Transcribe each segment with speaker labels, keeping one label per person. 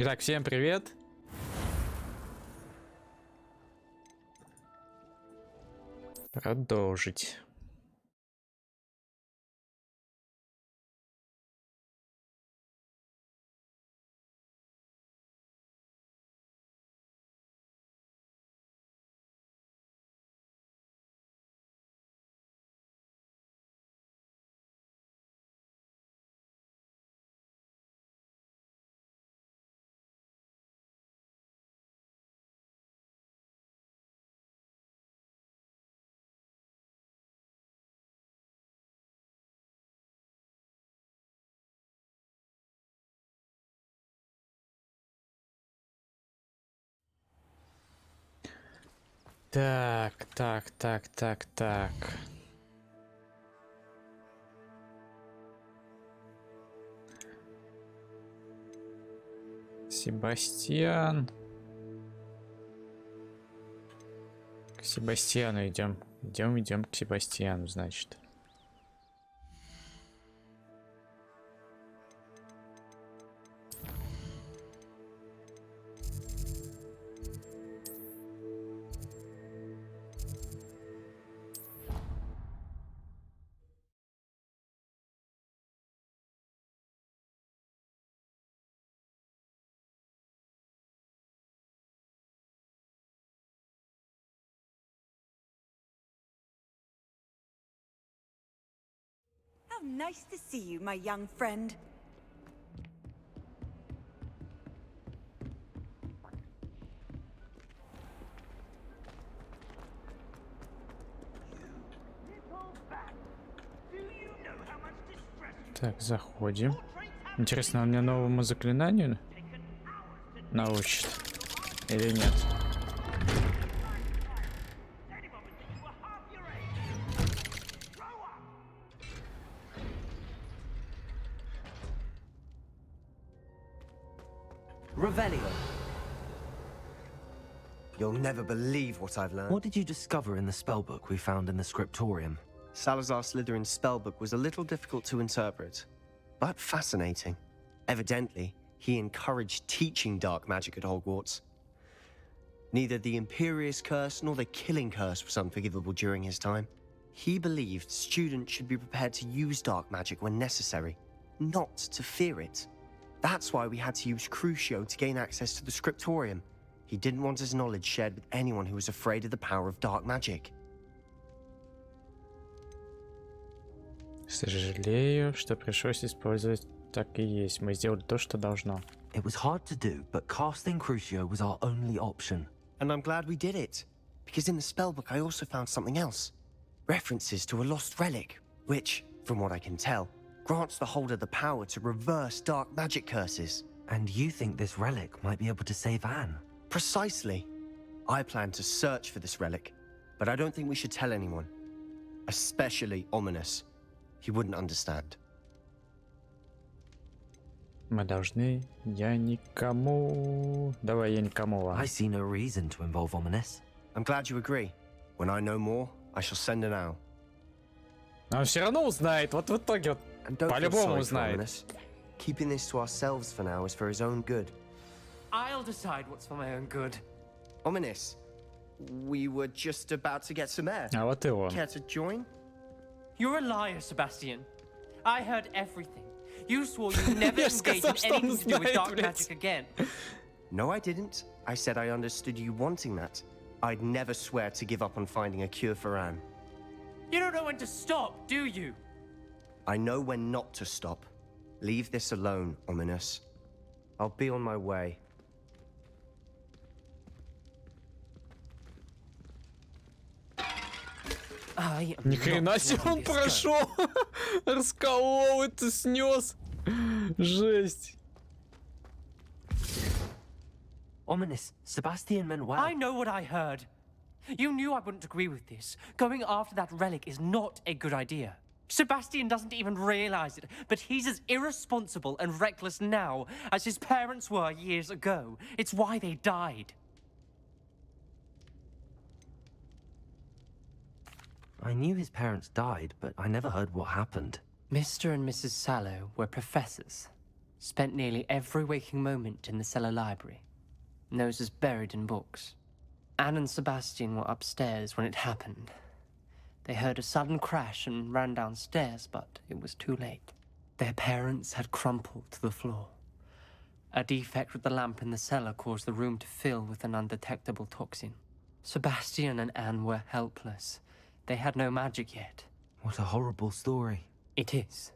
Speaker 1: Итак, всем привет. Продолжить. Так. Себастьян. К Себастьяну идем. Идем к Себастьяну, значит.
Speaker 2: How nice to see you, my young friend.
Speaker 1: Так, заходим. Интересно, он мне новому заклинанию научит или нет?
Speaker 3: Revelio. You'll never believe what I've learned.
Speaker 4: What did you discover in the spellbook we found in the scriptorium?
Speaker 3: Salazar Slytherin's spellbook was a little difficult to interpret, but fascinating. Evidently, he encouraged teaching dark magic at Hogwarts. Neither the Imperious Curse nor the Killing Curse was unforgivable during his time. He believed students should be prepared to use dark magic when necessary, not to fear it. That's why we had to use Crucio to gain access to the scriptorium. He didn't want his knowledge shared with anyone who was afraid of the power of dark magic.
Speaker 1: Сожалею, что пришлось использовать. Так и есть. Мы сделали то, что должно.
Speaker 4: It was hard to do, but casting Crucio was our only option.
Speaker 3: And I'm glad we did it, because in the spellbook I also found something else. References to a lost relic, which, from what I can tell, grants the holder the power to reverse dark magic curses.
Speaker 4: And you think this relic might be able to save Anne?
Speaker 3: Precisely. I plan to search for this relic, but I don't think we should tell anyone. Especially Ominous. He wouldn't understand.
Speaker 1: Мы должны... Я никому... Давай, я никому.
Speaker 4: I see no reason to involve Ominous.
Speaker 3: I'm glad you agree. When I know more, I shall send an owl.
Speaker 1: Но он все равно узнает. Вот в итоге
Speaker 3: And don't feel
Speaker 1: по-любому
Speaker 3: sorry for
Speaker 1: узнает.
Speaker 3: Ominous. Keeping this to ourselves for now is for his own good.
Speaker 5: I'll decide what's for my own good.
Speaker 3: Ominous, we were just about to get some air.
Speaker 1: А вот и он.
Speaker 3: Care to join?
Speaker 5: You're a liar, Sebastian. I heard everything. You swore you'd never
Speaker 1: Я ж
Speaker 5: engage
Speaker 1: сказал,
Speaker 5: in
Speaker 1: что он
Speaker 5: anything to do with
Speaker 1: знает,
Speaker 5: dark
Speaker 1: блядь.
Speaker 5: magic again.
Speaker 3: No, I didn't. I said I understood you wanting that. I'd never swear to give up on finding a cure for Anne.
Speaker 5: You don't know when to stop, do you?
Speaker 3: I know when not to stop. Leave this alone, Ominous. I'll be on my way.
Speaker 5: I am
Speaker 1: Ни хрена
Speaker 5: not
Speaker 1: себе
Speaker 5: letting
Speaker 1: он
Speaker 5: this go.
Speaker 1: прошел. Расколол это, снес. Жесть.
Speaker 4: Ominous, Sebastian meant well.
Speaker 5: I know what I heard. You knew I wouldn't agree with this. Going after that relic is not a good idea. Sebastian doesn't even realize it, but he's as irresponsible and reckless now as his parents were years ago. It's why they died.
Speaker 4: I knew his parents died, but I never heard what happened.
Speaker 5: Mr. and Mrs. Sallow were professors. Spent nearly every waking moment in the cellar library. Noses buried in books. Anne and Sebastian were upstairs when it happened. They heard a sudden crash and ran downstairs, but it was too late. Their parents had crumpled to the floor. A defect with the lamp in the cellar caused the room to fill with an undetectable toxin. Sebastian and Anne were helpless. They had no magic yet.
Speaker 4: What a horrible story.
Speaker 5: It is.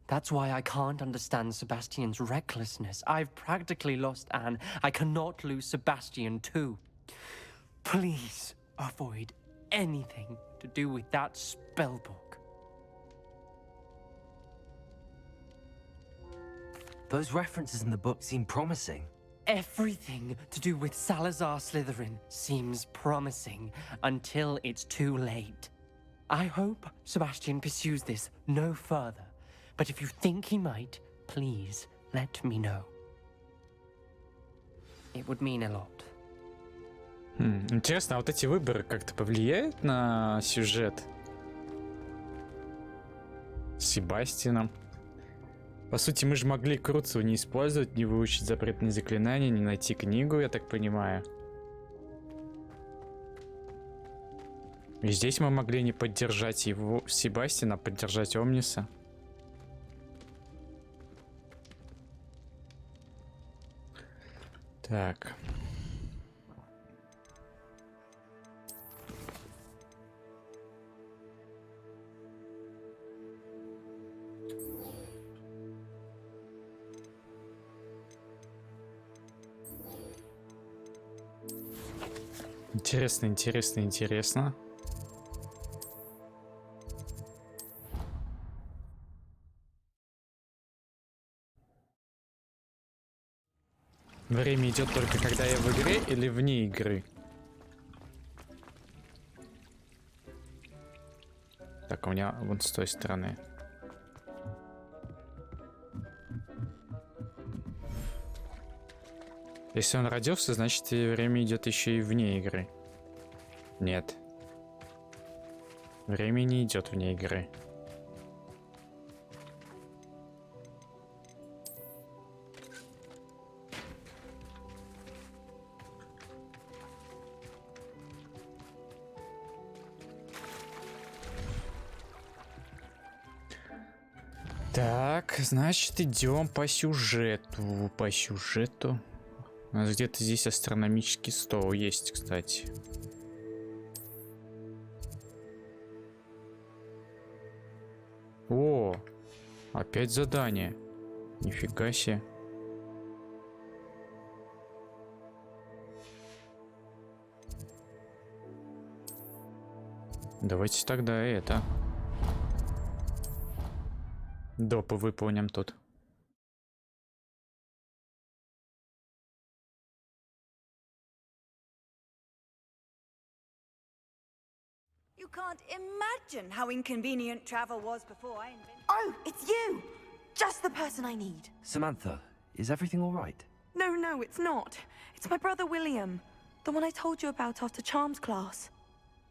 Speaker 5: That's why I can't understand Sebastian's recklessness. I've practically lost Anne. I cannot lose Sebastian too. Please avoid anything to do with that spellbook.
Speaker 4: Those references in the book seem promising.
Speaker 5: Everything to do with Salazar Slytherin seems promising until it's too late. I hope Sebastian pursues this no further, but if you think he might, please let me know. It would mean a lot.
Speaker 1: Интересно, а вот эти выборы как-то повлияют на сюжет? С Себастьяном. По сути, мы же могли Круцу не использовать, не выучить запретные заклинания, не найти книгу, я так понимаю. И здесь мы могли не поддержать его, Себастьяна, а поддержать Омниса. Так. Интересно, интересно, интересно. Время идет только когда я в игре или вне игры? Так, у меня вот с той стороны. Если он родился, значит и время идет еще и вне игры. Нет. Время не идет вне игры. Так, значит, идем по сюжету. По сюжету. У нас где-то здесь астрономический стол есть, кстати. О, опять задание. Нифига себе. Давайте тогда это. Допы выполним тут.
Speaker 2: You can't imagine how inconvenient travel was before I invented...
Speaker 6: Oh, it's you! Just the person I need.
Speaker 4: Samantha, is everything all right?
Speaker 6: No, it's not. It's my brother William. The one I told you about after Charms class.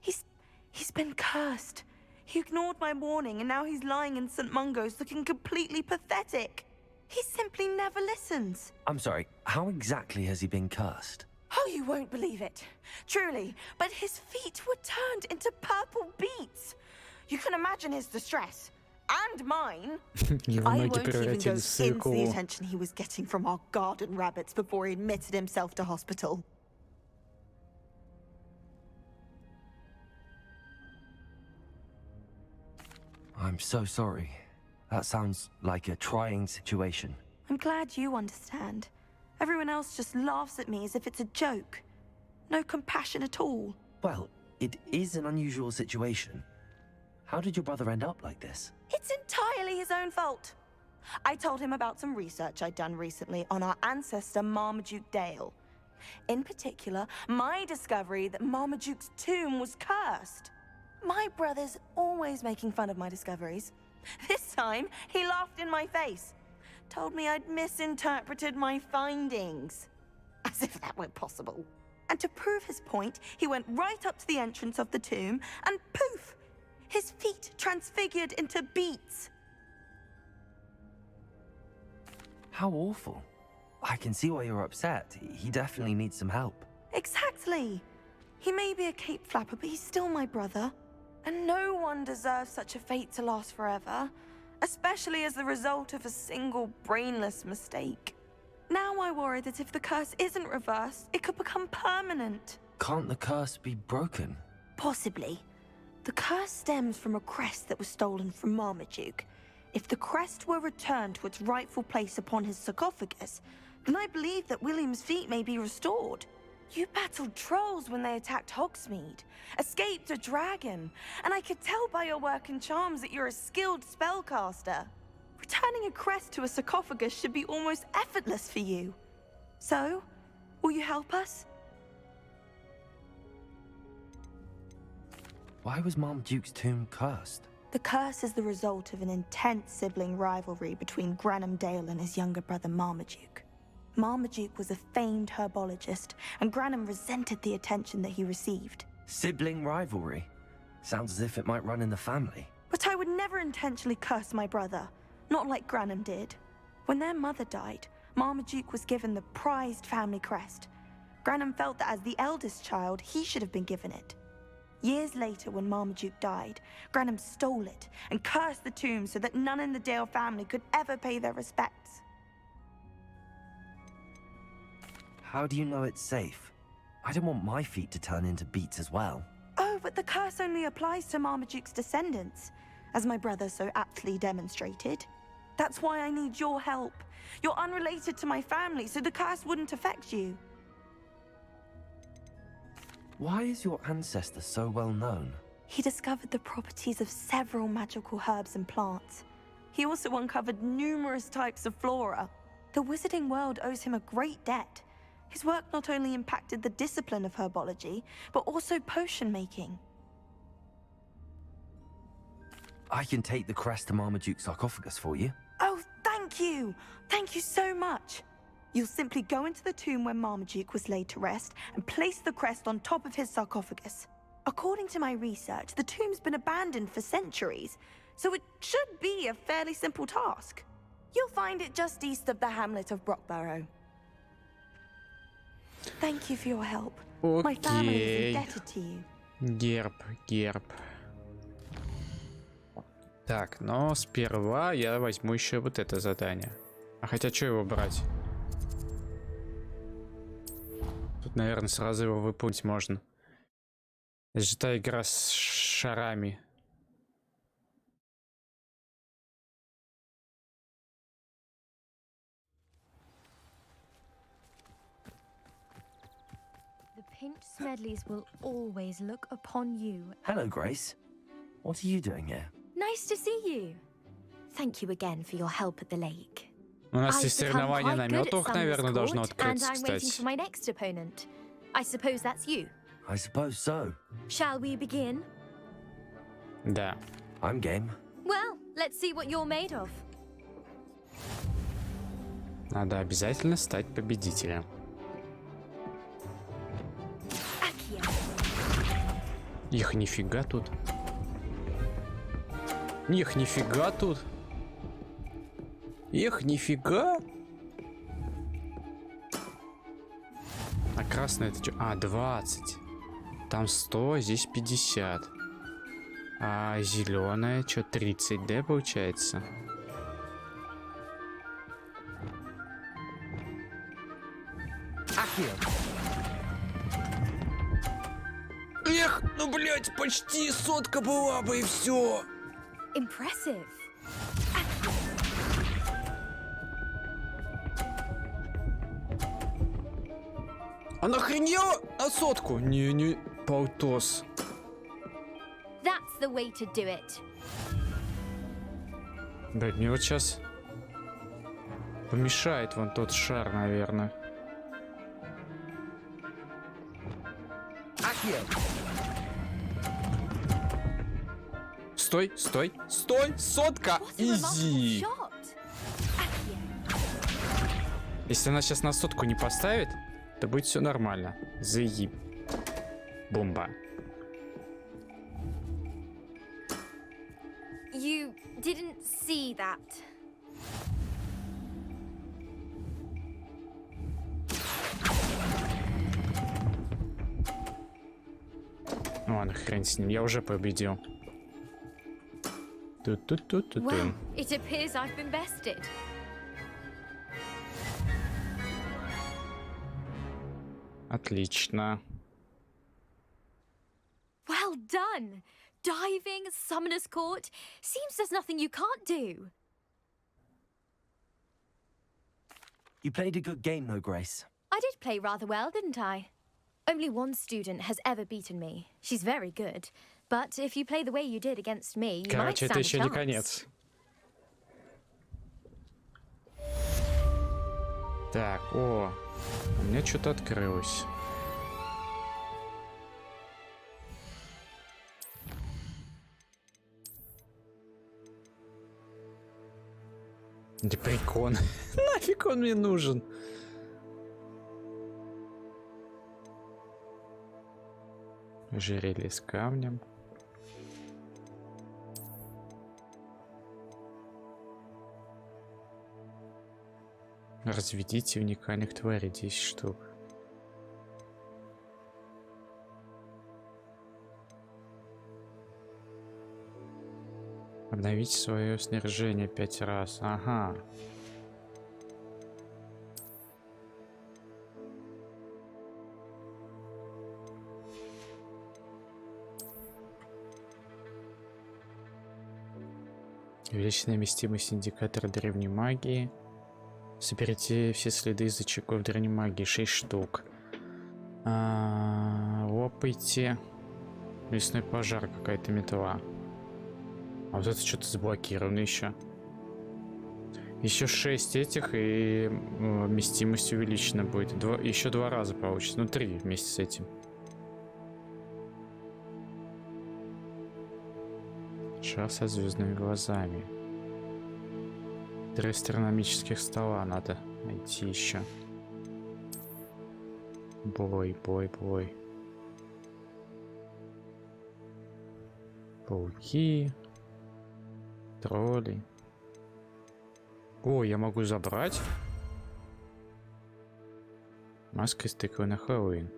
Speaker 6: He's been cursed. He ignored my warning and now he's lying in St. Mungo's looking completely pathetic. He simply never listens.
Speaker 4: I'm sorry, how exactly has he been cursed?
Speaker 6: Oh, you won't believe it. Truly, but his feet were turned into purple beets. You can imagine his distress. And mine.
Speaker 1: Его
Speaker 6: I
Speaker 1: ноги
Speaker 6: won't even
Speaker 1: превратились
Speaker 6: go
Speaker 1: в
Speaker 6: into the
Speaker 1: свеклу.
Speaker 6: attention he was getting from our garden rabbits before he admitted himself to hospital.
Speaker 4: I'm so sorry. That sounds like a trying situation.
Speaker 6: I'm glad you understand. Everyone else just laughs at me as if it's a joke. No compassion at all.
Speaker 4: Well, it is an unusual situation. How did your brother end up like this?
Speaker 6: It's entirely his own fault. I told him about some research I'd done recently on our ancestor Marmaduke Dale. In particular, my discovery that Marmaduke's tomb was cursed. My brother's always making fun of my discoveries. This time, he laughed in my face. Told me I'd misinterpreted my findings. As if that were possible. And to prove his point, he went right up to the entrance of the tomb and poof! His feet transfigured into beets.
Speaker 4: How awful. I can see why you're upset. He definitely needs some help.
Speaker 6: Exactly. He may be a cape flapper, but he's still my brother. And no one deserves such a fate to last forever, especially as the result of a single brainless mistake. Now I worry that if the curse isn't reversed, it could become permanent.
Speaker 4: Can't the curse be broken?
Speaker 6: Possibly. The curse stems from a crest that was stolen from Marmaduke. If the crest were returned to its rightful place upon his sarcophagus, then I believe that William's feat may be restored. You battled trolls when they attacked Hogsmeade, escaped a dragon, and I could tell by your work and charms that you're a skilled spellcaster. Returning a crest to a sarcophagus should be almost effortless for you. So, will you help us?
Speaker 4: Why was Marmaduke's tomb cursed?
Speaker 6: The curse is the result of an intense sibling rivalry between Granham Dale and his younger brother Marmaduke. Marmaduke was a famed herbologist, and Granham resented the attention that he received.
Speaker 4: Sibling rivalry? Sounds as if it might run in the family.
Speaker 6: But I would never intentionally curse my brother, not like Granham did. When their mother died, Marmaduke was given the prized family crest. Granham felt that as the eldest child, he should have been given it. Years later, when Marmaduke died, Granham stole it and cursed the tomb so that none in the Dale family could ever pay their respects.
Speaker 4: How do you know it's safe? I don't want my feet to turn into beets as well.
Speaker 6: Oh, but the curse only applies to Marmaduke's descendants, as my brother so aptly demonstrated. That's why I need your help. You're unrelated to my family, so the curse wouldn't affect you.
Speaker 4: Why is your ancestor so well known?
Speaker 6: He discovered the properties of several magical herbs and plants. He also uncovered numerous types of flora. The wizarding world owes him a great debt. His work not only impacted the discipline of herbology, but also potion making.
Speaker 4: I can take the crest to Marmaduke's sarcophagus for you.
Speaker 6: Oh, thank you! Thank you so much! You'll simply go into the tomb where Marmaduke was laid to rest and place the crest on top of his sarcophagus. According to my research, the tomb's been abandoned for centuries, so it should be a fairly simple task. You'll find it just east of the hamlet of Brockborough. Thank you for your help. My family is indebted to you.
Speaker 1: Герб. Так, но сперва я возьму еще вот это задание. А хотя, что его брать? Тут, наверное, сразу его выполнить можно. Это же та игра с шарами.
Speaker 7: The Pinch Smedleys will always look upon you.
Speaker 4: Hello, Grace. What are you doing here?
Speaker 7: Nice to see you. Thank you again for your help at the lake.
Speaker 1: У нас
Speaker 7: I've
Speaker 1: есть
Speaker 7: become
Speaker 1: соревнование на
Speaker 7: quite good at
Speaker 1: метлах,
Speaker 7: Summer's
Speaker 1: наверное, должно
Speaker 7: Court, and
Speaker 1: открыться,
Speaker 7: I'm waiting for
Speaker 1: кстати.
Speaker 7: my next opponent. I suppose that's you.
Speaker 4: I suppose so.
Speaker 7: Shall we begin?
Speaker 1: Да.
Speaker 4: I'm game.
Speaker 7: Well, let's see what you're made of.
Speaker 1: Надо обязательно стать победителем.
Speaker 7: Accio.
Speaker 1: Их нифига тут. Их нифига тут. Их нифига. А красный это что? А, 20. Там 100, здесь 50. А зеленая что, 30, да, получается? Эх, ну блять, почти сотка была бы и все.
Speaker 7: Impressive.
Speaker 1: Она охренела на сотку? Не, полтос.
Speaker 7: That's the way to do it.
Speaker 1: Блять, мне вот сейчас помешает вон тот шар, наверное. Стой, стой, стой, сотка,
Speaker 7: What a remarkable
Speaker 1: изи.
Speaker 7: shot. Accio.
Speaker 1: Если она сейчас на сотку не поставит, то будет все нормально. Заеб. Бомба.
Speaker 7: You didn't see that.
Speaker 1: Ладно, хрен с ним, я уже победил. Тут.
Speaker 7: Well, it appears I've been bested.
Speaker 1: Отлично.
Speaker 7: Well done. Diving, summoner's court. Seems there's nothing you can't do.
Speaker 4: You played a good game, though, Grace.
Speaker 7: I did play rather well, didn't I? Only one student has ever beaten me. She's very good. But if you play the way you did against me, you might
Speaker 1: Короче,
Speaker 7: stand
Speaker 1: это
Speaker 7: a
Speaker 1: еще не
Speaker 7: chance.
Speaker 1: конец. Так, о, у меня что-то открылось. Деприкон. Нафиг он мне нужен? Ожерелье с камнем. Разведите уникальных тварей 10 штук. Обновите свое снаряжение 5 раз. Ага. Увеличенная вместимость индикатора древней магии. Соберите все следы из очагов древней магии. 6 штук. Лопайте. Лесной пожар, какая-то метла. А вот это что-то заблокировано еще. Еще 6 этих, и вместимость увеличена будет. Еще 2 раза получится. Ну, 3 вместе с этим. Шар со звездными глазами. 3 астрономических стола надо найти еще. Бой. Пауки. Тролли. О, я могу забрать. Маска из тыквы на Хэллоуин.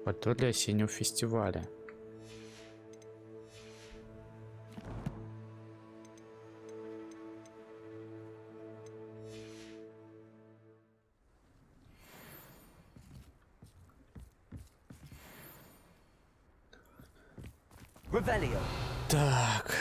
Speaker 1: Пальто для осеннего фестиваля.
Speaker 4: Revelio.
Speaker 1: Так.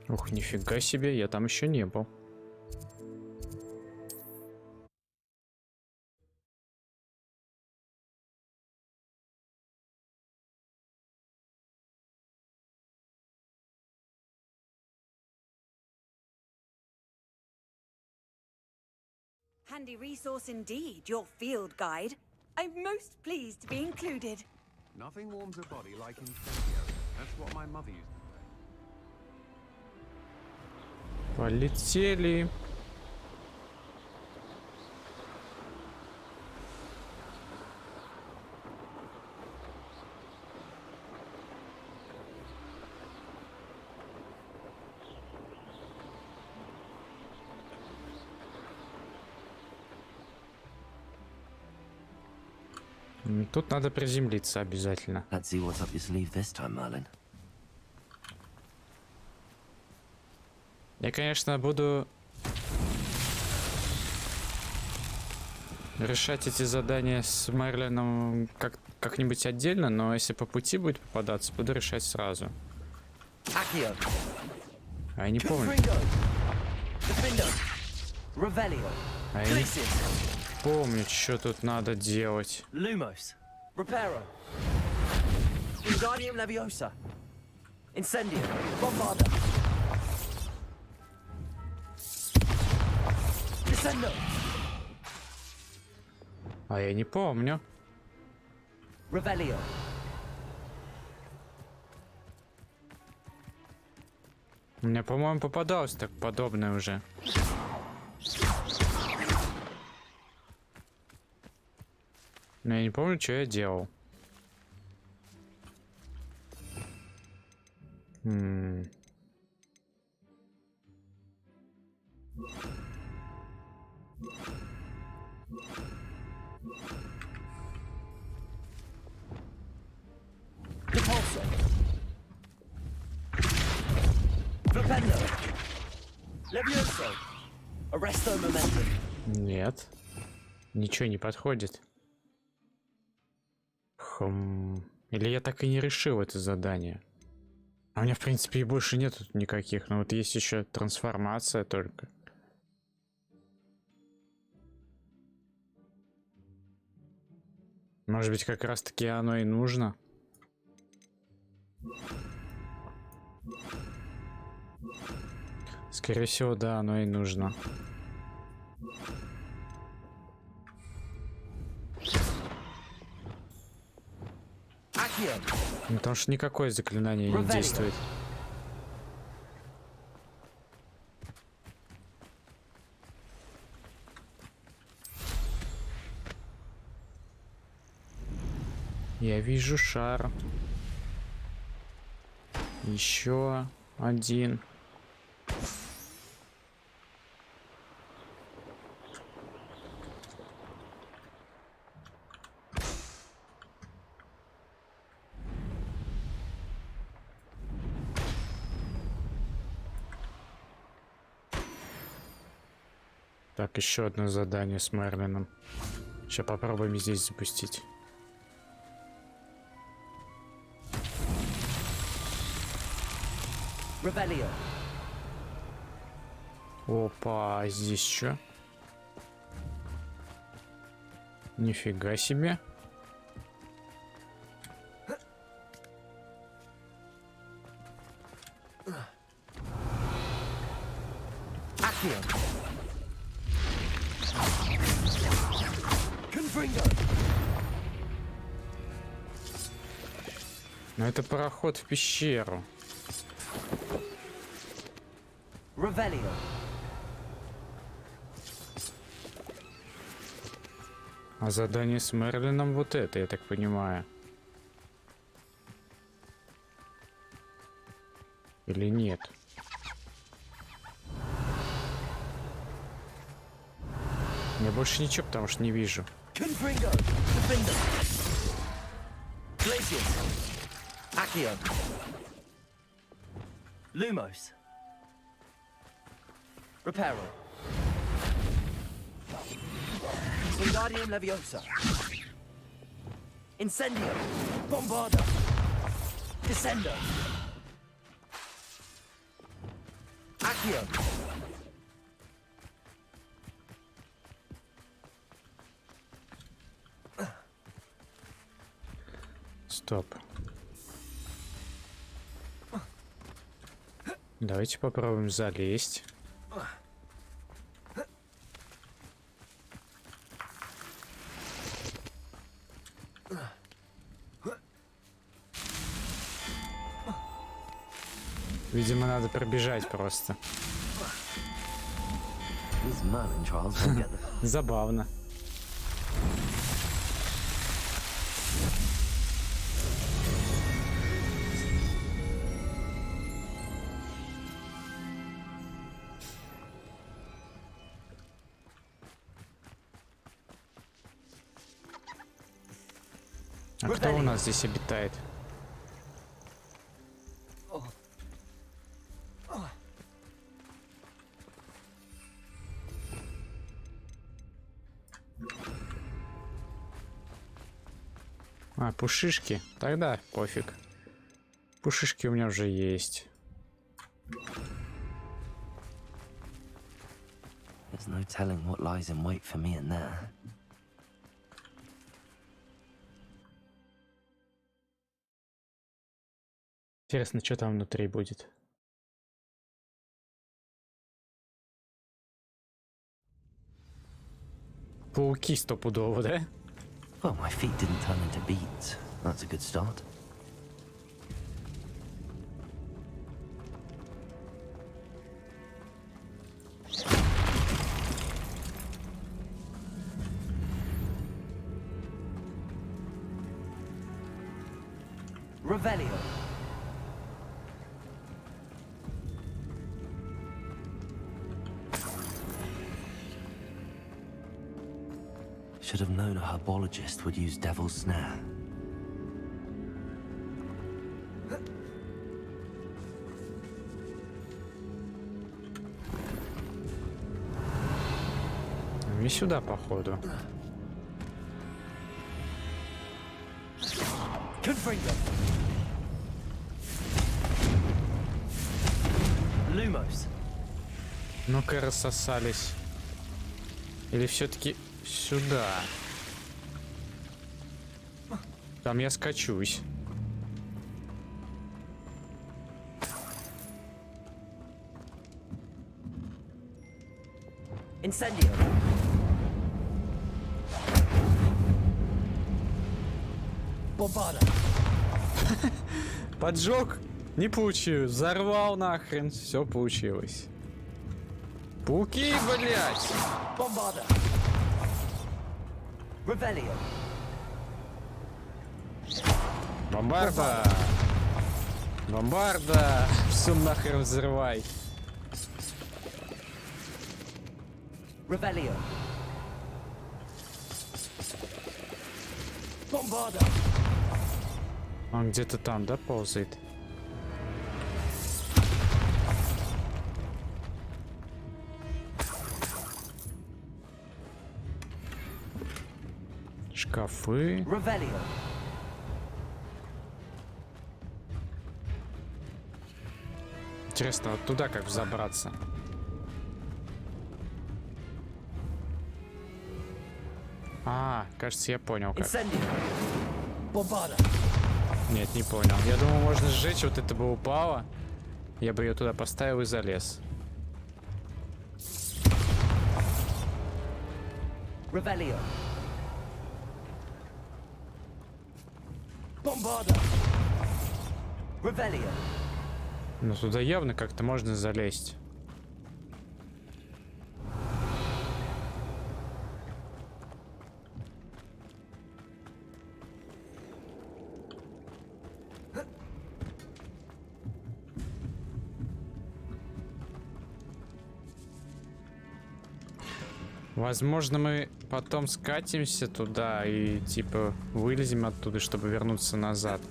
Speaker 1: Ух, нифига себе, я там еще не был.
Speaker 2: Handy resource indeed, your field guide. I'm most pleased to be included.
Speaker 8: Nothing warms a body like incendio. That's what my mother used to say.
Speaker 1: Полетели. Тут надо приземлиться обязательно.
Speaker 4: Let's see what's up your sleeve this time, Merlin.
Speaker 1: Я, конечно, буду решать эти задания с Мерлином как-нибудь отдельно, но если по пути будет попадаться, буду решать сразу.
Speaker 4: Accio.
Speaker 1: А я не помню. А я не помню, что тут надо делать.
Speaker 4: Lumos. Reparo. Wingardium Leviosa. Incendio. Bombarda. Descendo.
Speaker 1: А я не помню.
Speaker 4: Revelio.
Speaker 1: У меня, по-моему, попадалось так подобное уже. Но я не помню, что я делал.
Speaker 4: Repulsor. Flipendo. Levioso. Arresto momentum.
Speaker 1: Нет. Ничего не подходит. Или я так и не решил это задание. А у меня, в принципе, и больше нет тут никаких. Но вот есть еще трансформация только. Может быть, как раз таки оно и нужно. Скорее всего, да, оно и нужно. Ну, потому что никакое заклинание не действует. Я вижу шар. Еще один. Так, еще одно задание с Мерлином. Сейчас попробуем здесь запустить.
Speaker 4: Revelio.
Speaker 1: Опа, а здесь что? Нифига себе. Но это проход в пещеру.
Speaker 4: Revelio.
Speaker 1: А задание с Мерлином вот это, я так понимаю. Или нет? Я больше ничего, потому что не вижу.
Speaker 4: Lumos. Reparo. Wingardium Leviosa. Incendio. Bombarda. Descendo. Accio.
Speaker 1: Стоп. Давайте попробуем залезть. Видимо, надо пробежать просто. Забавно. А кто у нас здесь обитает? А, пушишки? Тогда пофиг. Пушишки у меня уже есть.
Speaker 4: There's no telling what lies in wait for me in there.
Speaker 1: Интересно, что там внутри будет. Пауки стопудово, да?
Speaker 4: Well, my feet didn't turn into beads. That's a good start. Revelio. Should have known a herbologist would use devil's snare.
Speaker 1: Не сюда, походу.
Speaker 3: Lumos.
Speaker 1: Ну-ка, рассосались. Или все-таки сюда? Там я скачусь.
Speaker 3: Incendio. Bombarda.
Speaker 1: Поджог? Не получилось. Взорвал нахрен. Все получилось. Пауки, блять!
Speaker 3: Bombarda. Revelio.
Speaker 1: Бомбарда! Бомбарда! Все нахрен взрывай.
Speaker 3: Revelio. Bombarda.
Speaker 1: Он где-то там, да, ползает? Шкафы.
Speaker 3: Revelio.
Speaker 1: Интересно, вот туда как взобраться? А, кажется, я понял как.
Speaker 3: Incendio. Bombarda.
Speaker 1: Нет, не понял. Я думал, можно сжечь, вот это бы упало. Я бы ее туда поставил и залез.
Speaker 3: Revelio. Bombarda. Revelio.
Speaker 1: Но туда явно как-то можно залезть. Возможно, мы потом скатимся туда и типа вылезем оттуда, чтобы вернуться назад.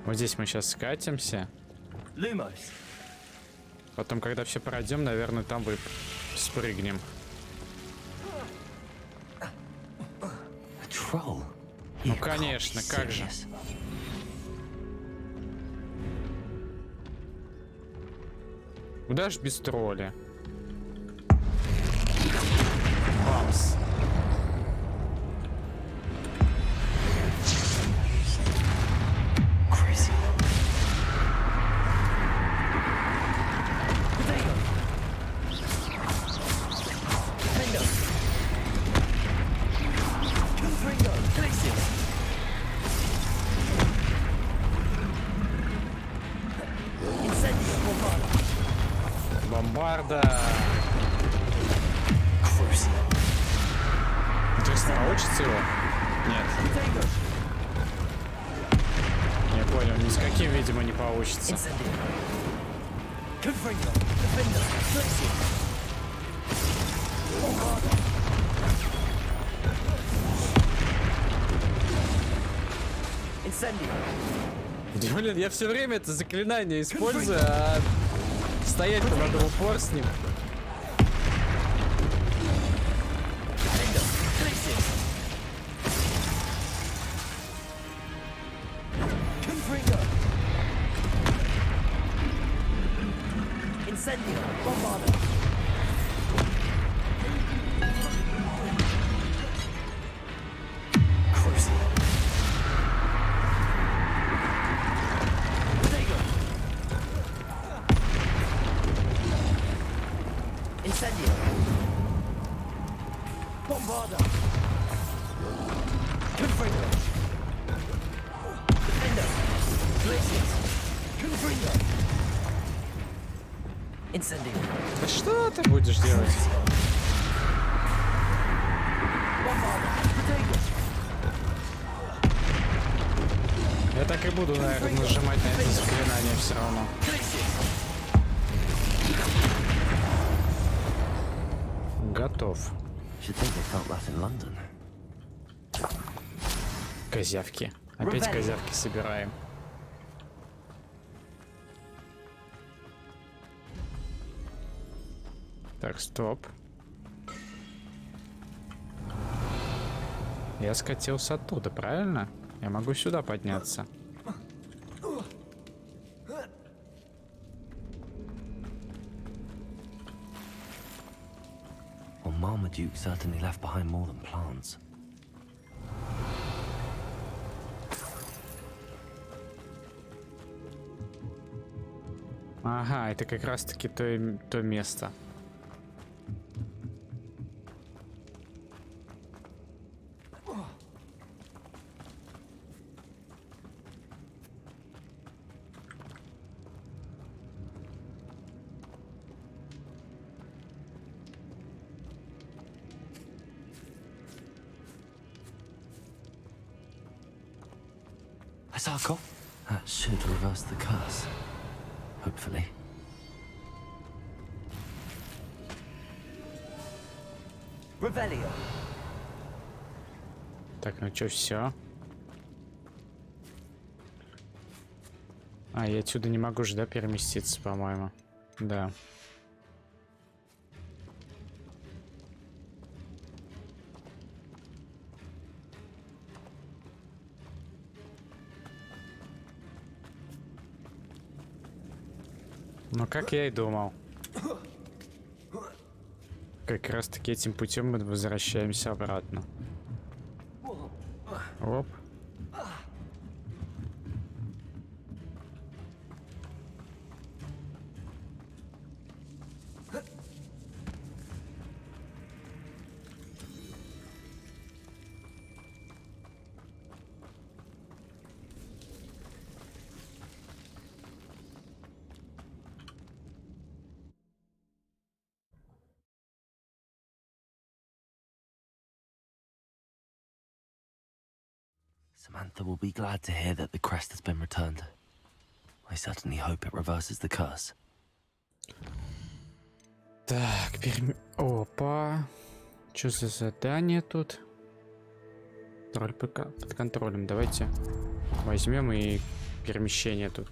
Speaker 1: Вот здесь мы сейчас скатимся.
Speaker 3: Lumos.
Speaker 1: Потом, когда все пройдем, наверное, там спрыгнем.
Speaker 4: Troll.
Speaker 1: Ну, конечно, как же. Куда ж без тролля? Бамс. Бомбарда. Интересно, получится его? Нет. Я понял, ни с каким, видимо, не получится. Блин, я все время это заклинание использую, а стоять-то надо в упор с ним. Да что ты будешь делать? Я так и буду, наверное, нажимать на это заклинание все равно. Готов.
Speaker 4: Should think they felt that in London.
Speaker 1: Козявки. Опять
Speaker 4: Ребята.
Speaker 1: козявки собираем. Так, стоп. Я скатился оттуда, правильно? Я могу сюда подняться.
Speaker 4: Well, Marmaduke certainly left behind more than plants.
Speaker 1: Ага, это как раз-таки то место.
Speaker 4: Asako? That should reverse the curse. Hopefully. Revelio.
Speaker 1: Так, ну чё, все. А, я отсюда не могу же, да, переместиться, по-моему. Да. Ну, как я и думал. Как раз таки этим путем мы возвращаемся обратно. Оп.
Speaker 4: Samantha will be glad to hear that the crest has been returned. I certainly hope it reverses the curse.
Speaker 1: Так, Опа. Что за задание тут? Тролль под контролем. Давайте возьмем и перемещение тут.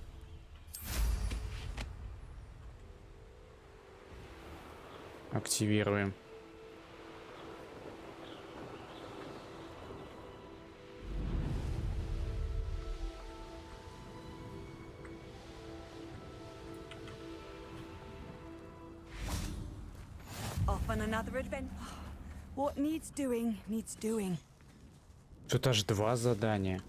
Speaker 1: Активируем.
Speaker 2: Off on another adventure. What needs doing, needs doing.
Speaker 1: Тут аж 2 задания.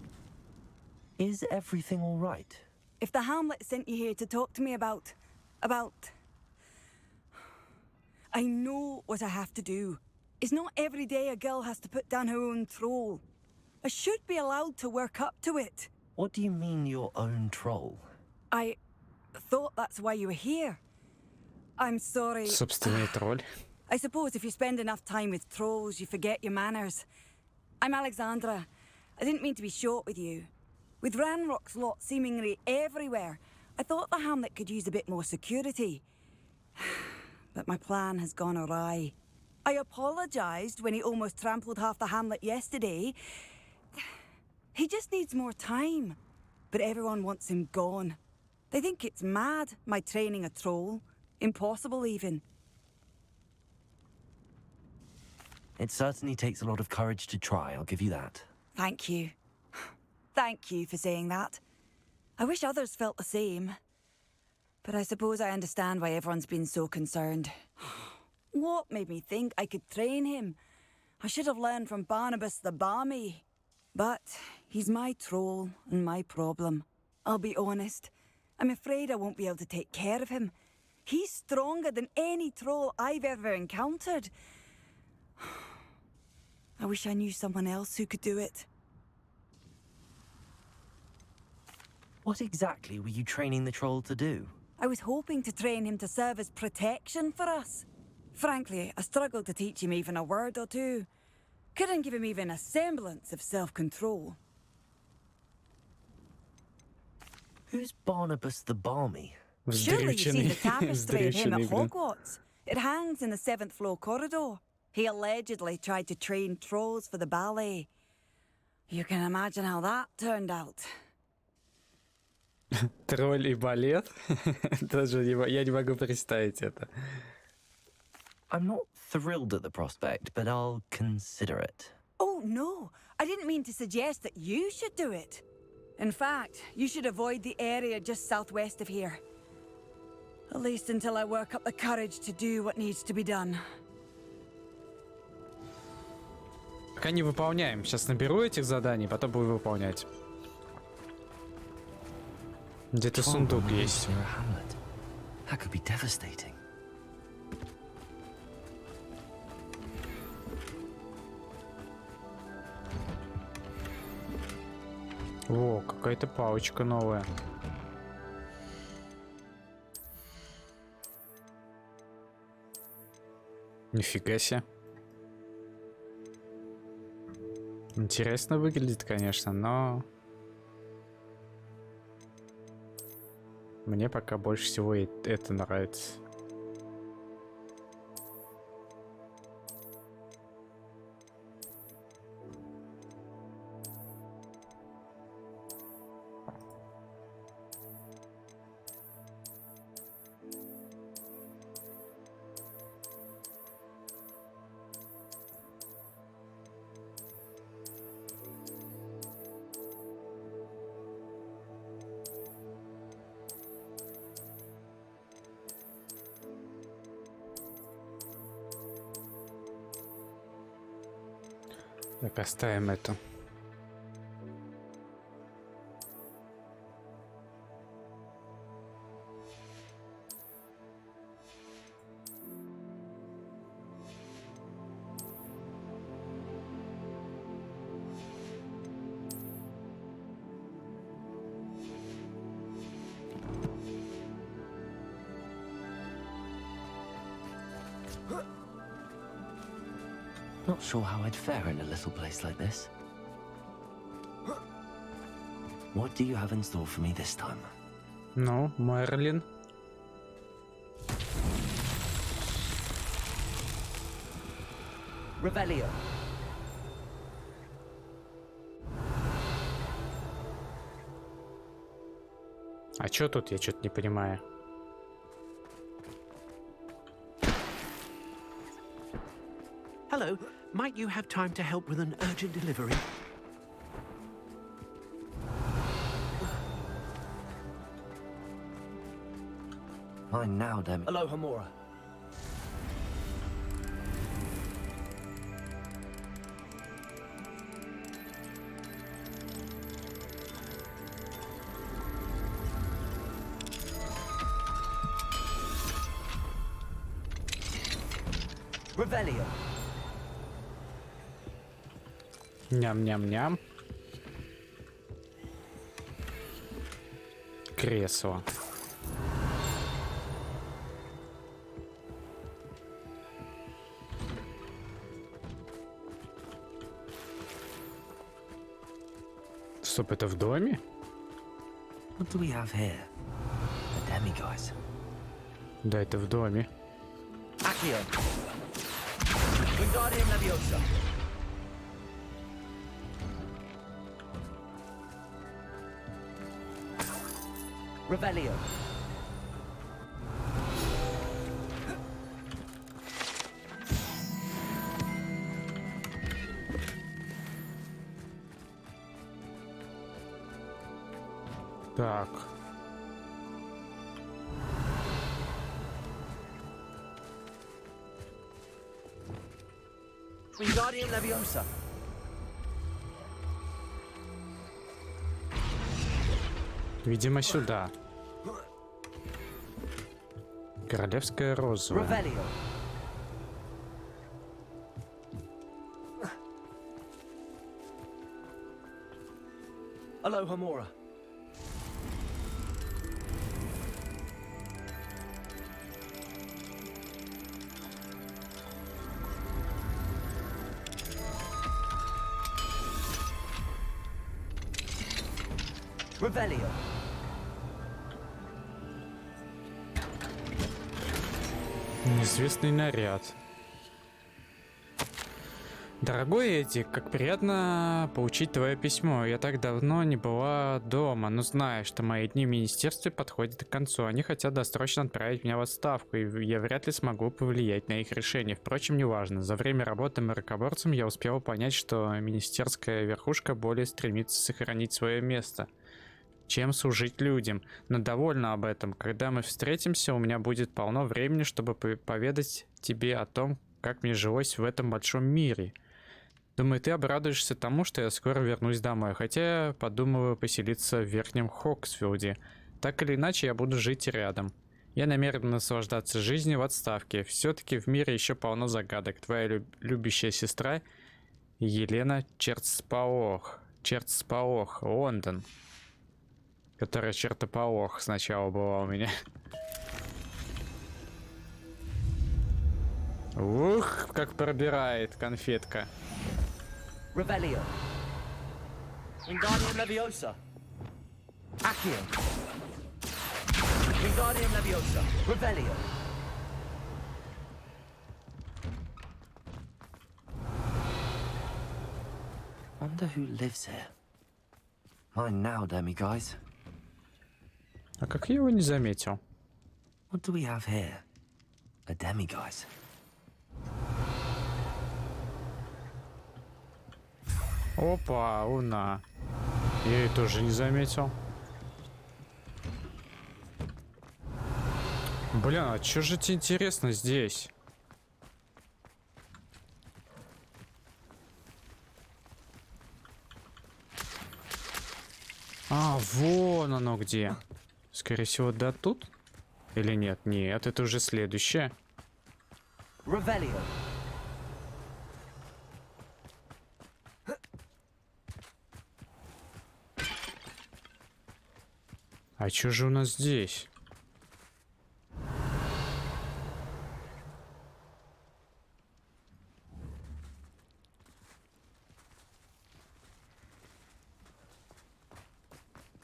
Speaker 4: Is everything all right?
Speaker 2: If the Hamlet sent you here to talk to me about... I know what I have to do. It's not every day a girl has to put down her own troll. I should be allowed to work up to it.
Speaker 4: What do you mean your own troll?
Speaker 2: I thought that's why you were here. I'm sorry.
Speaker 1: Собственный тролль.
Speaker 2: I suppose if you spend enough time with trolls, you forget your manners. I'm Alexandra. I didn't mean to be short with you. With Ranrock's lot seemingly everywhere, I thought the Hamlet could use a bit more security. But my plan has gone awry. I apologized when he almost trampled half the Hamlet yesterday. He just needs more time. But everyone wants him gone. They think it's mad, my training a troll. Impossible, even.
Speaker 4: It certainly takes a lot of courage to try, I'll give you that.
Speaker 2: Thank you. Thank you for saying that. I wish others felt the same. But I suppose I understand why everyone's been so concerned. What made me think I could train him? I should have learned from Barnabas the Barmy. But he's my troll and my problem. I'll be honest. I'm afraid I won't be able to take care of him. He's stronger than any troll I've ever encountered. I wish I knew someone else who could do it.
Speaker 4: What exactly were you training the troll to do?
Speaker 2: I was hoping to train him to serve as protection for us. Frankly, I struggled to teach him even a word or two. Couldn't give him even a semblance of self-control.
Speaker 4: Who's Barnabas the Barmy?
Speaker 2: Surely you've seen the tapestry of him at
Speaker 1: Вздрюченный, блин.
Speaker 2: Hogwarts. It hangs in the 7th floor corridor. He allegedly tried to train trolls for the ballet. You can imagine how that turned out.
Speaker 1: Тролль и балет? Даже я не могу представить это.
Speaker 4: I'm not thrilled at the prospect, but I'll consider it.
Speaker 2: Oh, no. I didn't mean to suggest that you should do it. In fact, you should avoid the area just southwest of here. At least until I work up the courage to do what needs to be done.
Speaker 1: Пока не выполняем. Сейчас наберу этих заданий, потом буду выполнять. Где-то сундук есть.
Speaker 4: That could be devastating.
Speaker 1: О, какая-то палочка новая. Нифига себе. Интересно выглядит, конечно, но... Мне пока больше всего это нравится. Так, оставим это.
Speaker 4: Not sure how I'd fare in a little place like this. What do you have in store for me this time?
Speaker 1: Ну, Мерлин.
Speaker 4: Revelio.
Speaker 1: А чё тут? Я что-то не понимаю.
Speaker 9: Hello, might you have time to help with an urgent delivery?
Speaker 4: Mine now, damn it.
Speaker 9: Aloha Mora.
Speaker 4: Revelio.
Speaker 1: Ням-ням-ням. Кресло. Стоп, это в доме?
Speaker 4: What do we have here? The demiguise.
Speaker 1: Да, это в доме.
Speaker 4: Accio. Wingardium Leviosa. Revelio.
Speaker 1: Так.
Speaker 4: Wingardium Leviosa.
Speaker 1: Видимо, сюда. Королевская розовая.
Speaker 4: Revelio. Aloha Mora. Revelio.
Speaker 1: Неизвестный наряд. Дорогой Эдди, как приятно получить твое письмо. Я так давно не была дома, но знаю, что мои дни в министерстве подходят к концу. Они хотят досрочно отправить меня в отставку, и я вряд ли смогу повлиять на их решение. Впрочем, неважно. За время работы миротворцем я успела понять, что министерская верхушка более стремится сохранить свое место, чем служить людям. Но довольна об этом. Когда мы встретимся, у меня будет полно времени, чтобы поведать тебе о том, как мне жилось в этом большом мире. Думаю, ты обрадуешься тому, что я скоро вернусь домой, хотя я подумываю поселиться в Верхнем Хоксфилде. Так или иначе, я буду жить рядом. Я намерен наслаждаться жизнью в отставке. Все-таки в мире еще полно загадок. Твоя любящая сестра Елена Чертсполох, Лондон. Которая Чертополох сначала была у меня. Ух, как пробирает конфетка.
Speaker 4: Revelio. Wingardium Leviosa. Accio. Wingardium Leviosa. Revelio. Wonder who lives here. Mine now, demi-guys.
Speaker 1: А как я его не заметил?
Speaker 4: What do we have here? A demi-guys.
Speaker 1: Опа, луна. Я ее тоже не заметил. Блин, а чё же тебе интересно здесь? А, вон оно где. Скорее всего, да тут? Или нет? Нет, это уже следующее.
Speaker 4: Revelio.
Speaker 1: А чё же у нас здесь?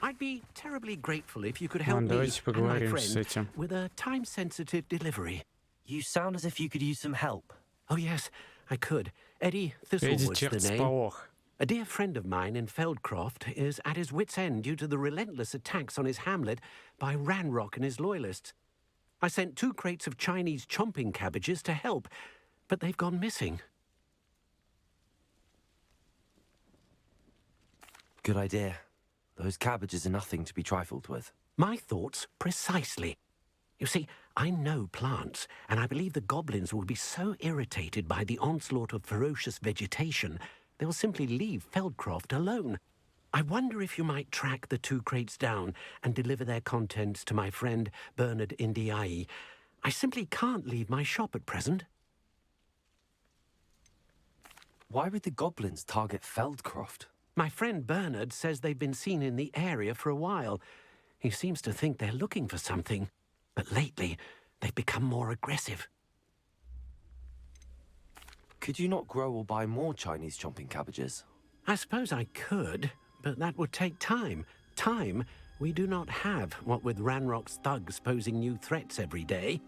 Speaker 9: I'd be terribly grateful if you could help me
Speaker 1: Давайте
Speaker 9: and my
Speaker 1: поговорим с
Speaker 9: friend
Speaker 1: этим.
Speaker 9: with a time-sensitive delivery.
Speaker 4: You sound as if you could use some help.
Speaker 9: Oh yes, I could. Eddie
Speaker 1: Эдди
Speaker 9: Thistlewood's the name.
Speaker 1: Чертсполох.
Speaker 9: A dear friend of mine in Feldcroft is at his wit's end due to the relentless attacks on his hamlet by Ranrock and his loyalists. I sent 2 crates of Chinese chomping cabbages to help, but they've gone missing.
Speaker 4: Good idea. Those cabbages are nothing to be trifled with.
Speaker 9: My thoughts precisely. You see, I know plants, and I believe the goblins will be so irritated by the onslaught of ferocious vegetation, they'll simply leave Feldcroft alone. I wonder if you might track the 2 crates down and deliver their contents to my friend Bernard Indiai. I simply can't leave my shop at present.
Speaker 4: Why would the goblins target Feldcroft?
Speaker 9: My friend Bernard says they've been seen in the area for a while. He seems to think they're looking for something, but lately they've become more aggressive.
Speaker 4: Could you not grow or buy more Chinese chomping cabbages?
Speaker 9: I suppose I could, but that would take time. Time we do not have, what with Ranrock's thugs posing new threats every day.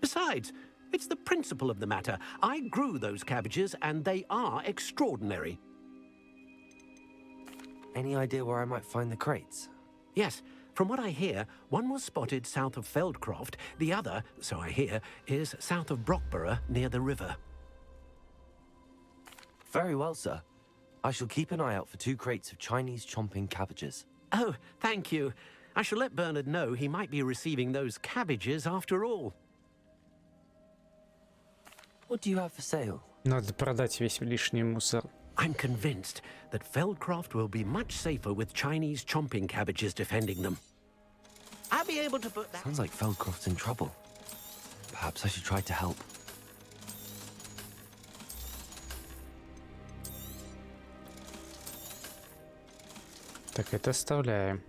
Speaker 9: Besides, it's the principle of the matter. I grew those cabbages, and they are extraordinary.
Speaker 4: Any idea where I might find the crates?
Speaker 9: Yes, from what I hear, one was spotted south of Feldcroft, the other, so I hear, is south of Brockborough near the river.
Speaker 4: Very well, sir. I shall keep an eye out for 2 crates of Chinese chomping cabbages.
Speaker 9: Oh, thank you. I shall let Bernard know he might be receiving those cabbages after all.
Speaker 4: What do you have for sale?
Speaker 1: Надо продать весь лишний мусор.
Speaker 9: I'm convinced that Feldcroft will be much safer with Chinese chomping cabbages defending them. I'll be able to put that...
Speaker 4: Sounds like Feldcroft's in trouble. Perhaps I should try to help.
Speaker 1: Так, это оставляем.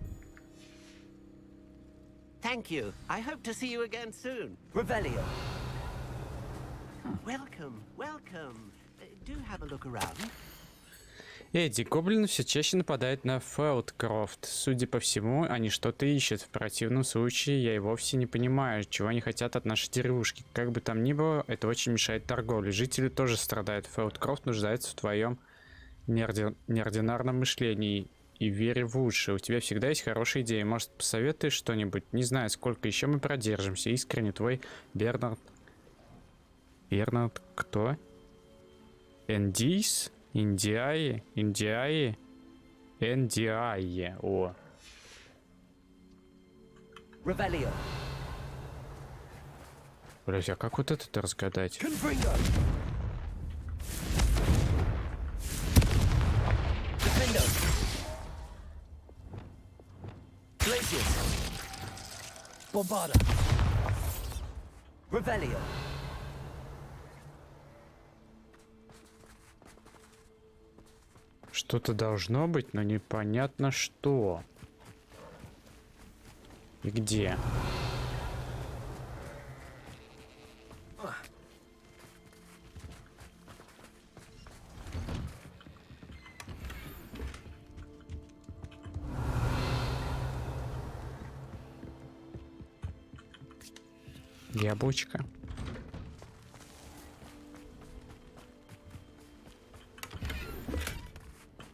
Speaker 9: Thank you. I hope to see you again soon.
Speaker 4: Revelio.
Speaker 9: Welcome, welcome. Do have a look around.
Speaker 1: Эдди, гоблины все чаще нападают на Фелдкрофт. Судя по всему, они что-то ищут. В противном случае я и вовсе не понимаю, чего они хотят от нашей деревушки. Как бы там ни было, это очень мешает торговле. Жители тоже страдают. Фелдкрофт нуждается в твоем неординарном мышлении и вере в лучшее. У тебя всегда есть хорошие идеи. Может, посоветуешь что-нибудь? Не знаю, сколько еще мы продержимся. Искренне твой Бернард. Бернард кто? Эндис? Индиаи? Индиаи? Эндиаи. О. Блять, а как вот это разгадать? Что-то должно быть, но непонятно что. И где? Яблочко.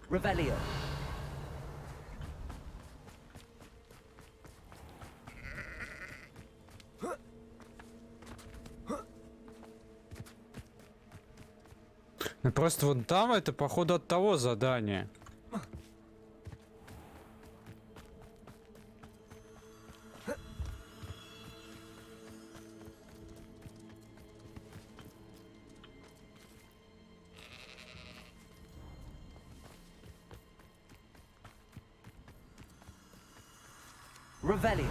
Speaker 4: Revelio.
Speaker 1: Ну просто вон там это походу от того задания.
Speaker 4: Revelio.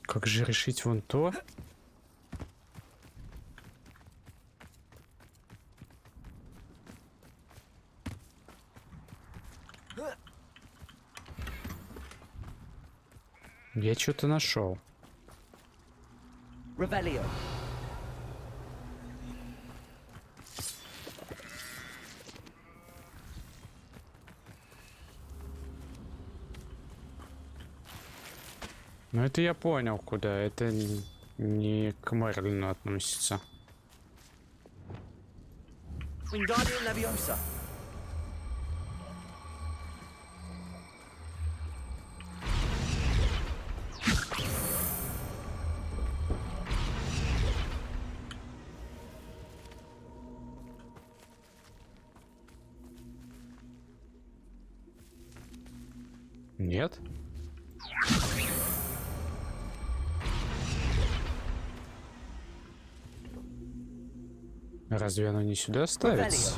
Speaker 1: Как же решить вон то? Я что-то нашел.
Speaker 4: Revelio.
Speaker 1: Ну это я понял, куда. Это не к Мерлину относится.
Speaker 4: Wingardium Leviosa.
Speaker 1: Нет? Разве оно не сюда ставится?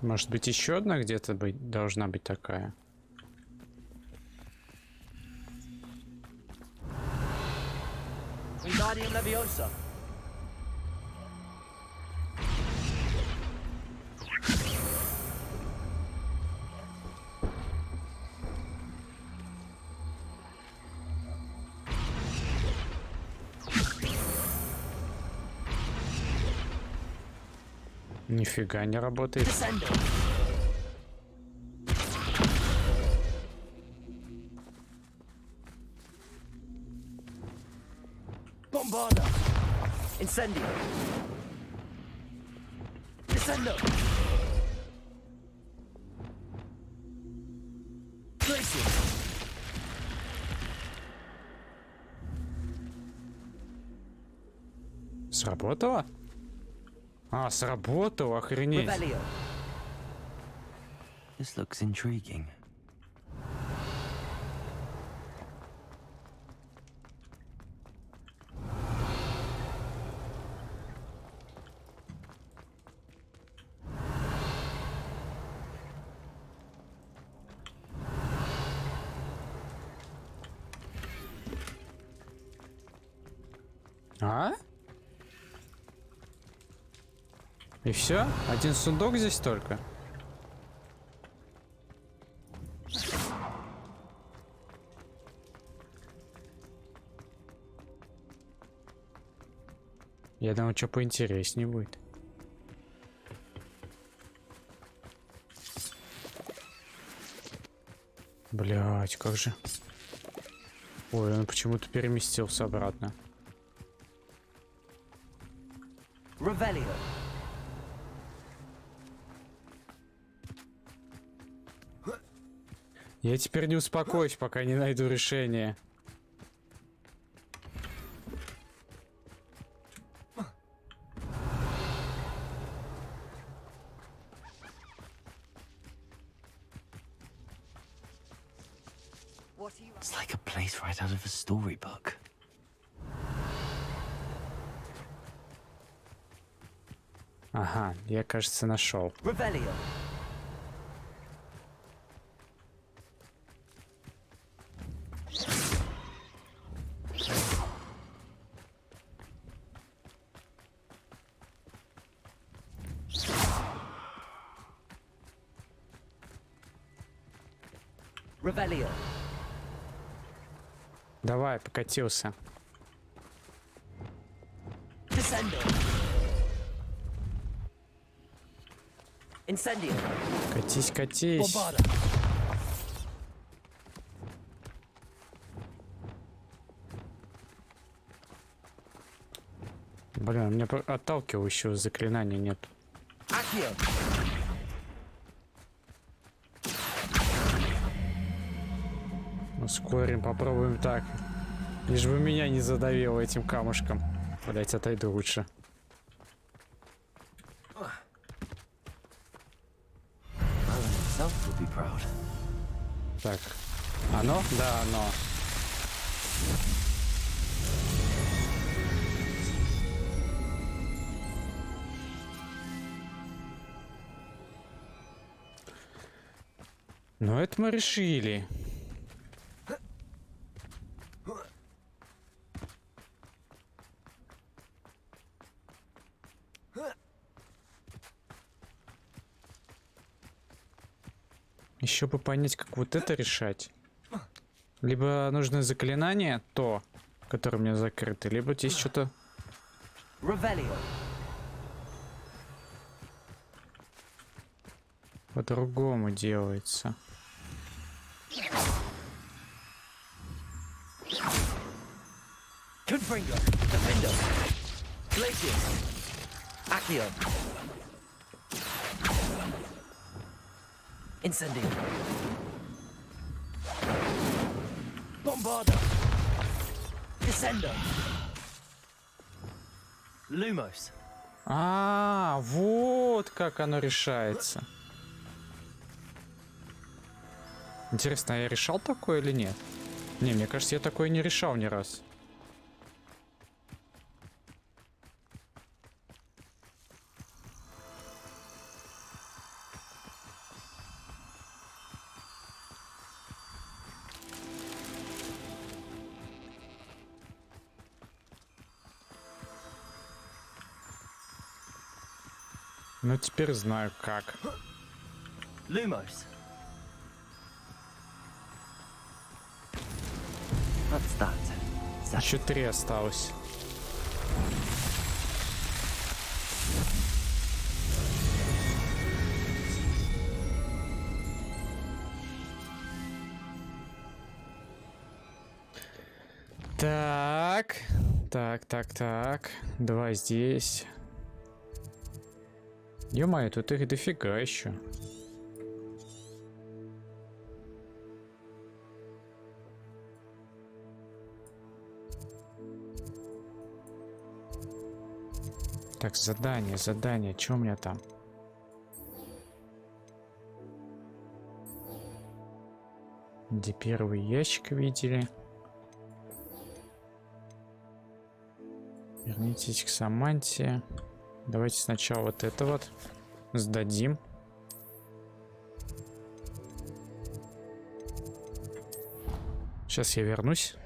Speaker 1: Может быть, еще одна где-то должна быть такая?
Speaker 4: Wingardium Leviosa.
Speaker 1: Нифига не работает.
Speaker 4: Bombarda. Incendio. Descendo. Glacier.
Speaker 1: Сработало? А, сработало, охренеть.
Speaker 4: Revelio. This looks intriguing.
Speaker 1: А? И все? Один сундук здесь только? Я думаю, что поинтереснее будет. Блять, как же. Ой, он почему-то переместился обратно.
Speaker 4: Revelio.
Speaker 1: Я теперь не успокоюсь, пока не найду решение.
Speaker 4: It's like a place right out of a storybook.
Speaker 1: Ага, я, кажется, нашел.
Speaker 4: Revelio. Revelio.
Speaker 1: Давай, покатился.
Speaker 4: Descendo. Incendio.
Speaker 1: Катись, катись.
Speaker 4: Bombarda.
Speaker 1: Блин, у меня отталкивающего заклинания нет.
Speaker 4: Accio.
Speaker 1: Ускорим, попробуем так. Лишь бы меня не задавило этим камушком. Блять, отойду лучше.
Speaker 4: Himself would be proud.
Speaker 1: Так. Оно? Да, оно. Ну, это мы решили. Еще бы понять, как вот это решать. Либо нужно заклинание, то, которое у меня закрыто, либо здесь что-то
Speaker 4: Revelio.
Speaker 1: по-другому делается.
Speaker 4: Confringo. Defendo. Glacius. Accio. Incendio. Bombarda. Descendo. Lumos.
Speaker 1: А, вот как оно решается. Интересно, а я решал такое или нет? Не, мне кажется, я такое не решал ни раз. Ну, теперь знаю как.
Speaker 4: Lumos. What's that?
Speaker 1: Еще 3 осталось. Так. Так. 2 здесь. Ё-моё, тут их дофига еще. Так, задание. Что у меня там? Где первый ящик видели? Вернитесь к Саманте. Давайте сначала вот это вот сдадим. Сейчас я вернусь.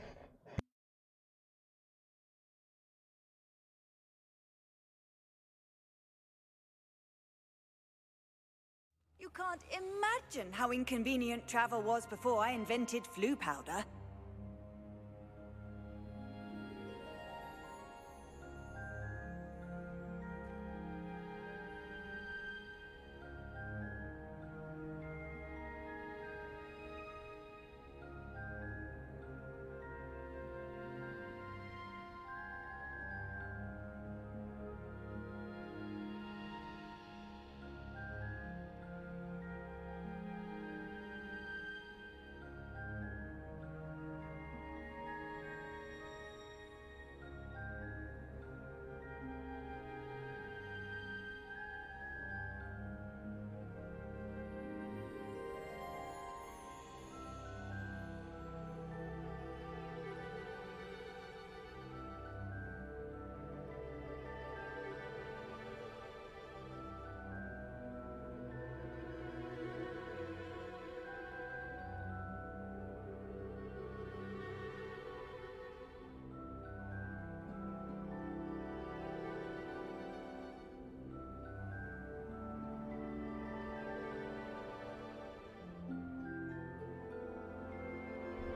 Speaker 2: can't imagine how inconvenient travel was before I invented flu powder.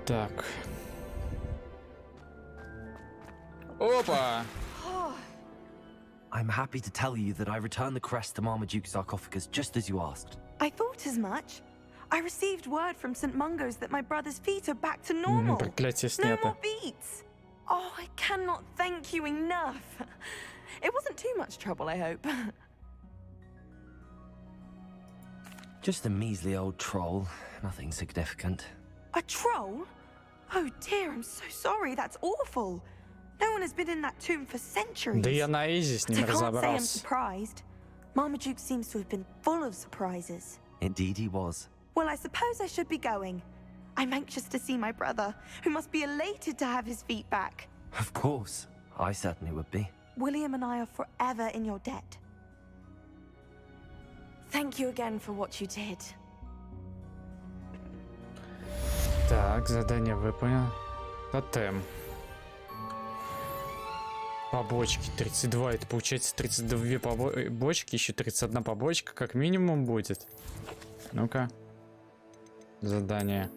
Speaker 1: Так. Опа!
Speaker 4: I'm happy to tell you that I returned the crest to Marmaduke's sarcophagus just as you asked.
Speaker 6: I thought as much. I received word from St. Mungo's that my brother's feet are back to normal.
Speaker 1: Проклятие
Speaker 6: No
Speaker 1: снято.
Speaker 6: more beats. Oh, I cannot thank you enough. It wasn't too much trouble, I hope.
Speaker 4: Just a measly old troll. Nothing significant.
Speaker 6: A troll? Oh dear, I'm so sorry. That's awful. No one has been in that tomb for centuries.
Speaker 1: Да я на изи с
Speaker 6: But
Speaker 1: ним
Speaker 6: I can't say I'm
Speaker 1: разобрался.
Speaker 6: surprised. Marmaduke seems to have been full of surprises.
Speaker 4: Indeed he was.
Speaker 6: Well, I suppose I should be going. I'm anxious to see my brother, who must be elated to have his feet back.
Speaker 4: Of course. I certainly would be.
Speaker 6: William and I are forever in your debt. Thank you again for what you did.
Speaker 1: Так, задание выполнено. Тотем. Побочки 32. Это получается 32 побочки, еще 31 побочка как минимум будет. Ну-ка. Задание.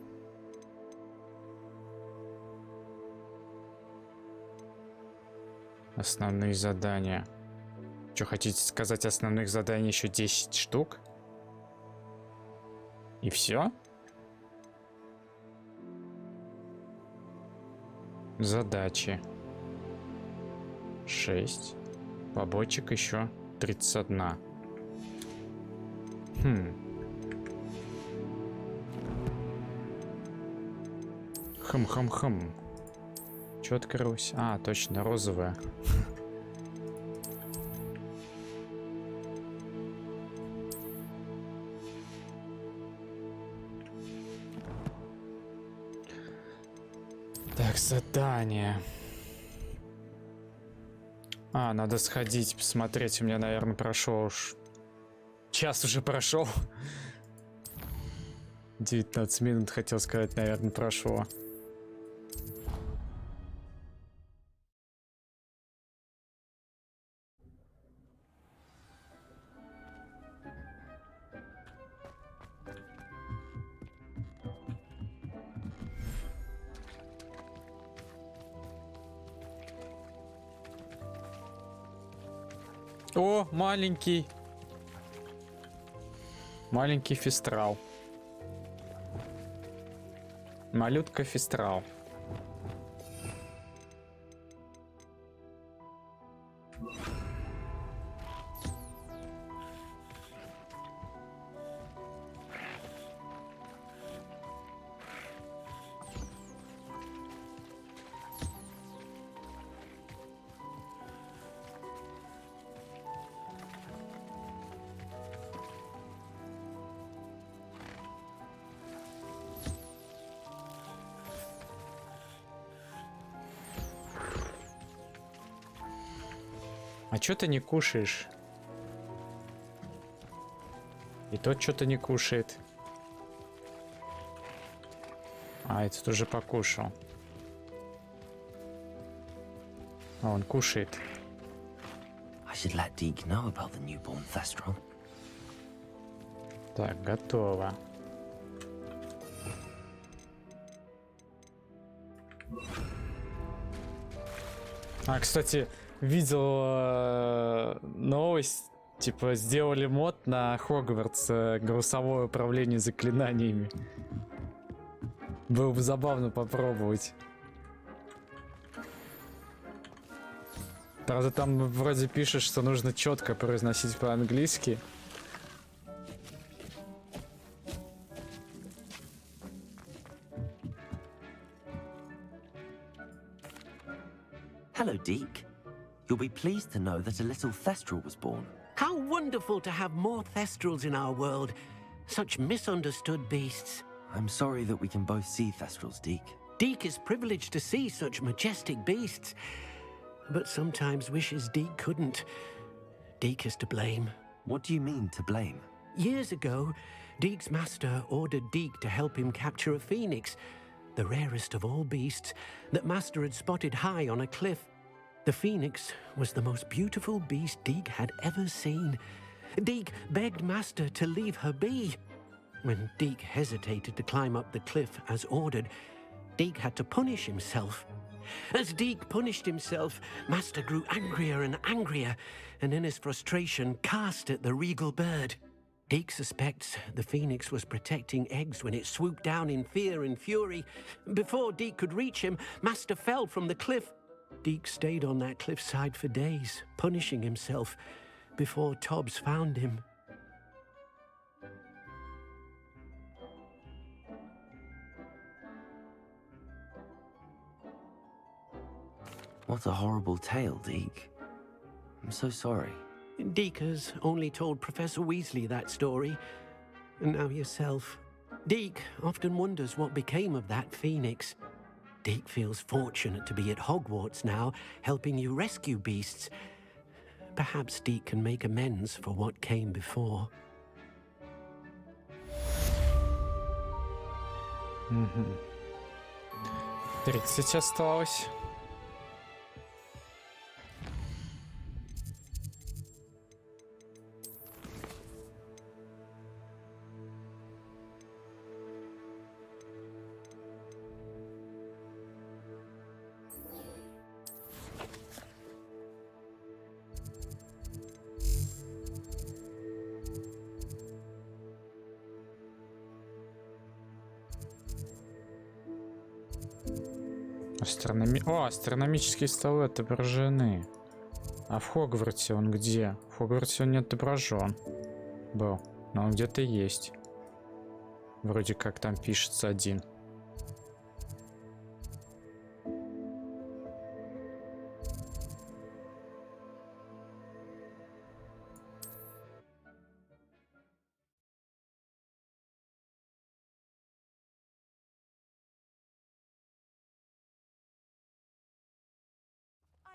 Speaker 1: Основные задания. Что, хотите сказать, основных заданий еще 10 штук? И все? Задачи. 6. Побочек еще 31. Хм. Чё открылось? А, точно, розовая. Так, задание. А, надо сходить, посмотреть. У меня, наверное, прошел уж... Час уже прошел. 19 минут, хотел сказать, наверное, прошло. О, маленький. Маленький фестрал. Малютка фестрал. А чё ты не кушаешь? И тот что-то не кушает. А, этот уже покушал. А, он кушает.
Speaker 4: I should let Deke know about the newborn Thestral.
Speaker 1: Так, готово. А, кстати, видел новость. Типа, сделали мод на Хогвартс, голосовое управление заклинаниями. Было бы забавно попробовать. Правда, там вроде пишет, что нужно четко произносить по-английски.
Speaker 4: Hello, Deke. You'll be pleased to know that a little Thestral was born.
Speaker 9: How wonderful to have more Thestrals in our world. Such misunderstood beasts.
Speaker 4: I'm sorry that we can both see Thestrals, Deke.
Speaker 9: Deke is privileged to see such majestic beasts, but sometimes wishes Deke couldn't. Deke is to blame.
Speaker 4: What do you mean, to blame?
Speaker 9: Years ago, Deke's master ordered Deke to help him capture a phoenix, the rarest of all beasts, that master had spotted high on a cliff. The phoenix was the most beautiful beast Deke had ever seen. Deke begged master to leave her be. When Deke hesitated to climb up the cliff as ordered, Deke had to punish himself. As Deke punished himself, master grew angrier and angrier, and in his frustration cast at the regal bird. Deke suspects the phoenix was protecting eggs when it swooped down in fear and fury. Before Deke could reach him, master fell from the cliff. Deke stayed on that cliffside for days, punishing himself, before Tobbs found him.
Speaker 4: What a horrible tale, Deke. I'm so sorry.
Speaker 9: Deke has only told Professor Weasley that story, and now yourself. Deke often wonders what became of that phoenix. Deke feels fortunate to be at Hogwarts now, helping you rescue beasts. Perhaps Deke can make amends for what came before.
Speaker 1: 30 осталось. О, астрономические столы отображены. А в Хогвартсе он где? В Хогвартсе он не отображен. Был. Но он где-то есть. Вроде как там пишется один.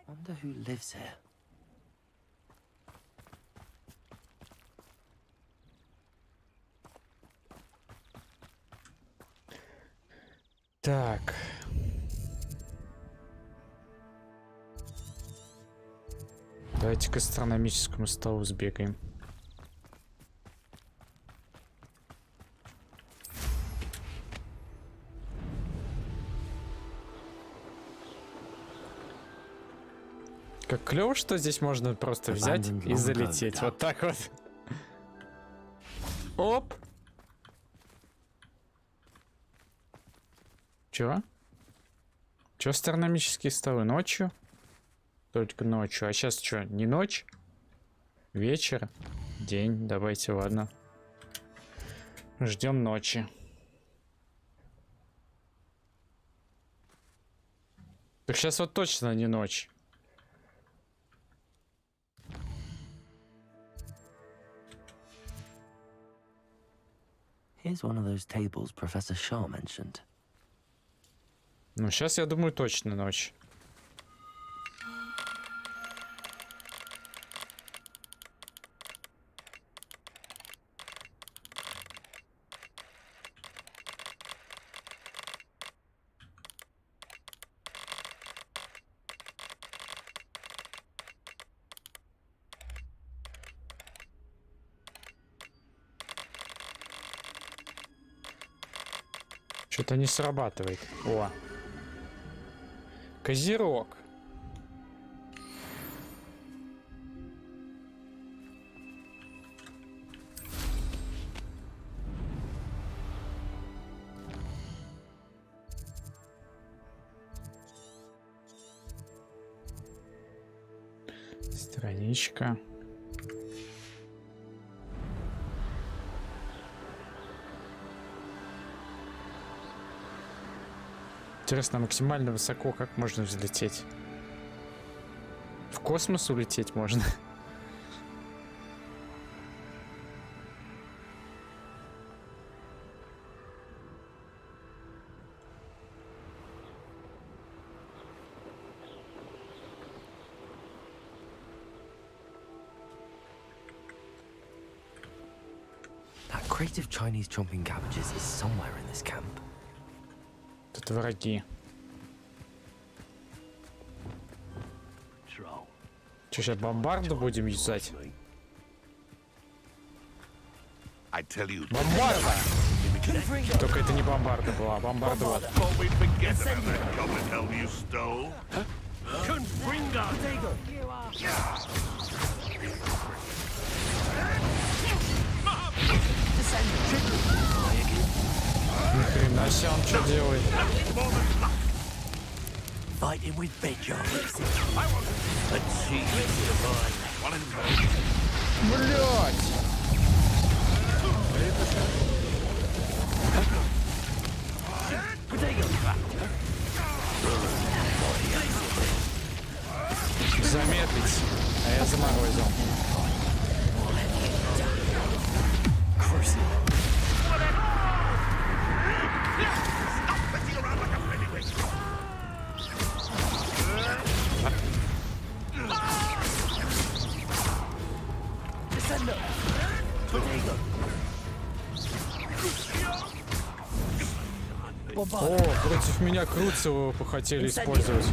Speaker 4: Wonder who lives here.
Speaker 1: Так. Давайте к астрономическому столу сбегаем. Как клево, что здесь можно просто взять и залететь. Вот так вот. Оп. Чё? Чё астрономические столы? Ночью? Только ночью. А сейчас что, не ночь? Вечер? День? Давайте, ладно. Ждем ночи. Так сейчас вот точно не ночь.
Speaker 4: Here's one of those tables Professor Shaw mentioned.
Speaker 1: Ну, сейчас, я думаю, точно ночь. Что-то не срабатывает. О. Козерог. Страничка. Интересно, максимально высоко как можно взлететь? В космос улететь можно?
Speaker 4: That crate of Chinese chomping cabbages is somewhere in this camp.
Speaker 1: Тут враги. Что, сейчас бомбарду будем юзать? Бомбарда! Только это не бомбарда была, а бомбарда вот. Ни хрена себе, он что делает? Блять! Замедлить, а я заморозил. О, против меня Круцева хотели использовать.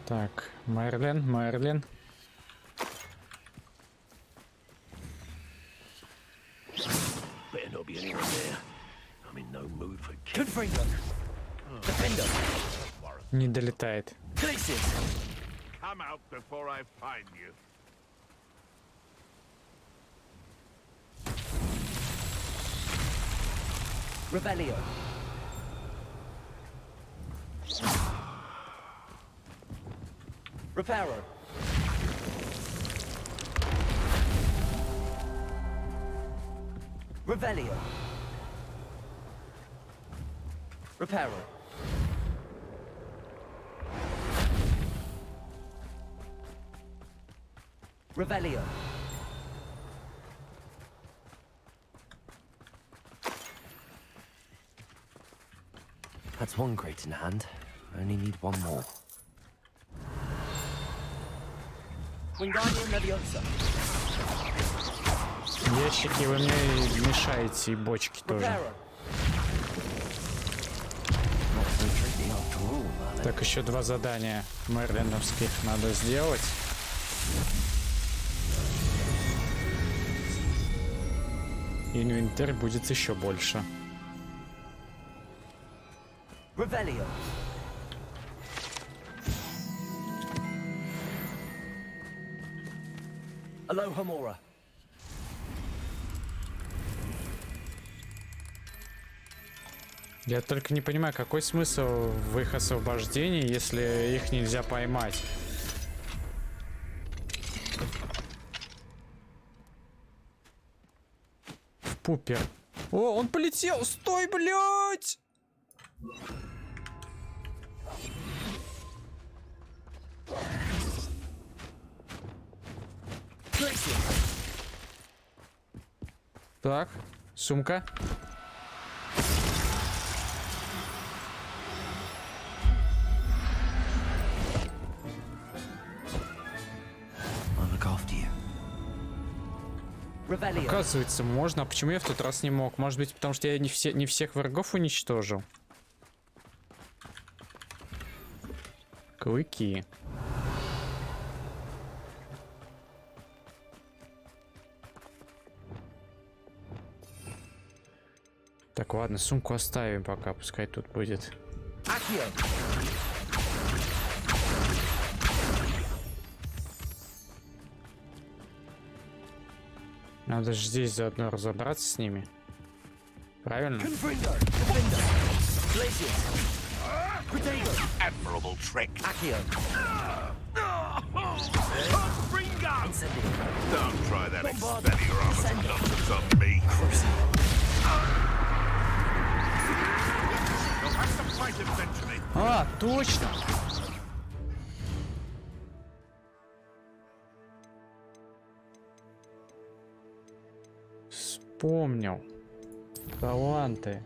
Speaker 1: Так, Мерлин. Не долетает.
Speaker 4: Revelio. Reparo. Revelio. Reparo. Revelio. That's one crate in hand. I only need one more.
Speaker 1: Ящики вы мне мешаете, и бочки тоже. Так, еще 2 задания мерлиновских надо сделать. Инвентарь будет еще больше.
Speaker 4: Alohomora.
Speaker 1: Я только не понимаю, какой смысл в их освобождении, если их нельзя поймать. В пупер. О, он полетел! Стой, блядь! Так, сумка.
Speaker 4: I'll look after you. Revelio.
Speaker 1: Оказывается, можно. А почему я в тот раз не мог? Может быть, потому что я не всех врагов уничтожил? Клыки. Так, ладно, сумку оставим пока, пускай тут будет.
Speaker 4: Accio.
Speaker 1: Надо же здесь заодно разобраться с ними. Правильно?
Speaker 4: Confringo. Defender. Glacius. Protego.
Speaker 9: Admirable trick.
Speaker 4: Accio. Incendio.
Speaker 8: Don't try that expensive armor nonsense on me. You'll have to fight eventually.
Speaker 1: А, точно! Вспомнил. Таланты.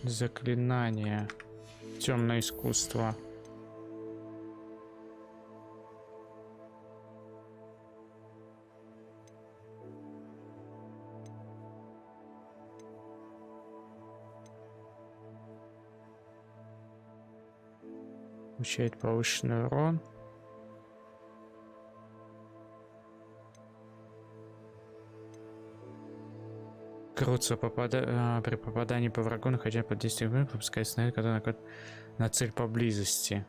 Speaker 1: Заклинания. Темное искусство. Получает повышенный урон. Крутится при попадании по врагу, находя под действием игры, пропускает снаряд, который находит на цель поблизости.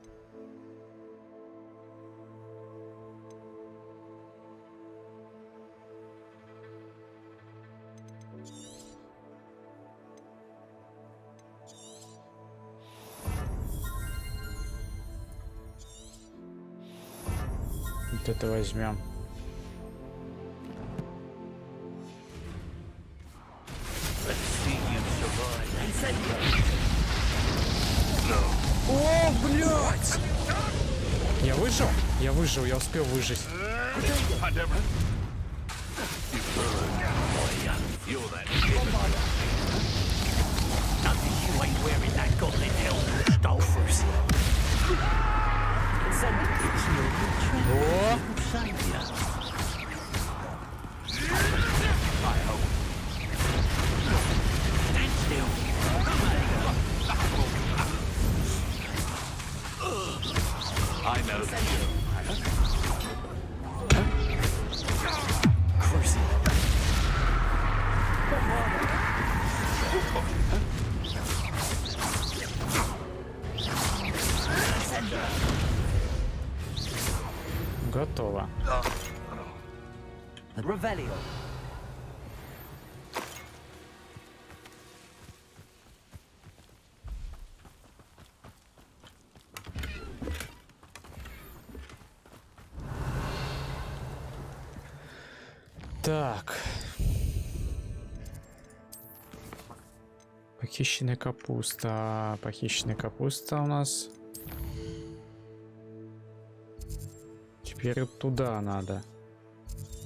Speaker 1: Вот это возьмем. О, блядь! Я выжил? Я выжил, я успел выжить. О!
Speaker 9: I know.
Speaker 1: Готово.
Speaker 4: Revelio.
Speaker 1: Так. Похищенная капуста. Похищенная капуста у нас. Теперь вот туда надо.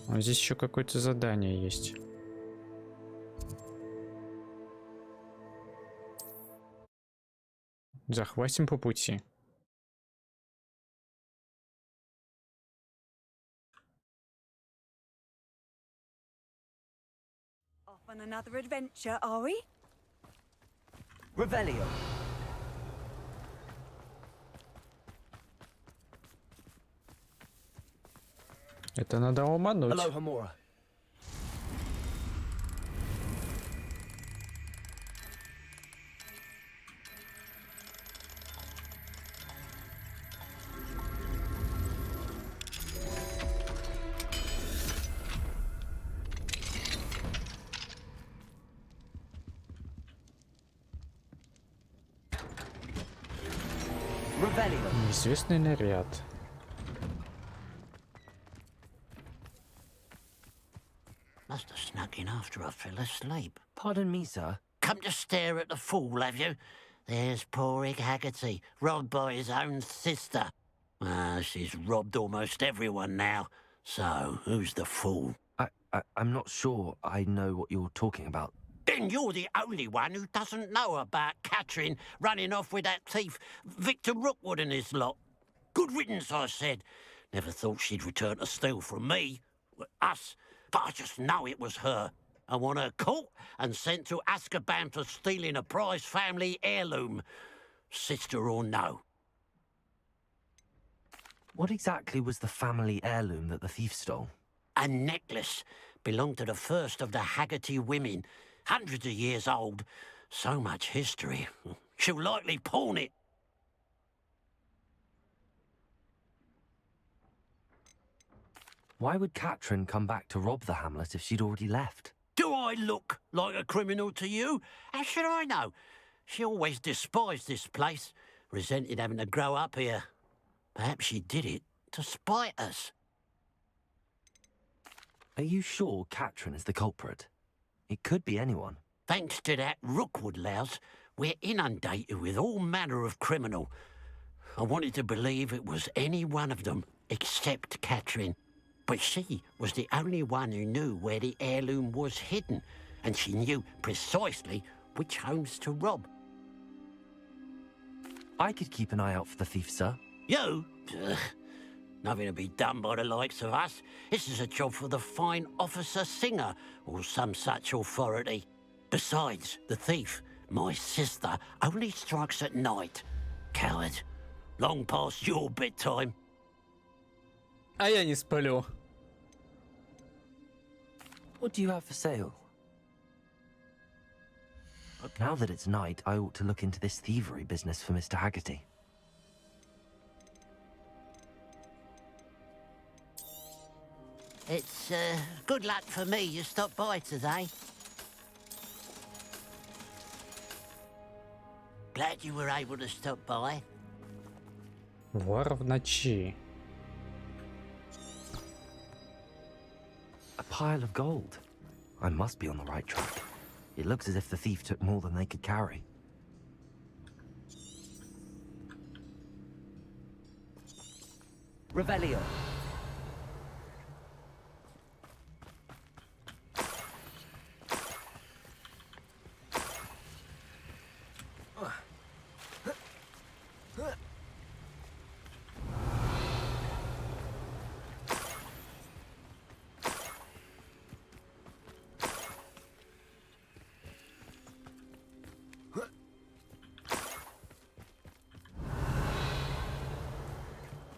Speaker 1: А здесь еще какое-то задание есть. Захватим по пути.
Speaker 2: Off on another adventure, are we?
Speaker 4: Revelio.
Speaker 1: Это надо обмануть.
Speaker 4: Hello, Hamura. Revelio.
Speaker 1: Неизвестный наряд.
Speaker 9: Must have snuck in after I fell asleep.
Speaker 4: Pardon me, sir.
Speaker 9: Come to stare at the fool, have you? There's poor Egg Haggerty, robbed by his own sister. She's robbed almost everyone now. So, who's the fool?
Speaker 4: I'm not sure I know what you're talking about.
Speaker 9: Then you're the only one who doesn't know about Catherine running off with that thief Victor Rookwood and his lot. Good riddance, I said. Never thought she'd return to steal from me. Us. But I just know it was her. I want her caught and sent to Azkaban for stealing a prize family heirloom. Sister or no.
Speaker 4: What exactly was the family heirloom that the thief stole?
Speaker 9: A necklace. Belonged to the first of the Haggerty women. Hundreds of years old. So much history. She'll likely pawn it.
Speaker 4: Why would Catherine come back to rob the hamlet if she'd already left?
Speaker 9: Do I look like a criminal to you? How should I know? She always despised this place. Resented having to grow up here. Perhaps she did it to spite us.
Speaker 4: Are you sure Catherine is the culprit? It could be anyone.
Speaker 9: Thanks to that Rookwood louse, we're inundated with all manner of criminal. I wanted to believe it was any one of them, except Catherine. But she was the only one who knew where the heirloom was hidden, and she knew precisely which homes to rob.
Speaker 4: I could keep an eye out for the thief, sir.
Speaker 9: You? Ugh. Nothing to be done by the likes of us. This is a job for the fine officer Singer, or some such authority. Besides, the thief, my sister, only strikes at night. Coward. Long past your bedtime.
Speaker 1: А я не сплю.
Speaker 4: What do you have for sale? Now that it's night, I ought to look into this thievery business for Mr. Haggerty.
Speaker 9: It's, good luck for me you stopped by today. Glad you were able to stop by.
Speaker 1: Вор в ночи.
Speaker 4: A pile of gold. I must be on the right track. It looks as if the thief took more than they could carry. Revelio.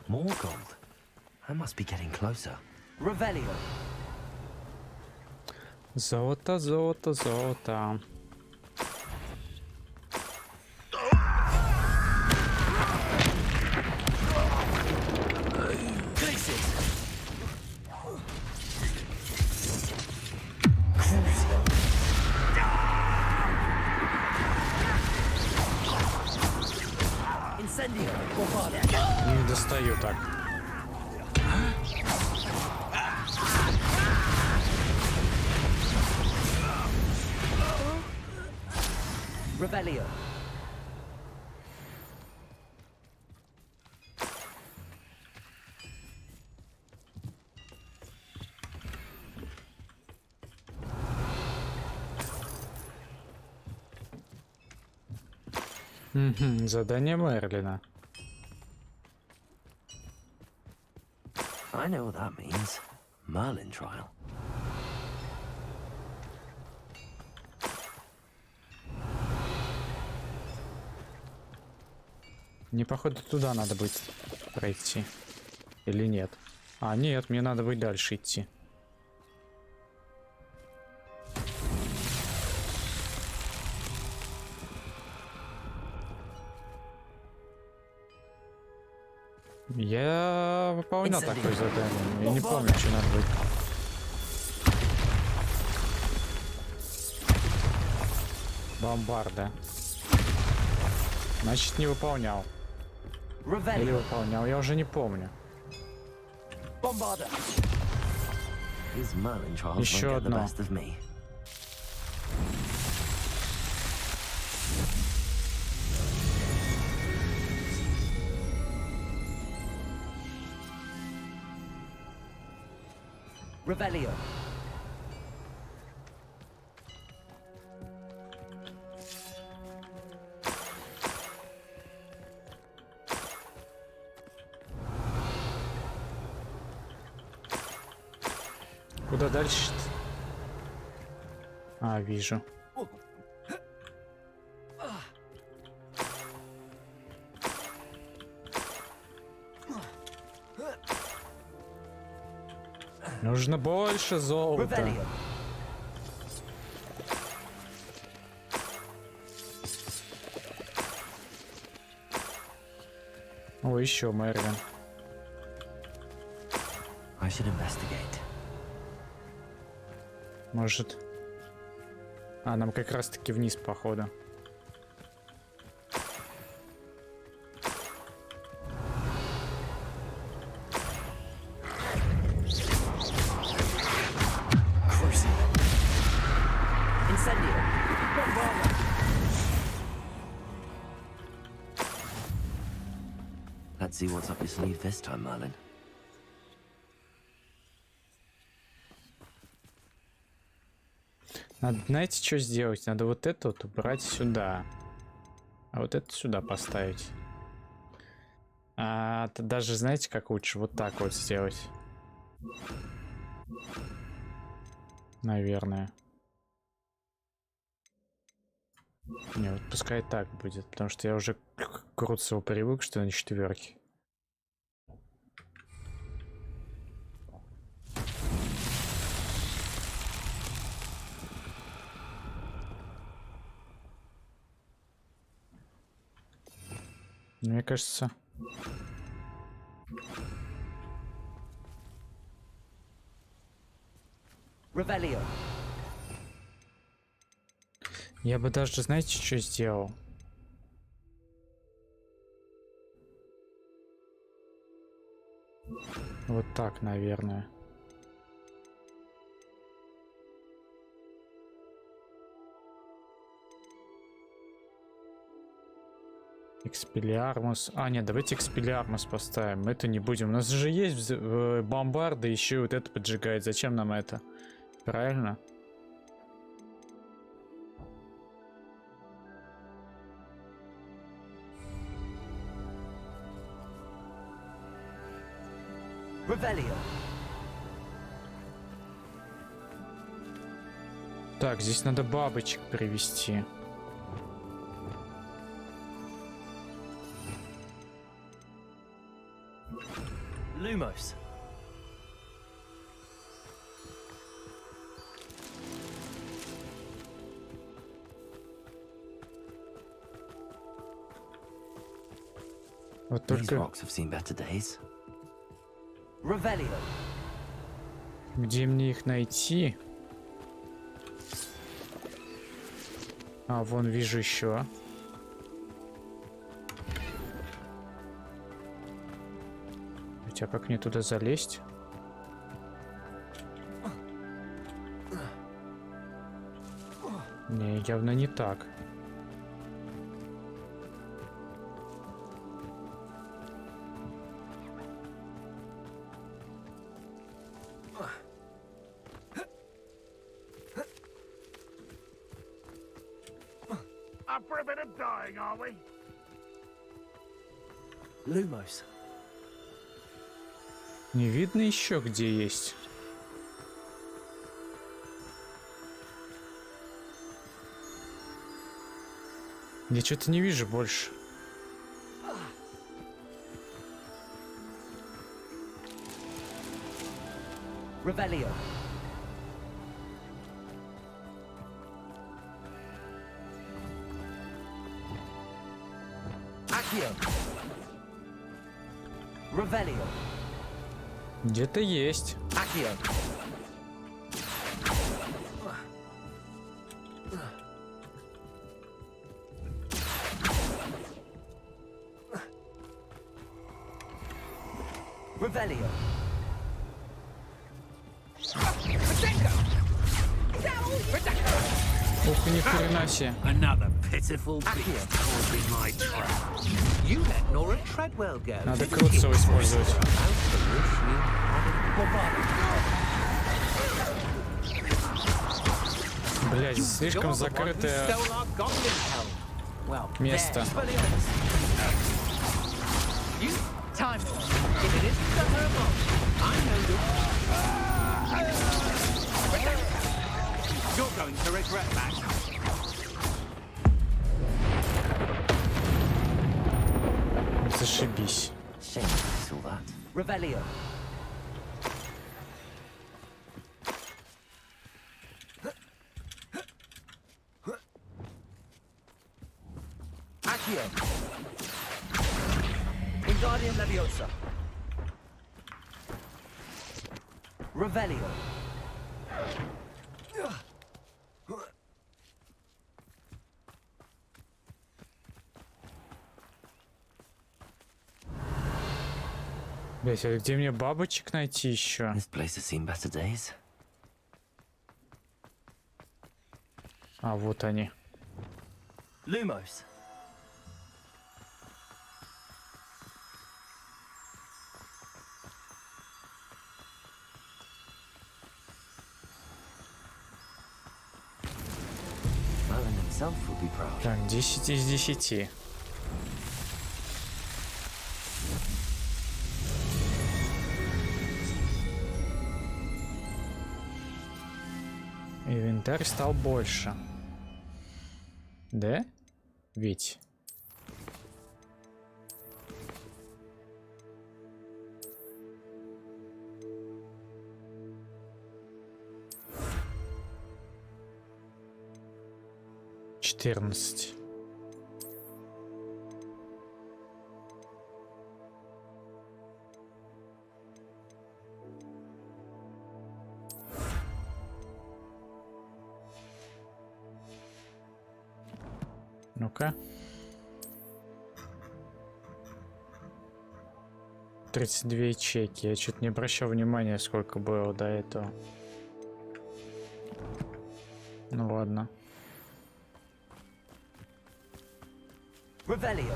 Speaker 4: More gold. I must be getting closer. Revelio.
Speaker 1: Золото, золото, золото. Не достаю так.
Speaker 4: Revelio.
Speaker 1: Задание Мерлина.
Speaker 4: I know what that means. Merlin trial.
Speaker 1: Мне, походу, туда надо будет пройти. Или нет? А, нет, мне надо будет дальше идти. Я выполнял такое задание. Я не помню, что надо будет. Бомбарда. Значит, не выполнял. Или выполнял, я уже не помню. Еще одно.
Speaker 4: Revelio.
Speaker 1: Куда дальше? А, вижу. Нужно больше золота. О, еще Мэрвин.
Speaker 4: I should investigate.
Speaker 1: Может. А, нам как раз таки вниз, походу.
Speaker 4: Let's see what's up your sleeve this time, Merlin.
Speaker 1: Надо, знаете, что сделать? Надо вот это вот убрать сюда. А вот это сюда поставить. А это даже, знаете, как лучше? Вот так вот сделать. Наверное. Не, вот пускай так будет, потому что я уже к Круцеву привык, что на четверке. Мне кажется...
Speaker 4: Revelio.
Speaker 1: Я бы даже, знаете, что сделал? Вот так, наверное. Экспеллиармус. А, нет, давайте экспеллиармус поставим. Это не будем. У нас же есть бомбарды, еще и вот это поджигает. Зачем нам это? Правильно?
Speaker 4: Revelio.
Speaker 1: Так, здесь надо бабочек привести.
Speaker 4: Lumos.
Speaker 1: Вот
Speaker 4: These
Speaker 1: только
Speaker 4: rocks have seen better days. Revelio.
Speaker 1: где мне их найти? А, вон вижу еще. Хотя как мне туда залезть? Не, явно не так.
Speaker 8: Up for a bit of dying, are we?
Speaker 4: Lumos.
Speaker 1: Не видно еще, где есть. Я что-то не вижу больше.
Speaker 4: Revelio. Accio. Revelio.
Speaker 1: Где-то есть.
Speaker 4: Accio. Revelio.
Speaker 1: Ух, ни хрена себе.
Speaker 9: Another pitiful beast caught in my trap. You let Nora Treadwell go.
Speaker 1: Надо Круцева использовать. Блядь, слишком закрытое место. Зашибись.
Speaker 4: Revelio.
Speaker 1: Блять, а где мне бабочек найти еще?
Speaker 4: This place has seen better days.
Speaker 1: А вот они.
Speaker 4: Lumos. Merlin himself would be proud.
Speaker 1: Так, 10 из 10. Инвентарь стал больше. Да? Ведь. Четырнадцать. Ну-ка. 32 ячейки. Я что-то не обращал внимания, сколько было до этого. Ну ладно.
Speaker 4: Revelio.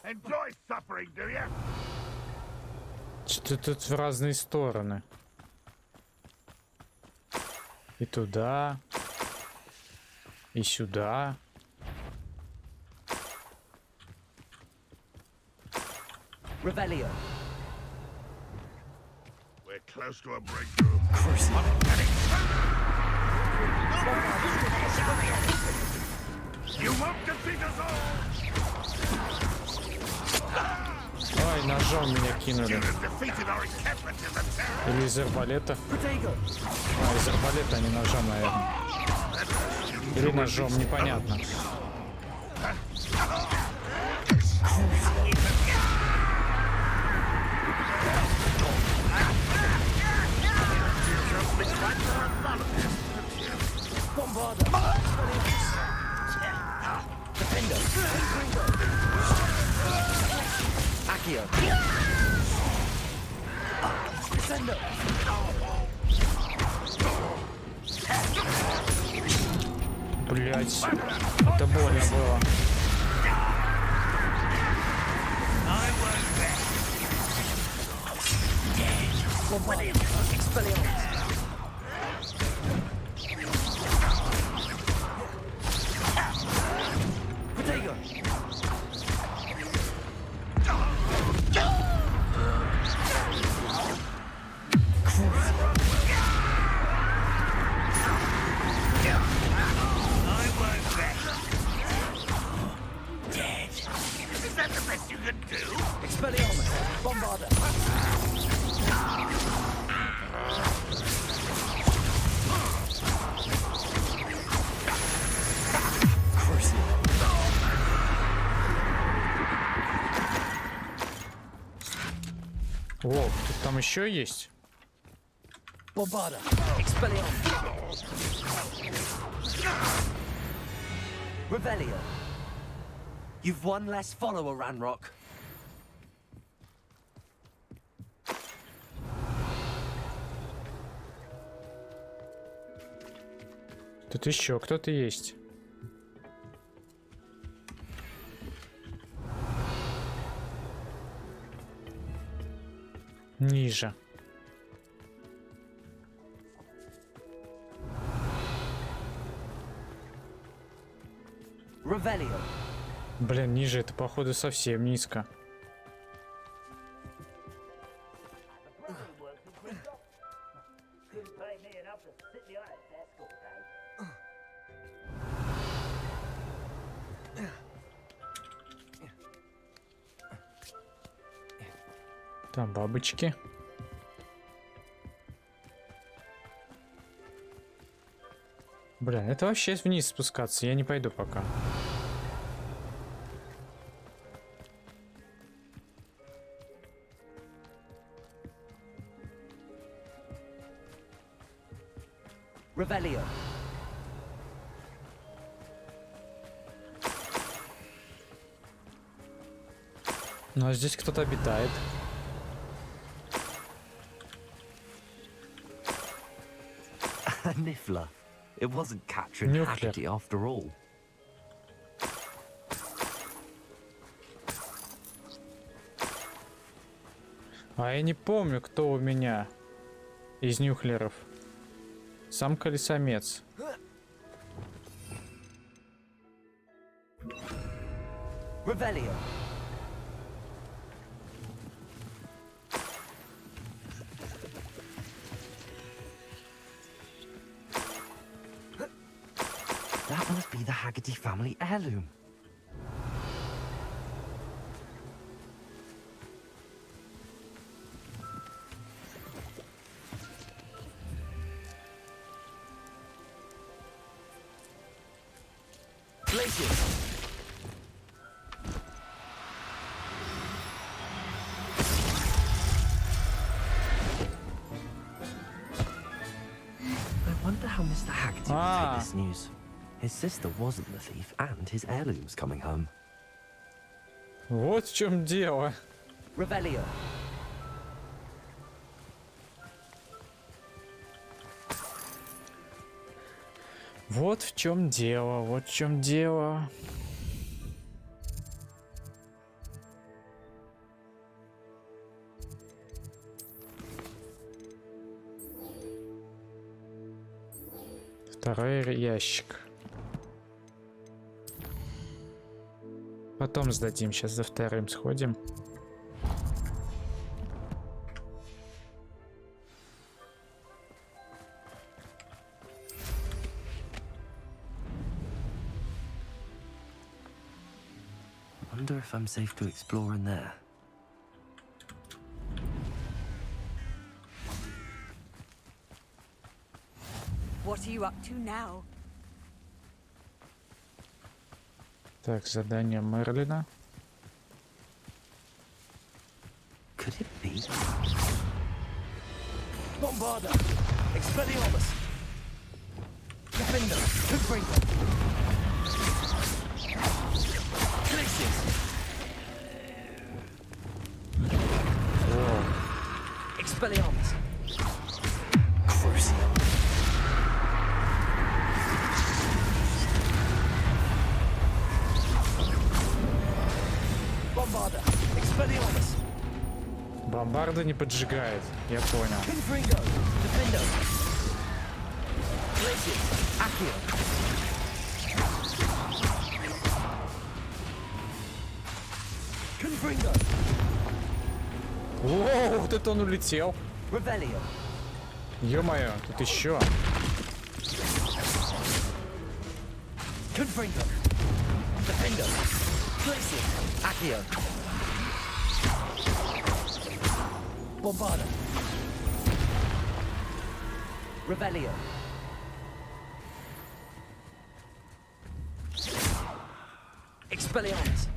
Speaker 8: Enjoy suffering, do you?
Speaker 1: Что-то тут в разные стороны. И туда. И сюда.
Speaker 4: Revelio.
Speaker 8: We're close to a breakthrough. You won't defeat us all!
Speaker 1: Ой, ножом меня кинули.
Speaker 8: You have defeated our encampment in the town.
Speaker 1: Или из арбалета. А, из арбалета, а не ножом, наверное. Или ножом, непонятно. Блять, это больно было. Воу, тут там еще есть?
Speaker 4: Revelio. You've one less follower, Ranrock.
Speaker 1: Тут еще кто-то есть. Ниже.
Speaker 4: Revelio.
Speaker 1: Блин, ниже это походу совсем низко. Там бабочки. Блин, это вообще вниз спускаться, я не пойду пока.
Speaker 4: Revelio.
Speaker 1: Ну а здесь кто-то обитает.
Speaker 4: A niffler. It wasn't capturing
Speaker 1: Nuclear.
Speaker 4: Haggerty after all.
Speaker 1: А я не помню, кто у меня из нюхлеров. Самка или самец?
Speaker 4: Revelio. That must be the Haggerty family heirloom. Places. I wonder how Mr. Haggerty will take this news. His sister wasn't the thief, and his heirloom's coming home.
Speaker 1: Вот в чем дело.
Speaker 4: Revelio.
Speaker 1: Вот в чем дело, вот в чем дело. Второй ящик. Потом сдадим, сейчас за вторым сходим.
Speaker 4: Wonder if I'm safe to explore in there.
Speaker 2: What are you up to now?
Speaker 1: Так, задание Мерлина.
Speaker 4: Could it be?
Speaker 10: Bombarda! Expelliarmus! Defender! Confringo! Glacius! Expelliarmus! Crucial! Bombarda! Expelliarmus!
Speaker 1: Бомбарда не поджигает, я понял.
Speaker 10: Confringo! Defender! Glacius! Accio! Confringo!
Speaker 1: Воу, вот это он улетел.
Speaker 4: Revelio.
Speaker 1: Ё-моё, тут еще.
Speaker 10: Confringo! Defender! Glacius!
Speaker 4: Accio.
Speaker 10: Bombarda!
Speaker 4: Revelio.
Speaker 10: Expelliarmus!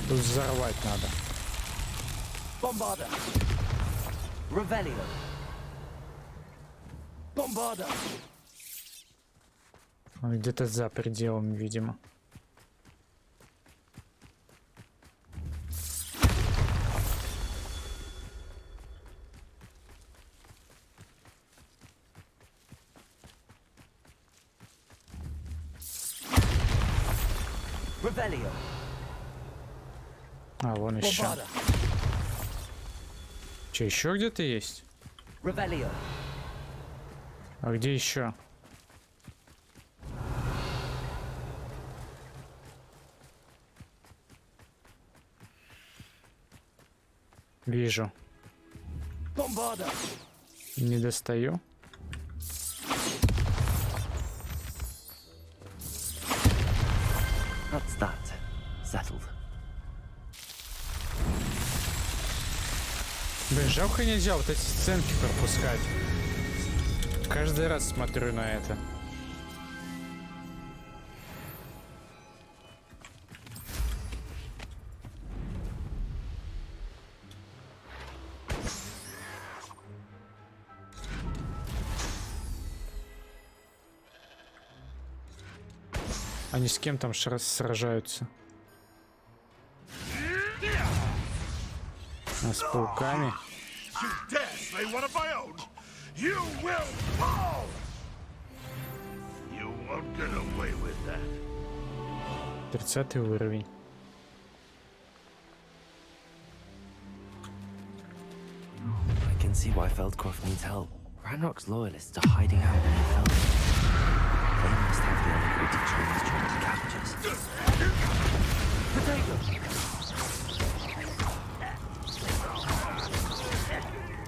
Speaker 1: Тут взорвать надо.
Speaker 10: Bombarda!
Speaker 4: Revelio.
Speaker 10: Bombarda!
Speaker 1: Он где-то за пределами, видимо.
Speaker 10: Revelio.
Speaker 1: А, вон еще.
Speaker 10: Bombarda.
Speaker 1: Че, еще где-то есть?
Speaker 10: Revelio.
Speaker 1: А где еще? Вижу.
Speaker 10: Bombarda.
Speaker 1: Не достаю.
Speaker 4: That's that. Settled.
Speaker 1: Блин, жалко нельзя вот эти сценки пропускать. Каждый раз смотрю на это. Они с кем там сражаются? А с пауками?
Speaker 8: You will fall! You won't get away with that.
Speaker 1: 30 уровень.
Speaker 4: I can see why Feldcroft needs help. Ranrock's loyalists are hiding out near Feldcroft. They must have the other creative Chinese chocolate cabbages.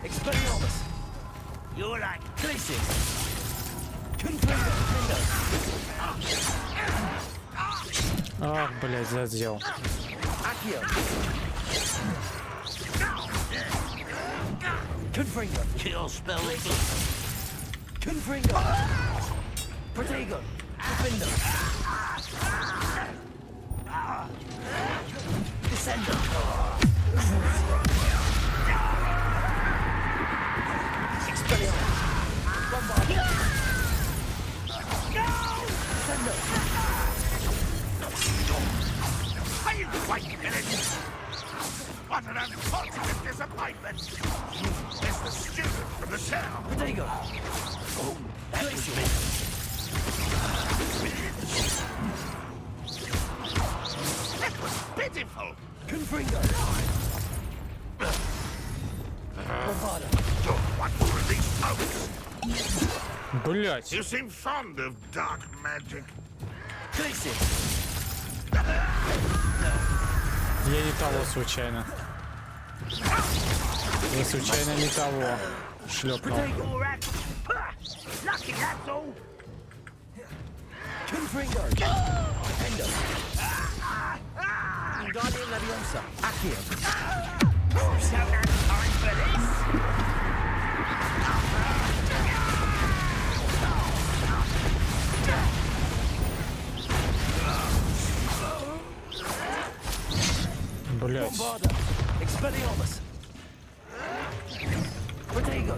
Speaker 10: Expelliarmus. You're like places.
Speaker 1: Ах, блядь, задел.
Speaker 10: Accio. Confringo. Kill spell. Confringo. Protego. Defender. Descender. Expelliarmus. Bombard. Descender.
Speaker 8: Are you quite finished? What an unfortunate disappointment! It's the student from the town.
Speaker 10: Protego. Oh, that was me.
Speaker 8: That was pitiful.
Speaker 10: Confringo. Bombarda.
Speaker 8: Don't want to release folks.
Speaker 1: Блять.
Speaker 8: You seem fond of dark magic.
Speaker 10: Places.
Speaker 1: Я не того случайно. Я случайно не того шлепнул.
Speaker 8: Lucky, that's all.
Speaker 10: Confringo. Defender. Guardian Leviosa. Accio.
Speaker 8: Don't have time for this.
Speaker 1: Блять.
Speaker 10: Bombarda. Expelliarmus. Protego.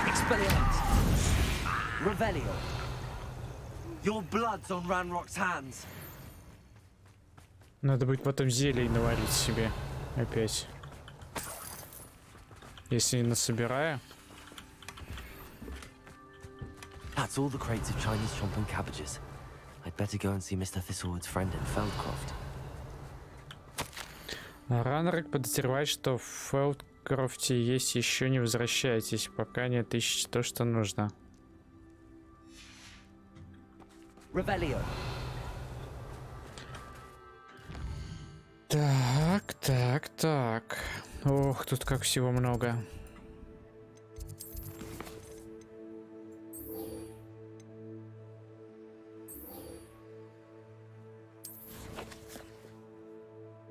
Speaker 10: Expelliarmus. Revelio. Your blood's on Ranrock's hands.
Speaker 1: Надо будет потом зелий наварить себе. Опять. Если не насобираю.
Speaker 4: That's all the crates of Chinese chomping cabbages. I'd better go and see Mr. Thistlewood's friend in Feldcroft.
Speaker 1: Ранрек подозревает, что в Фелдкрофте есть еще. Не возвращайтесь, пока не отыщете то, что нужно.
Speaker 10: Revelio.
Speaker 1: Так. Ох, тут как всего много.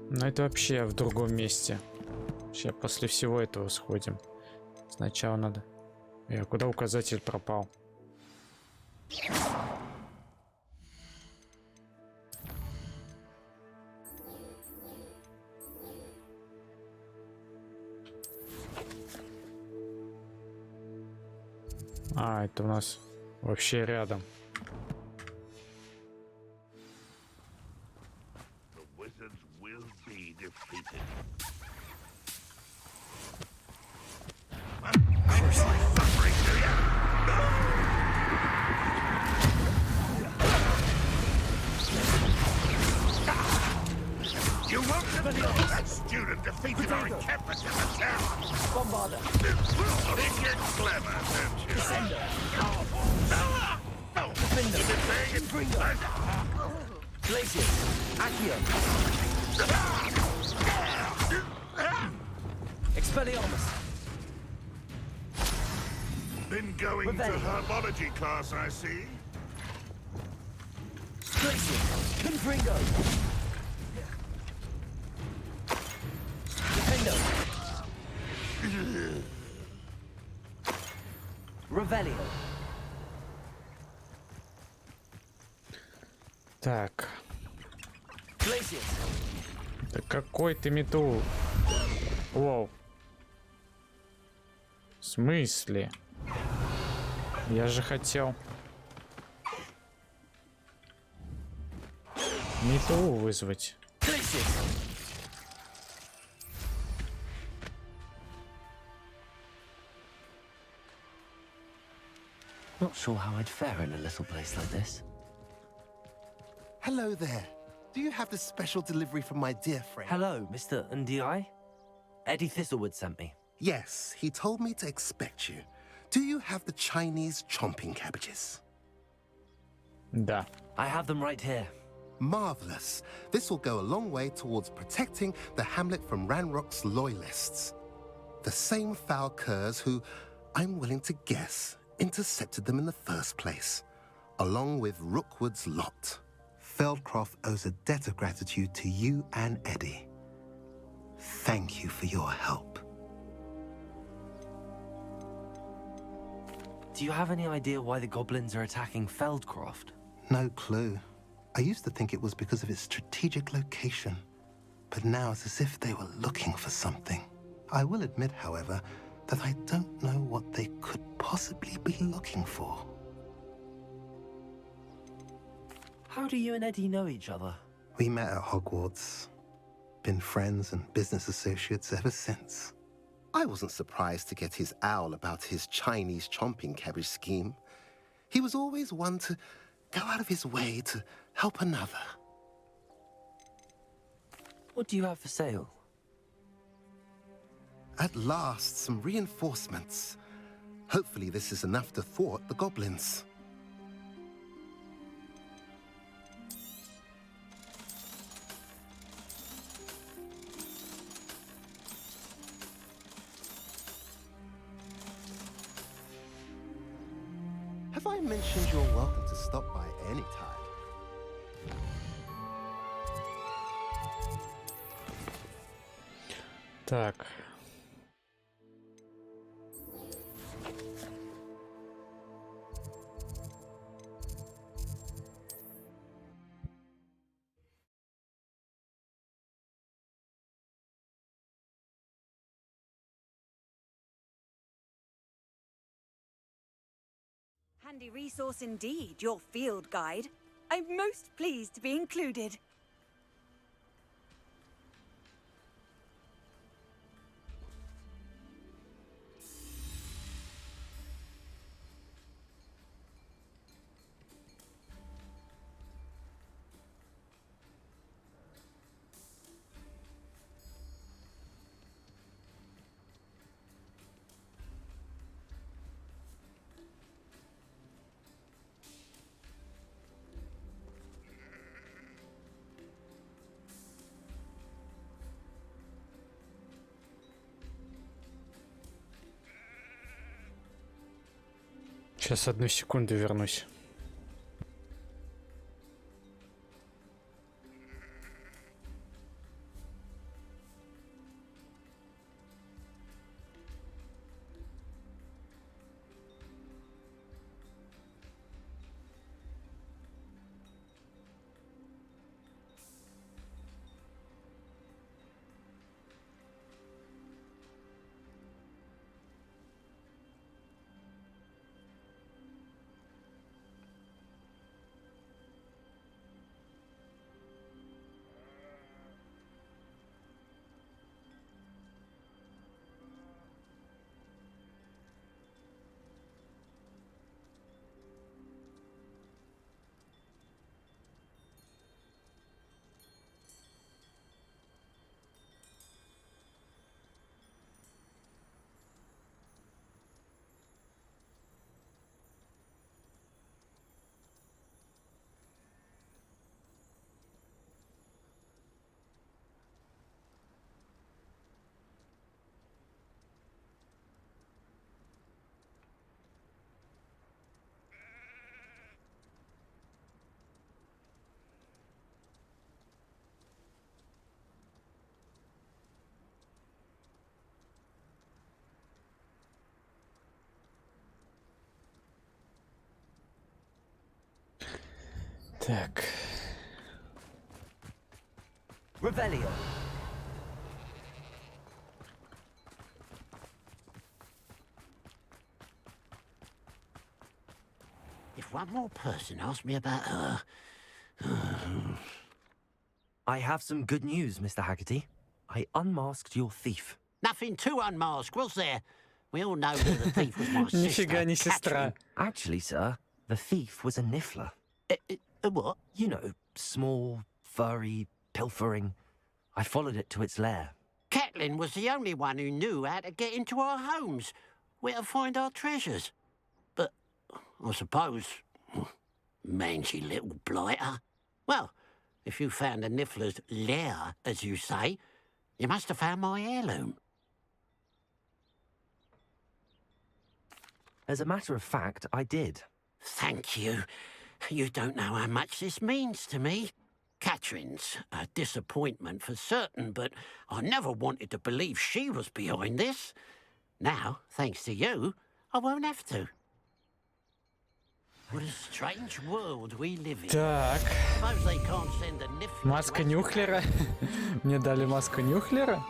Speaker 1: Но это вообще в другом месте. Сейчас после всего этого сходим. Сначала надо... А куда указатель пропал? А, это у нас вообще рядом.
Speaker 8: That student defeated our encampment in the town.
Speaker 10: Bombarder.
Speaker 8: Think you're clever, don't you?
Speaker 10: Defender.
Speaker 8: Defender. You've been saying it.
Speaker 10: Glacius. Accio. Expelliarmus.
Speaker 8: Been going to herbology class, I see.
Speaker 10: Glacius. Confringo. Defender. Revelio.
Speaker 1: Так.
Speaker 10: Glacius.
Speaker 1: Да какой ты мету? Воу. В смысле? Я же хотел мету вызвать.
Speaker 10: Glacius.
Speaker 4: Not sure how I'd fare in a little place like this.
Speaker 11: Hello there. Do you have the special delivery from my dear friend?
Speaker 4: Hello, Mr. Ndi? Eddie Thistlewood sent me.
Speaker 11: Yes, he told me to expect you. Do you have the Chinese chomping cabbages?
Speaker 1: Да.
Speaker 4: I have them right here.
Speaker 11: Marvelous. This will go a long way towards protecting the hamlet from Ranrock's loyalists. The same foul curs who, I'm willing to guess, intercepted them in the first place, along with Rookwood's lot. Feldcroft owes a debt of gratitude to you and Eddie. Thank you for your help.
Speaker 4: Do you have any idea why the goblins are attacking Feldcroft?
Speaker 11: No clue. I used to think it was because of its strategic location, but now it's as if they were looking for something. I will admit, however, that I don't know what they could possibly be looking for.
Speaker 4: How do you and Eddie know each other?
Speaker 11: We met at Hogwarts. Been friends and business associates ever since. I wasn't surprised to get his owl about his Chinese chomping cabbage scheme. He was always one to go out of his way to help another.
Speaker 4: What do you have for sale?
Speaker 11: At last, some reinforcements. Hopefully this is enough to thwart the goblins. Have I mentioned you're welcome to stop by any time?
Speaker 1: Так.
Speaker 2: Handy resource indeed, your field guide. I'm most pleased to be included.
Speaker 1: Сейчас 1 секунду вернусь. Так.
Speaker 10: Revelio.
Speaker 9: If one more person asked me about her...
Speaker 4: I have some good news, Mr. Haggerty. I unmasked your thief.
Speaker 9: Nothing to unmask, was there? We all know that the thief was my
Speaker 1: Нифига не
Speaker 9: sister,
Speaker 1: сестра.
Speaker 9: Catherine.
Speaker 4: Actually, sir, the thief was a niffler.
Speaker 9: A what?
Speaker 4: You know, small, furry, pilfering. I followed it to its lair.
Speaker 9: Catelyn was the only one who knew how to get into our homes, where to find our treasures. But, I suppose, mangy little blighter. Well, if you found the Niffler's lair, as you say, you must have found my heirloom.
Speaker 4: As a matter of fact, I did.
Speaker 9: Thank you. You don't know how much this means to me. Catherine's a disappointment for certain, but I never wanted to believe she was behind this. Now, thanks to you, I won't have to. What a strange world we live in.
Speaker 1: Так.
Speaker 9: Suppose they can't send a Niffler to
Speaker 1: Маска
Speaker 9: us.
Speaker 1: Нюхлера. Мне дали маску Нюхлера.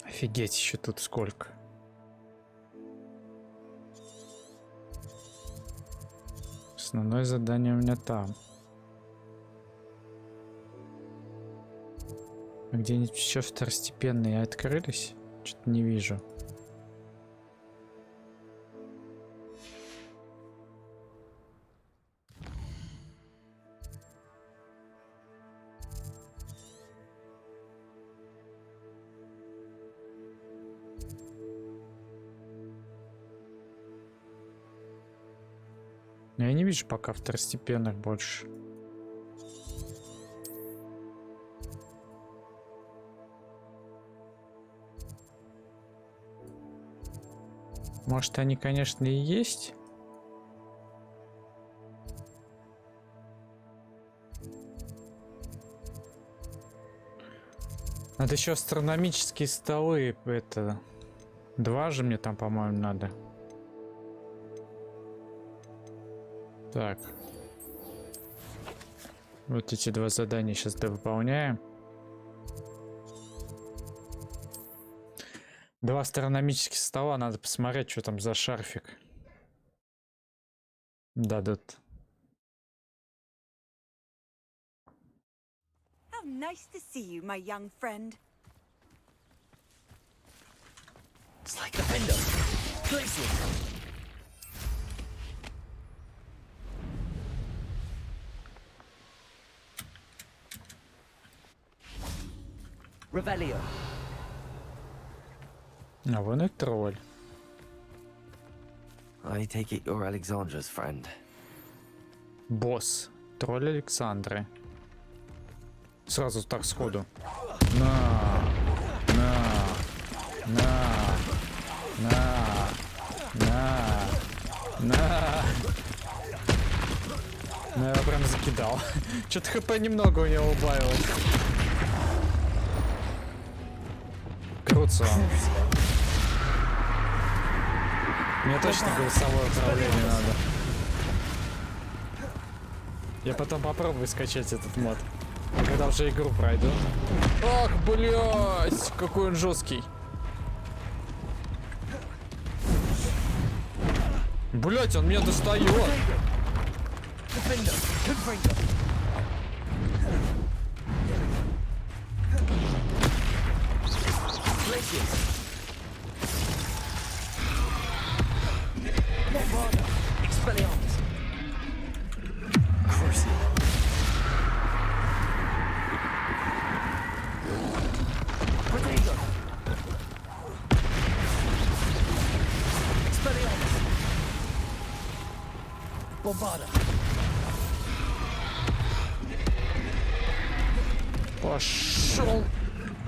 Speaker 1: Офигеть, еще тут сколько. Основное задание у меня там. А где-нибудь еще второстепенные открылись? Что-то не вижу. Я не вижу пока второстепенных больше. Может, они, конечно, и есть. Надо еще астрономические столы. Это 2 же мне там, по-моему, надо. Так. Вот эти 2 задания сейчас довыполняем. 2 астрономических стола, надо посмотреть, что там за шарфик. Дадут.
Speaker 2: How nice to see you, my young friend.
Speaker 10: It's like the window. Glacier. Revelio.
Speaker 1: А вон и тролль.
Speaker 4: I take it you're Alexandra's friend.
Speaker 1: Босс. Тролль Александры. Сразу так сходу. На. Ну, я прям закидал. Что-то хп немного у него убавилось. Крутится он. Мне точно голосовое управление надо. Я потом попробую скачать этот мод, когда уже игру пройду. Ах, блять, какой он жесткий. Блять, он меня достает. Пошел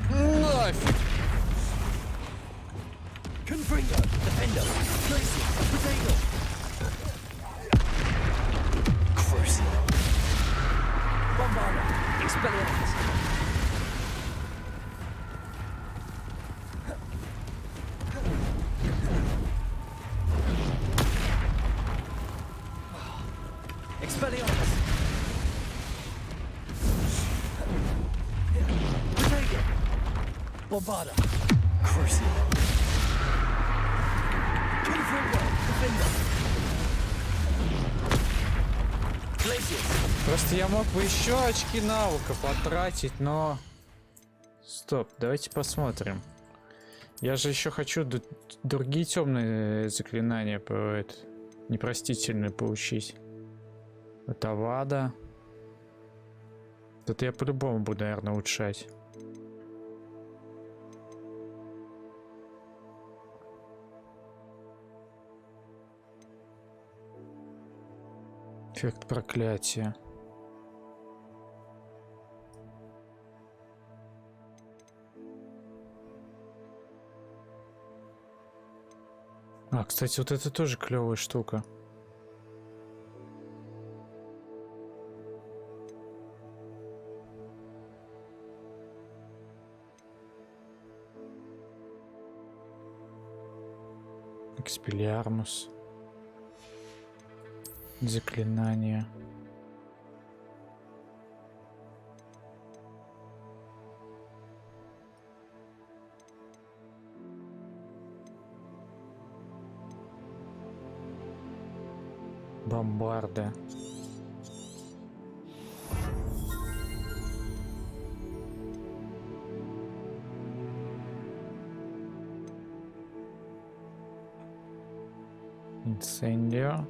Speaker 1: нафиг.
Speaker 10: Expelliarmus. Potato. Bombarda. Crucible. Confringo. Defender. Glacius.
Speaker 1: Просто я мог бы еще очки навыка потратить, но... Стоп, давайте посмотрим. Я же еще хочу другие темные заклинания непростительные поучить. Это Вада. Это я по-любому буду, наверное, улучшать. Эффект проклятия. А, кстати, вот это тоже клевая штука. Экспеллиармус. Заклинание. Бомбарда. Инцендио.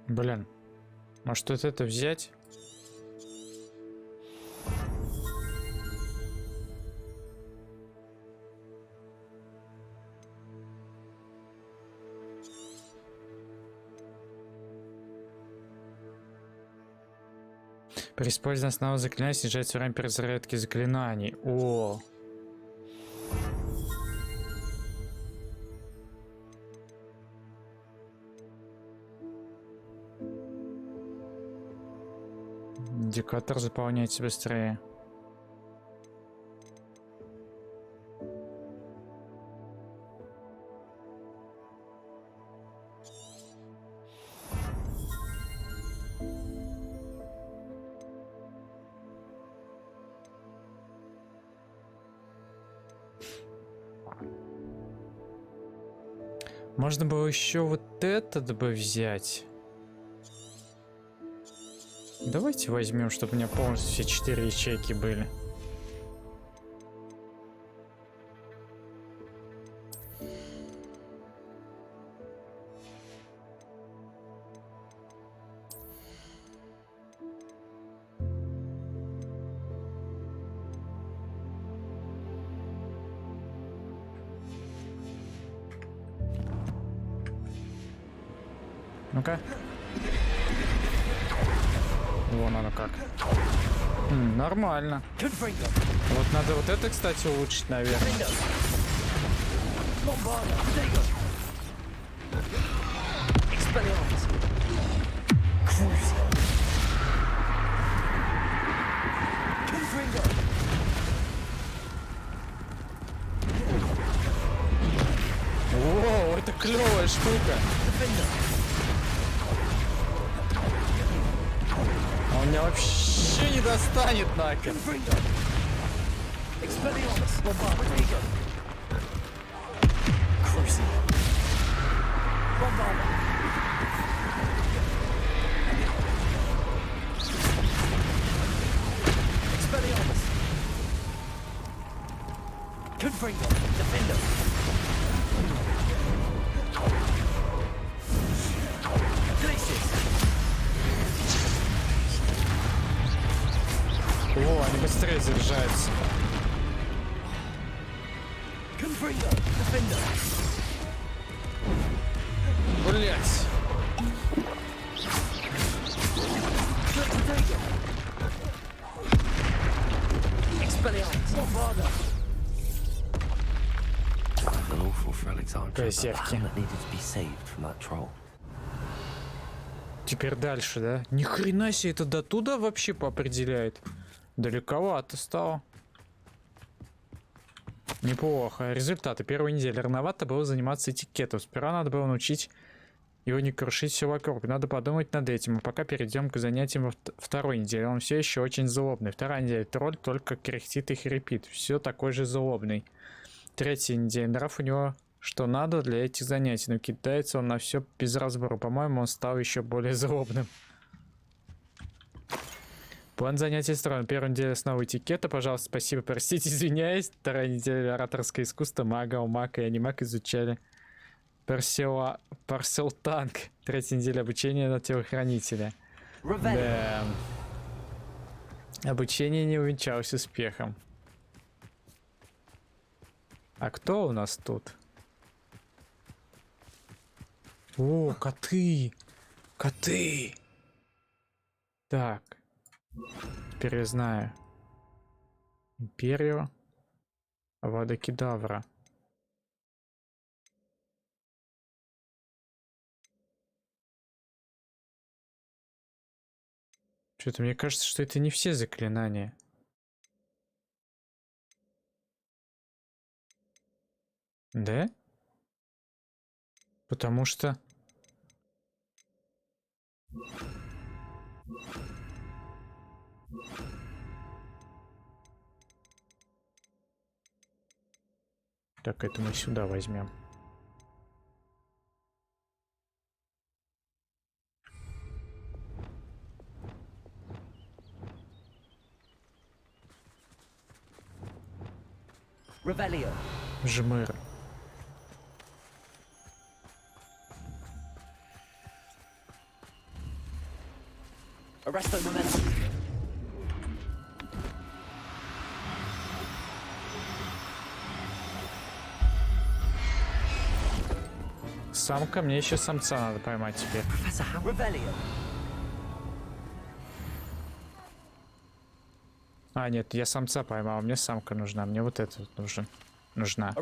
Speaker 1: Блин, может вот это взять? При использовании основного заклинания снижается время перезарядки заклинаний. О! Индикатор заполняется быстрее. Можно было еще вот этот бы взять. Давайте возьмем, чтобы у меня полностью все 4 ячейки были. Ну-ка. Вон оно как. Нормально. Вот надо вот это, кстати, улучшить, наверное. Воу, это клевая штука. Он меня вообще не достанет нахер. О, они быстрее заряжаются. Блять.
Speaker 4: An awful useful for Alexandra, but the
Speaker 1: Козявки.
Speaker 4: hamlet needed to be saved from that troll.
Speaker 1: Теперь дальше, да? Ни хрена себе, это до туда вообще поопределяет. Далековато стало. Неплохо. Результаты первой недели. Рановато было заниматься этикетом. Сперва надо было научить его не крушить все вокруг. Надо подумать над этим. А пока перейдем к занятиям во второй неделе. Он все еще очень злобный. Вторая неделя. Тролль только кряхтит и хрипит. Все такой же злобный. Третья неделя. Нрав у него что надо для этих занятий. Но кидается он на все без разбора. По-моему, он стал еще более злобным. План занятий строен. Первая неделя основы этикета. Пожалуйста, спасибо, простите, извиняюсь. Вторая неделя ораторское искусство. Мага, умак и анимак изучали. Парселтанк. Третья неделя обучения на телохранителя. Да. Обучение не увенчалось успехом. А кто у нас тут? О, коты! Коты! Так. Теперь я знаю. Империю. Авада Кедавра. Что-то мне кажется, что это не все заклинания. Да? Потому что... Так, это мы сюда возьмем. Жмыр. Самка, мне еще самца надо поймать теперь. А, нет, я самца поймал, мне самка нужна, мне вот это вот нужна.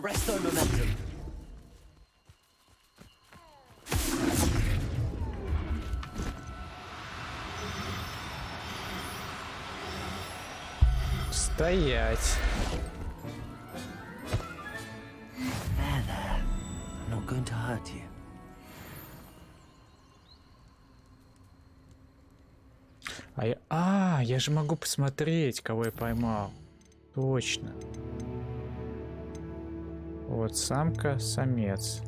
Speaker 1: Стоять.
Speaker 4: Going to hurt you.
Speaker 1: Я же могу посмотреть, кого я поймал. Точно. Вот самка, самец.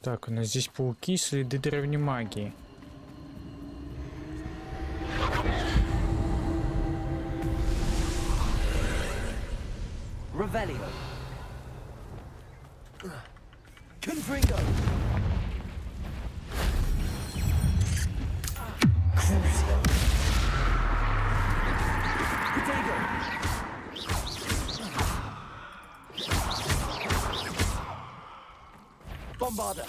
Speaker 1: Так, у нас здесь пауки, следы древней магии.
Speaker 10: Revelio. Confringo. Crucio. Potato. Bombarda.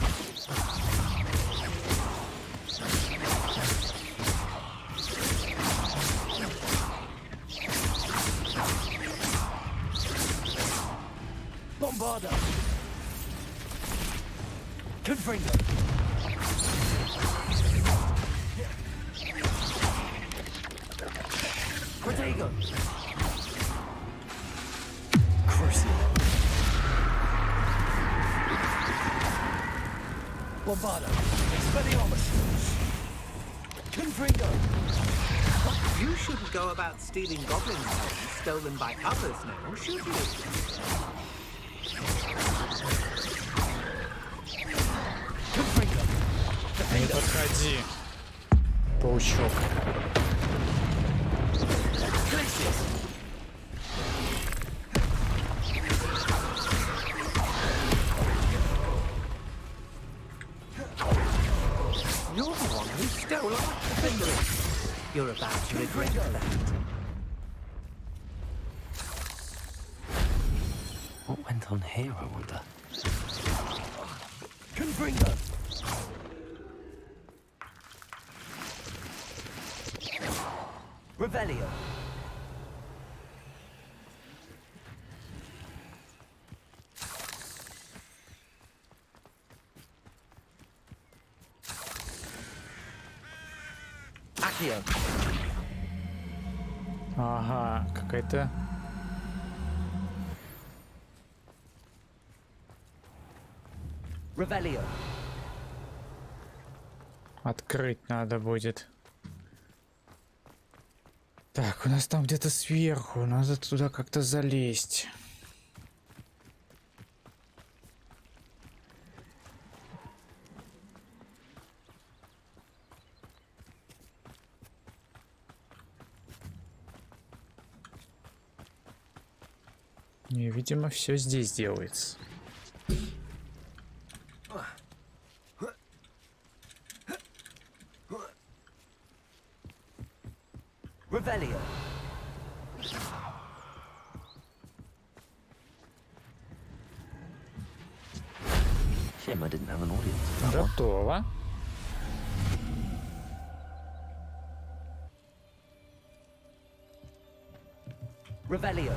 Speaker 10: Bombarda. Confringo. Protego. Crucio. Bombarda. Expelliarmus. Confringo.
Speaker 12: You shouldn't go about stealing goblin stones stolen by others now, should you?
Speaker 10: Confringo.
Speaker 1: Не подходи, паучок.
Speaker 12: You're the one who stole our finger. You're about to regret that.
Speaker 4: What went on here, I wonder?
Speaker 10: Confringo! Revelio! Accio!
Speaker 1: Ага, какая-то...
Speaker 10: Revelio!
Speaker 1: Открыть надо будет. Так, у нас там где-то сверху. Надо туда как-то залезть. И, видимо, все здесь делается.
Speaker 10: Revelio!
Speaker 4: Shame I didn't have an audience for that one.
Speaker 1: Готово.
Speaker 10: Revelio!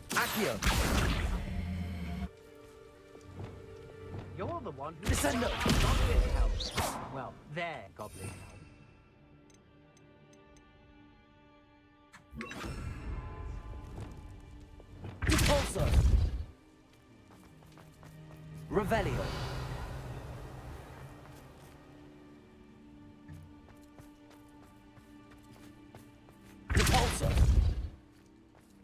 Speaker 10: Accio!
Speaker 12: You're the one who
Speaker 10: Descendo!
Speaker 12: Goblin help. Well, their goblin help.
Speaker 10: Repulsor! Revelio! Repulsor!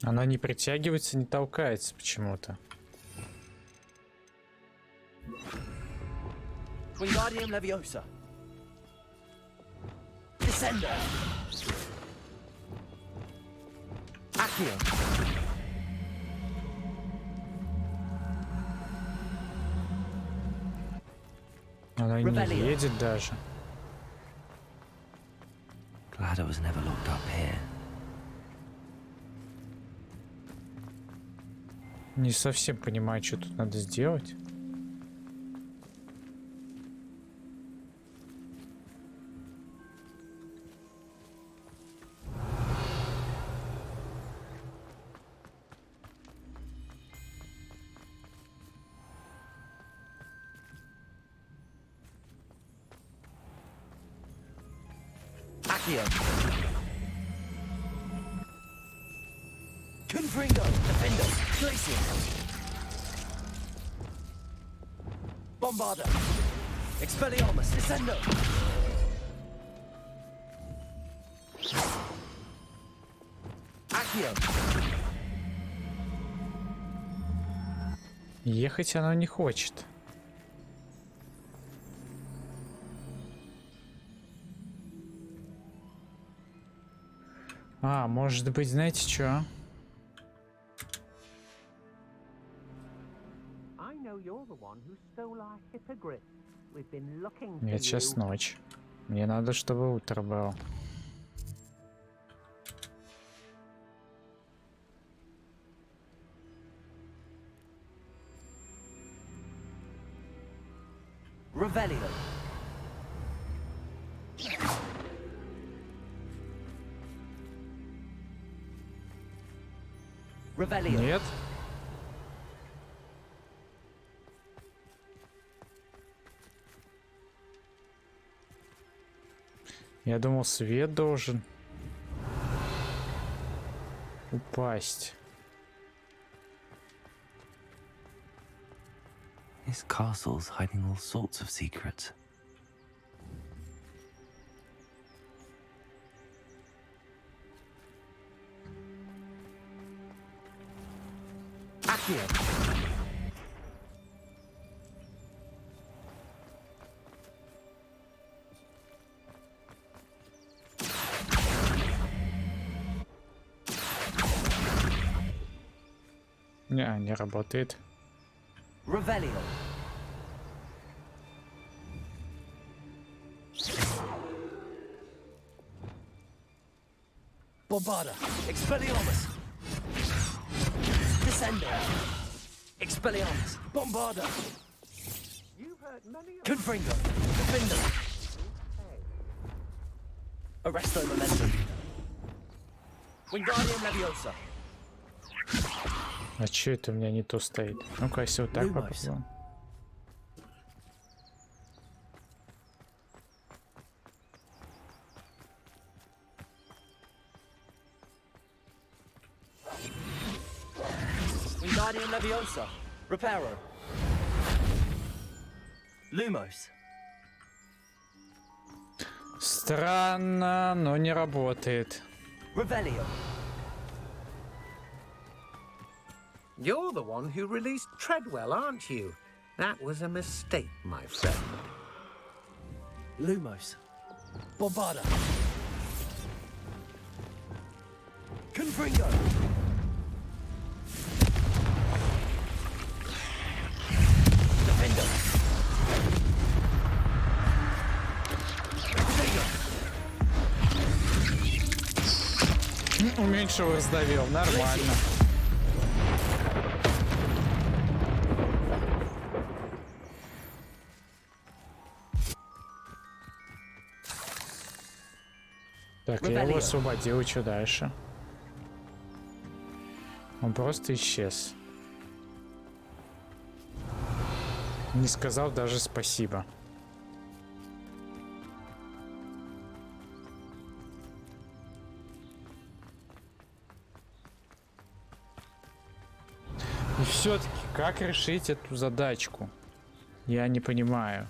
Speaker 1: Она не притягивается, не толкается почему-то.
Speaker 10: Wingardium Leviosa! Descendo! Accio!
Speaker 1: Она не едет даже.
Speaker 4: Glad I was never locked up here.
Speaker 1: Не совсем понимаю, что тут надо сделать.
Speaker 10: Accio! Confringo! Defendo! Glacier! Bombarda! Expelliarmus! Descendo! Accio!
Speaker 1: Ехать она не хочет. А, может быть, знаете что? Нет, сейчас ночь. Мне надо, чтобы утро было.
Speaker 10: Revelio! Revelio!
Speaker 1: Нет? Я думал, свет должен упасть.
Speaker 4: This castle's hiding all sorts of secrets.
Speaker 10: Accio!
Speaker 1: Не работает.
Speaker 10: Revelio. Bombarda. Expelliarmus. Descendo. Expelliarmus. Bombarda. Confringo. Defender. Arresto momentum. Wingardium Leviosa.
Speaker 1: А чё это у меня не то стоит? Ну-ка, если вот так попробуем.
Speaker 10: Wingardium Leviosa. Reparo. Lumos.
Speaker 1: Странно, но не работает.
Speaker 10: Revelio.
Speaker 12: You're the one who released Treadwell, aren't you? That was a mistake, my friend.
Speaker 10: Lumos. Bombarda. Confringo. Defender.
Speaker 1: Уменьшил, раздавил, нормально. Так, я его освободил, и что дальше? Он просто исчез. Не сказал даже спасибо. И все-таки, как решить эту задачку? Я не понимаю.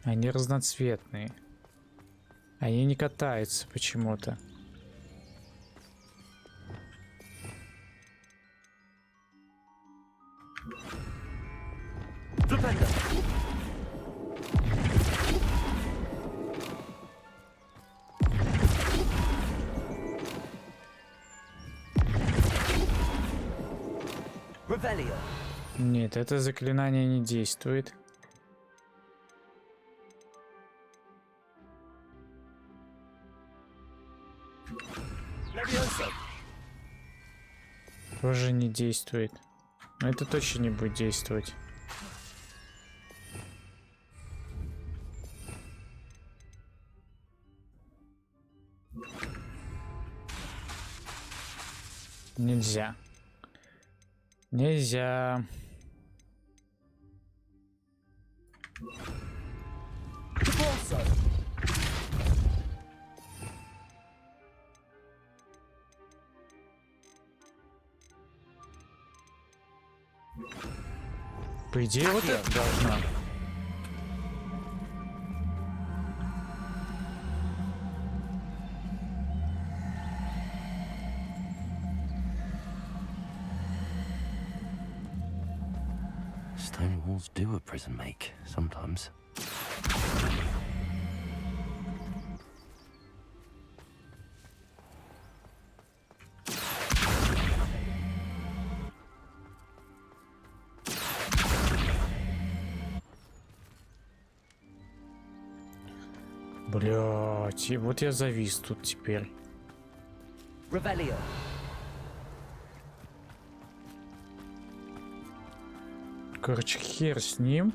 Speaker 1: Они разноцветные. Они не катаются почему-то. Нет, это заклинание не действует. Тоже не действует. Но это точно не будет действовать. Нельзя. Нельзя. По идее, вот это должна.
Speaker 4: Stone walls do a prison make, sometimes.
Speaker 1: Блять, и вот я завис тут теперь.
Speaker 10: Revelio.
Speaker 1: Короче, хер с ним.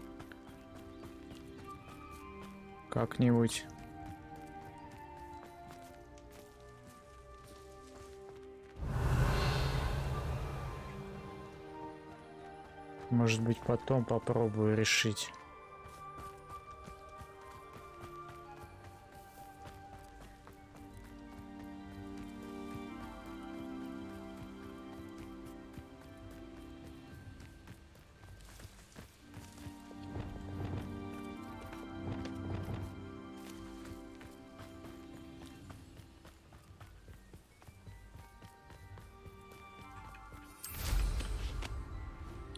Speaker 1: Как-нибудь. Может быть, потом попробую решить.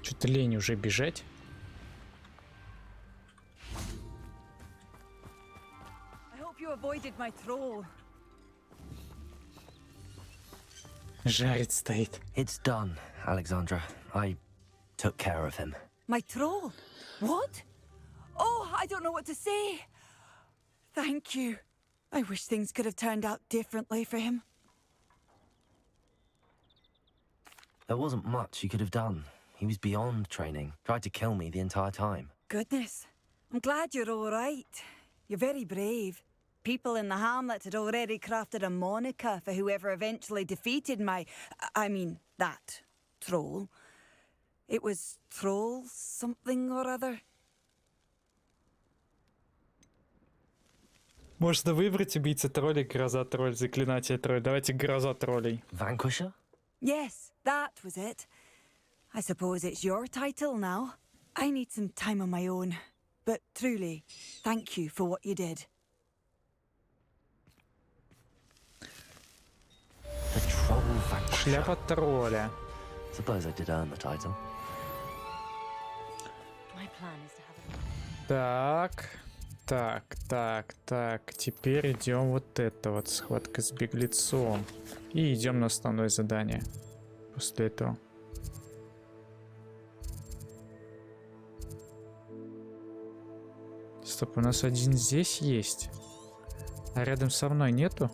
Speaker 1: Что-то лень уже бежать.
Speaker 2: you avoided my troll.
Speaker 1: Жарить стоит.
Speaker 4: It's done, Alexandra. I took care of him.
Speaker 2: My troll? What? Oh, I don't know what to say. Thank you. I wish things could have turned out differently for him.
Speaker 4: There wasn't much you could have done. He was beyond training. Tried to kill me the entire time.
Speaker 2: Goodness. I'm glad you're all right. You're very brave. People in the hamlet had already crafted a moniker for whoever eventually defeated that troll. It was troll something or other.
Speaker 1: Можно выбрать убийца троллей, гроза тролль, заклинатель тролль. Давайте гроза троллей.
Speaker 4: Vanquisher?
Speaker 2: Yes, that was it. I suppose it's your title now. I need some time on my own. But truly, thank you for what you did.
Speaker 4: The troll vanquisher.
Speaker 1: Шляпа тролля.
Speaker 4: Suppose I did earn the title.
Speaker 7: My plan is to have a...
Speaker 1: Так. Теперь идем вот это вот. Схватка с беглецом. И идем на основное задание. После этого. Стоп, у нас один здесь есть. А рядом со мной нету?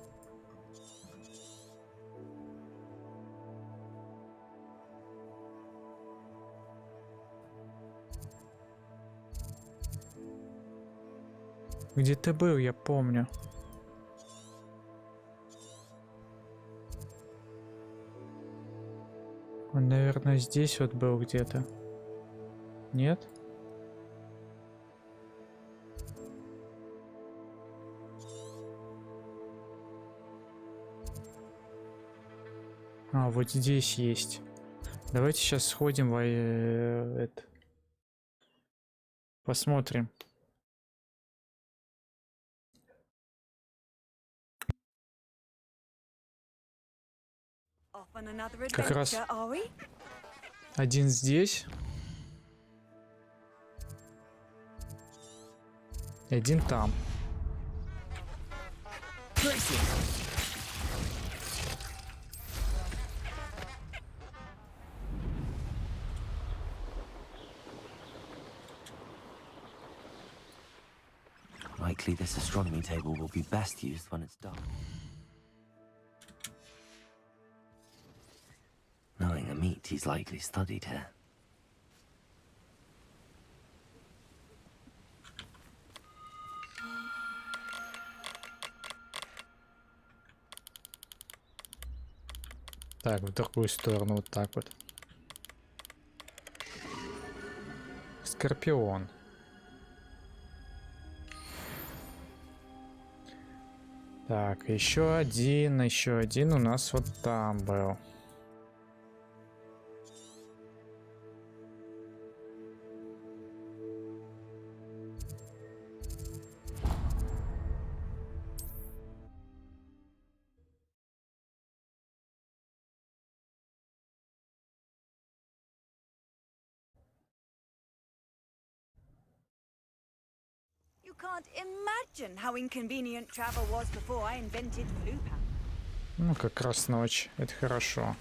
Speaker 1: Где ты был, я помню. Он, наверное, здесь вот был где-то. Нет? А, вот здесь есть. Давайте сейчас сходим в это. Посмотрим. Как раз один здесь. И один там.
Speaker 4: Likely this astronomy table will be best used when it's done. Knowing Amit, he's likely studied here.
Speaker 1: Так, в другую сторону, вот так вот. Скорпион. Так, еще один у нас вот там был.
Speaker 2: You can't imagine how inconvenient travel was before I invented Flupa.
Speaker 1: Ну, как раз ночь. Это хорошо.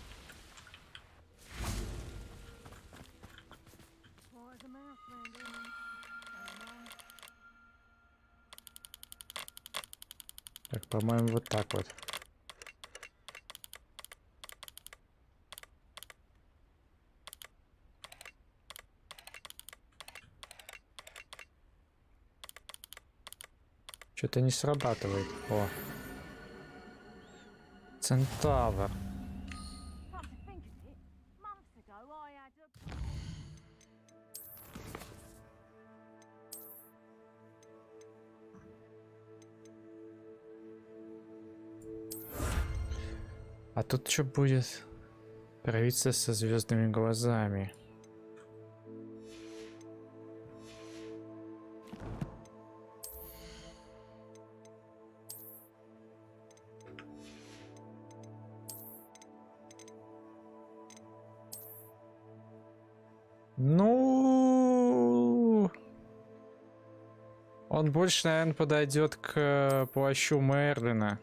Speaker 1: Так, по-моему, вот так вот. Что-то не срабатывает. О. Центавр. А тут что будет? Провидца со звездными глазами. Ну, Он больше, наверное, подойдет к плащу Мерлина.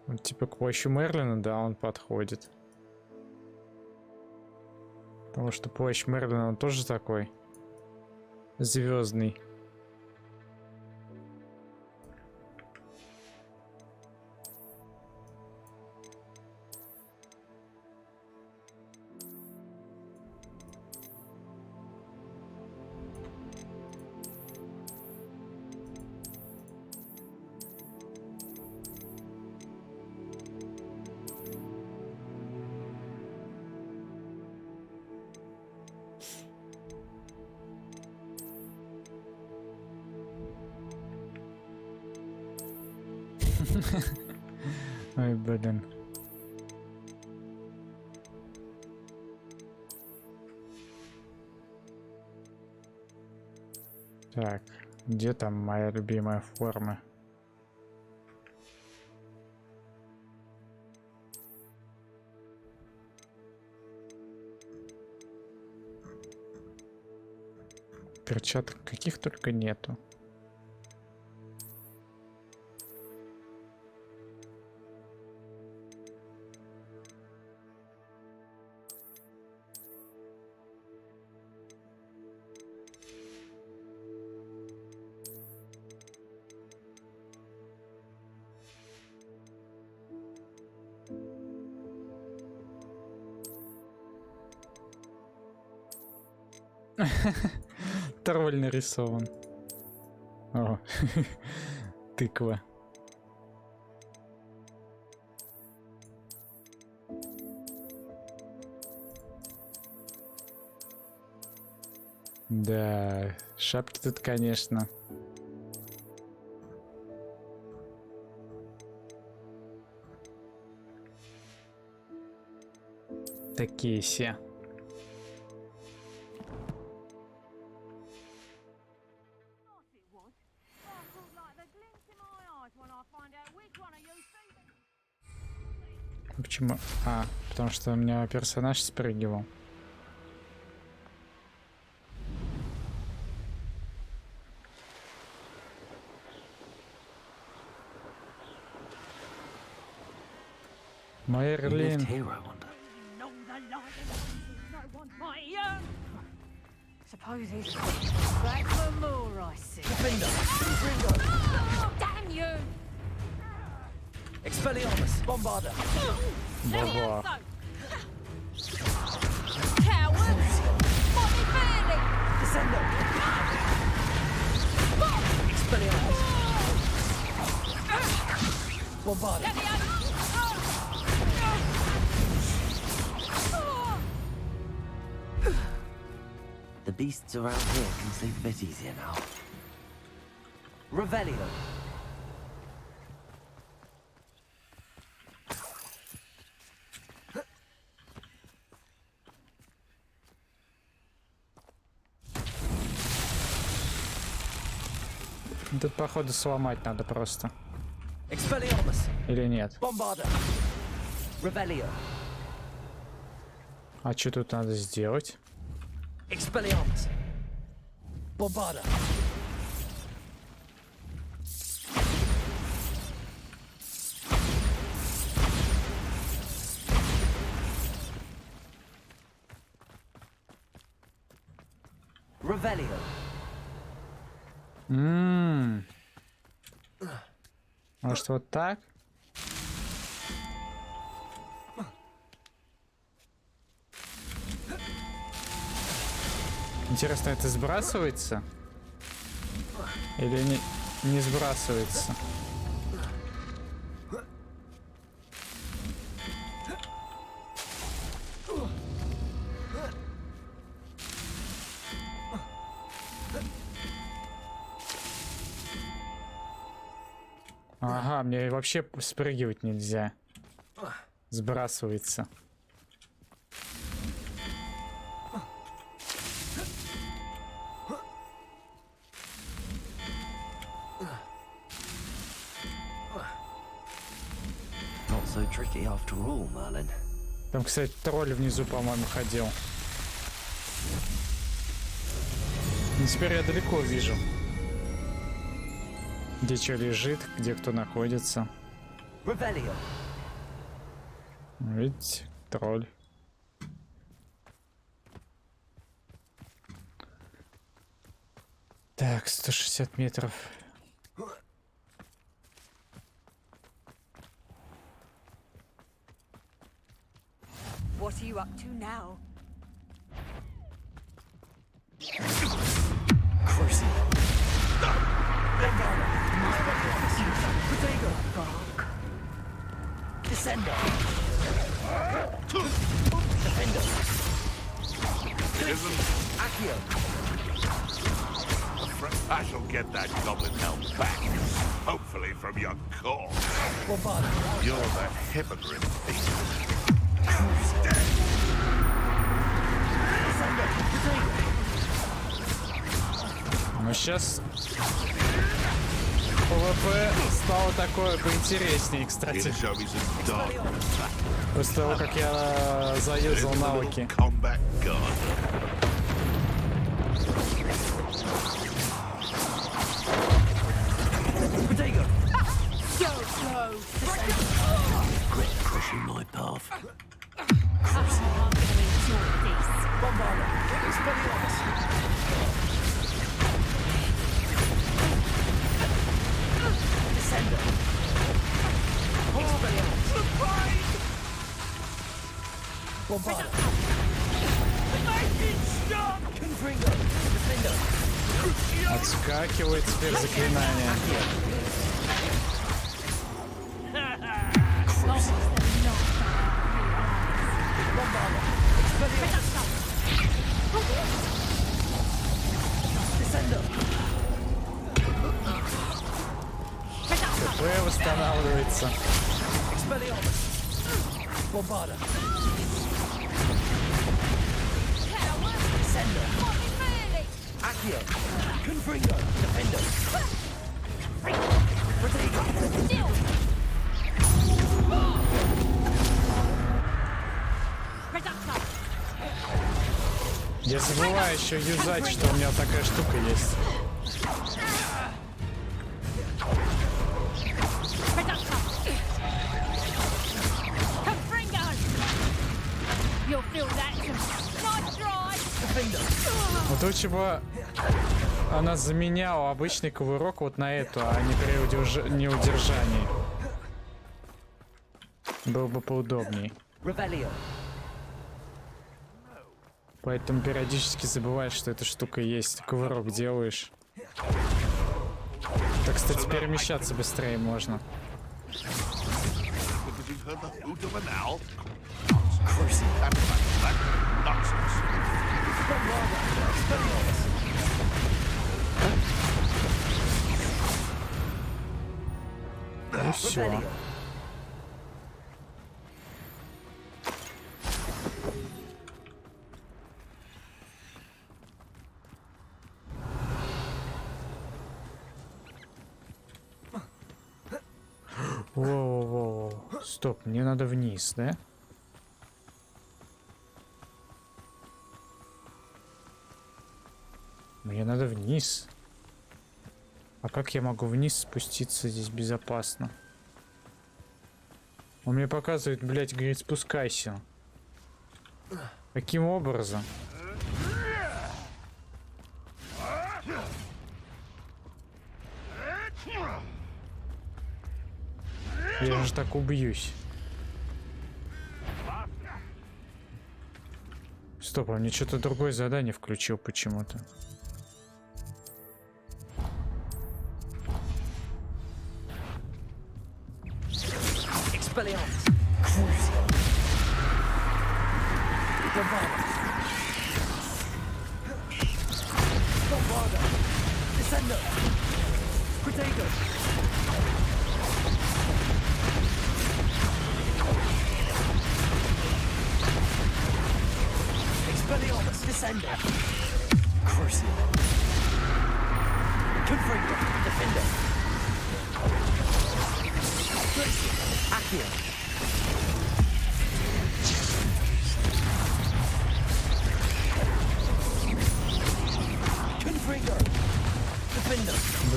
Speaker 1: Вот, типа к плащу Мерлина, да, он подходит. Потому что плащ Мерлина, он тоже такой звездный. Ой, блин. Так, где там моя любимая форма? Перчаток каких только нету. Тролль нарисован. О, тыква. Да, шапки тут, конечно. Такие все. Почему? А, потому что у меня персонаж спрыгивал. Мерлин.
Speaker 2: Suppose he's back for more, I see. Damn you!
Speaker 10: Expelliarmus, Bombarder.
Speaker 1: Баба.
Speaker 2: Cowards! What they feeling?
Speaker 10: Descendo. Expelliarmus. Bombarder.
Speaker 4: The beasts around here can sleep a bit easier now. Revelio.
Speaker 1: Тут, походу, сломать надо просто.
Speaker 10: Expelliarmus.
Speaker 1: Или нет?
Speaker 10: Bombarder. Revelio.
Speaker 1: А что тут надо сделать?
Speaker 10: Expelliarmus. Bombarder.
Speaker 4: Revelio.
Speaker 1: Может, вот так? Интересно, это сбрасывается? Или не сбрасывается? Ага, мне вообще спрыгивать нельзя. Сбрасывается.
Speaker 4: Not so tricky after all, Merlin.
Speaker 1: Там, кстати, тролль внизу, по-моему, ходил. Ну, теперь я далеко вижу, где что лежит, где кто находится. Видите, тролль. Так, 160 метров.
Speaker 2: What are you up to now?
Speaker 8: I shall get that goblin helm back, hopefully from your corpse. You're the hippogriff thief.
Speaker 1: Ну сейчас ПВП стало такое поинтереснее, кстати. После того, как я заюзал навыки. Отскакивает теперь заклинание. ТП восстанавливается. Я забываю еще юзать, что у меня такая штука есть. Вот лучше бы она заменяла обычный кувырок вот на эту, а не при неудержании. Было бы поудобней. Поэтому периодически забываешь, что эта штука есть. Кувырок делаешь. Так, кстати, перемещаться быстрее можно. Ну все. Воу-воу-воу. Стоп, мне надо вниз, да? Мне надо вниз. А как я могу вниз спуститься здесь безопасно? Он мне показывает, блядь, говорит, спускайся. Каким образом? Я же так убьюсь. Стоп, он мне что-то другое задание включил почему-то.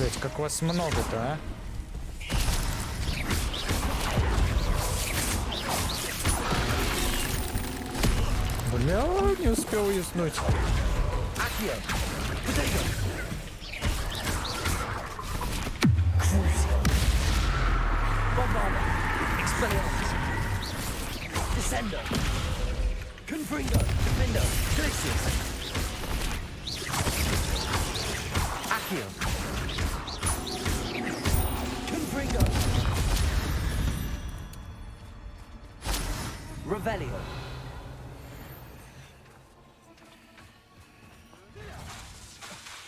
Speaker 1: Блять, как вас много-то, а? Бля, не успел уяснуть.
Speaker 4: Revelio.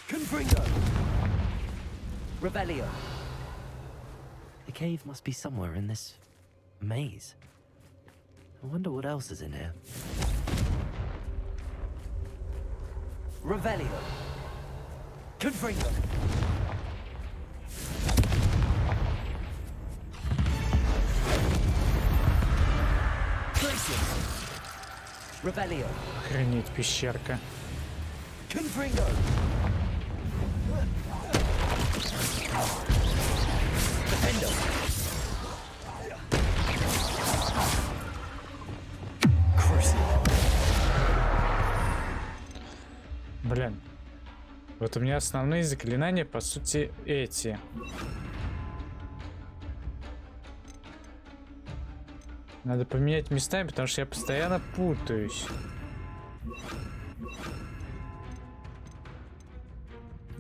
Speaker 4: Confringo. Revelio. The cave must be somewhere in this maze. I wonder what else is in here. Revelio. Confringo. Revelio.
Speaker 1: Охренеть, пещерка.
Speaker 4: Confringo. Defendo.
Speaker 1: Блин. Вот у меня основные заклинания, по сути, эти. Надо поменять местами, потому что я постоянно путаюсь.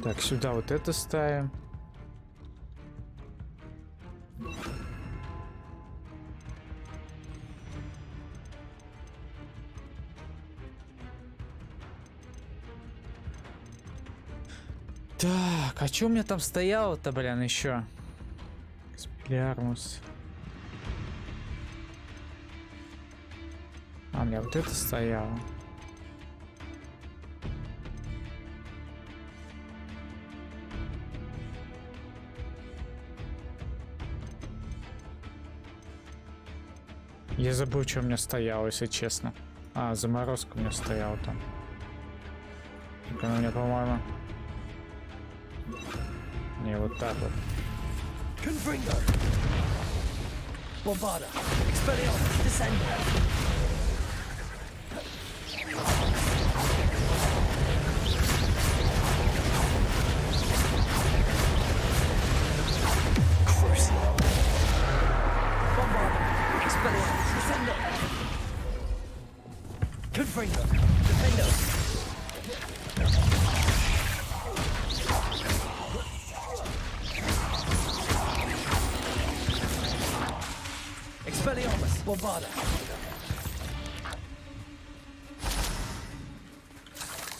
Speaker 1: Так, сюда вот это ставим. Так, а что у меня там стояло-то, блин, еще? Спилярмус. А, у меня вот это стояло. Я забыл, что у меня стояло, если честно. А, заморозка у меня стояла там. Только у меня, по-моему... Не, вот так вот.
Speaker 4: Confringo. Bombarda. Expelliarmus. Descendo. Crucio. Bombarda. Expelliarmus. Descendo. Confringo. Defendo. Expelliarmus. Bombarda.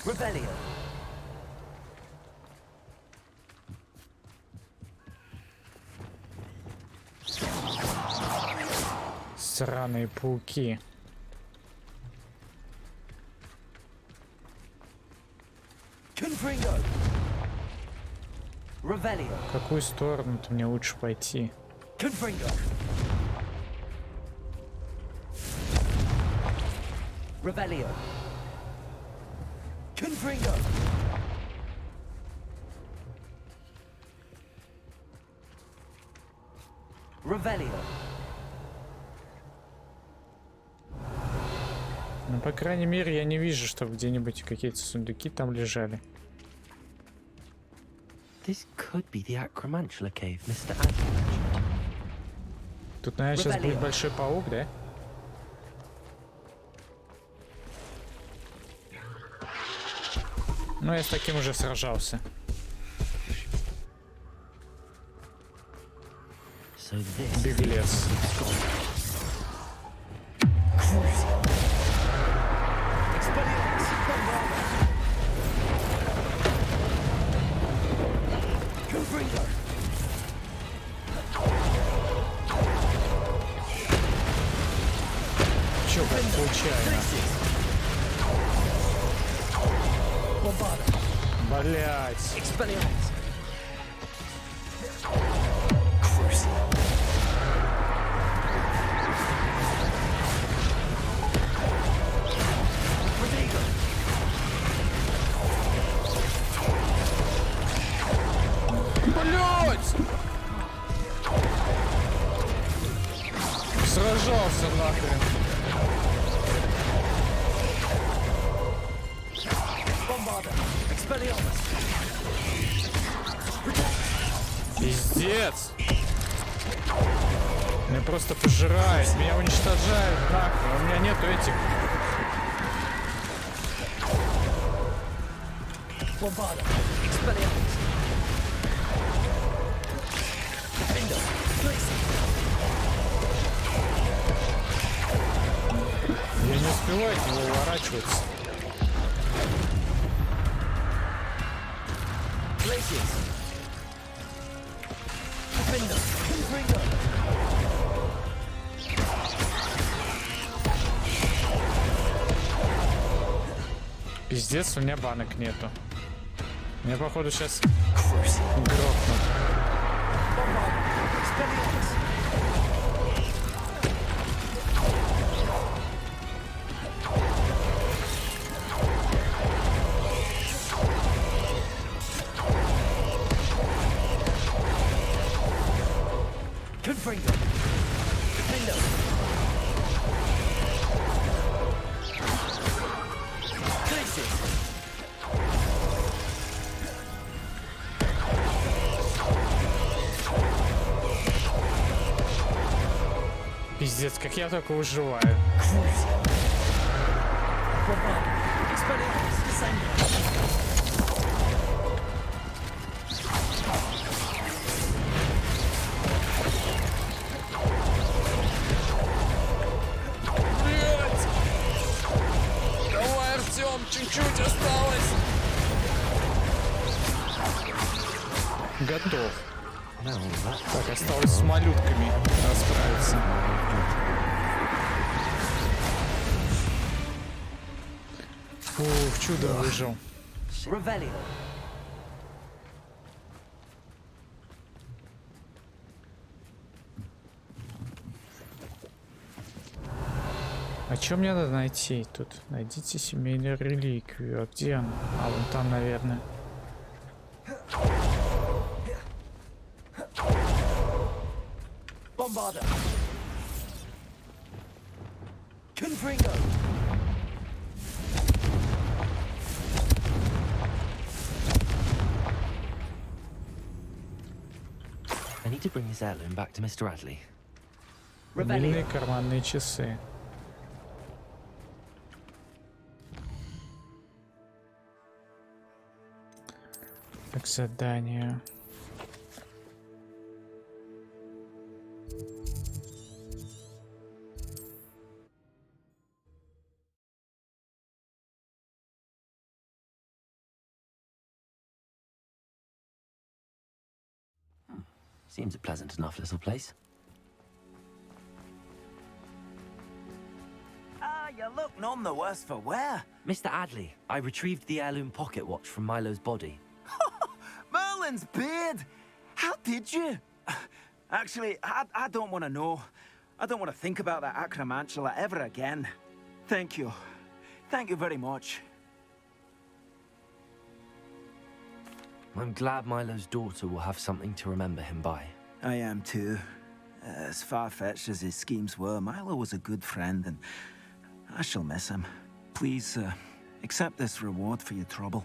Speaker 4: Revelio.
Speaker 1: Сраные пауки.
Speaker 4: Confringo. Revelio.
Speaker 1: В какую сторону-то мне лучше пойти?
Speaker 4: Confringo. Revelio. Confringo. Revelio.
Speaker 1: Ну, по крайней мере, я не вижу, чтобы где-нибудь какие-то сундуки там лежали.
Speaker 4: This could be the Acromantula cave, Mr. Adler.
Speaker 1: Тут, наверное, сейчас будет большой паук, да? Ну, я с таким уже сражался. Беглец. Чё, как случайно? Блять. Пиздец! Меня просто пожирает, меня уничтожают, нахуй. У меня нету этих. Я не успеваю от него уворачиваться. Пиздец, у меня банок нету. Меня, походу, сейчас грохнут. Пиздец, как я только выживаю. Блять! Давай, Артем, чуть-чуть осталось. Готов. Так, осталось с малютками расправиться. Фух, чудо выжил. А что мне надо найти тут? Найдите семейную реликвию. А где она? А, вон там, наверное.
Speaker 4: I need to bring his heirloom back to Mr. Adley.
Speaker 1: Мобильные карманные часы. Так, задание.
Speaker 4: Seems a pleasant enough little place.
Speaker 10: You look none the worse for wear.
Speaker 4: Mr. Adley, I retrieved the heirloom pocket watch from Milo's body.
Speaker 10: Merlin's beard! How did you? Actually, I don't want to know. I don't want to think about that acromantula ever again. Thank you. Thank you very much.
Speaker 4: I'm glad Milo's daughter will have something to remember him by.
Speaker 10: I am too. As far-fetched as his schemes were, Milo was a good friend, and I shall miss him. Please, accept this reward for your trouble.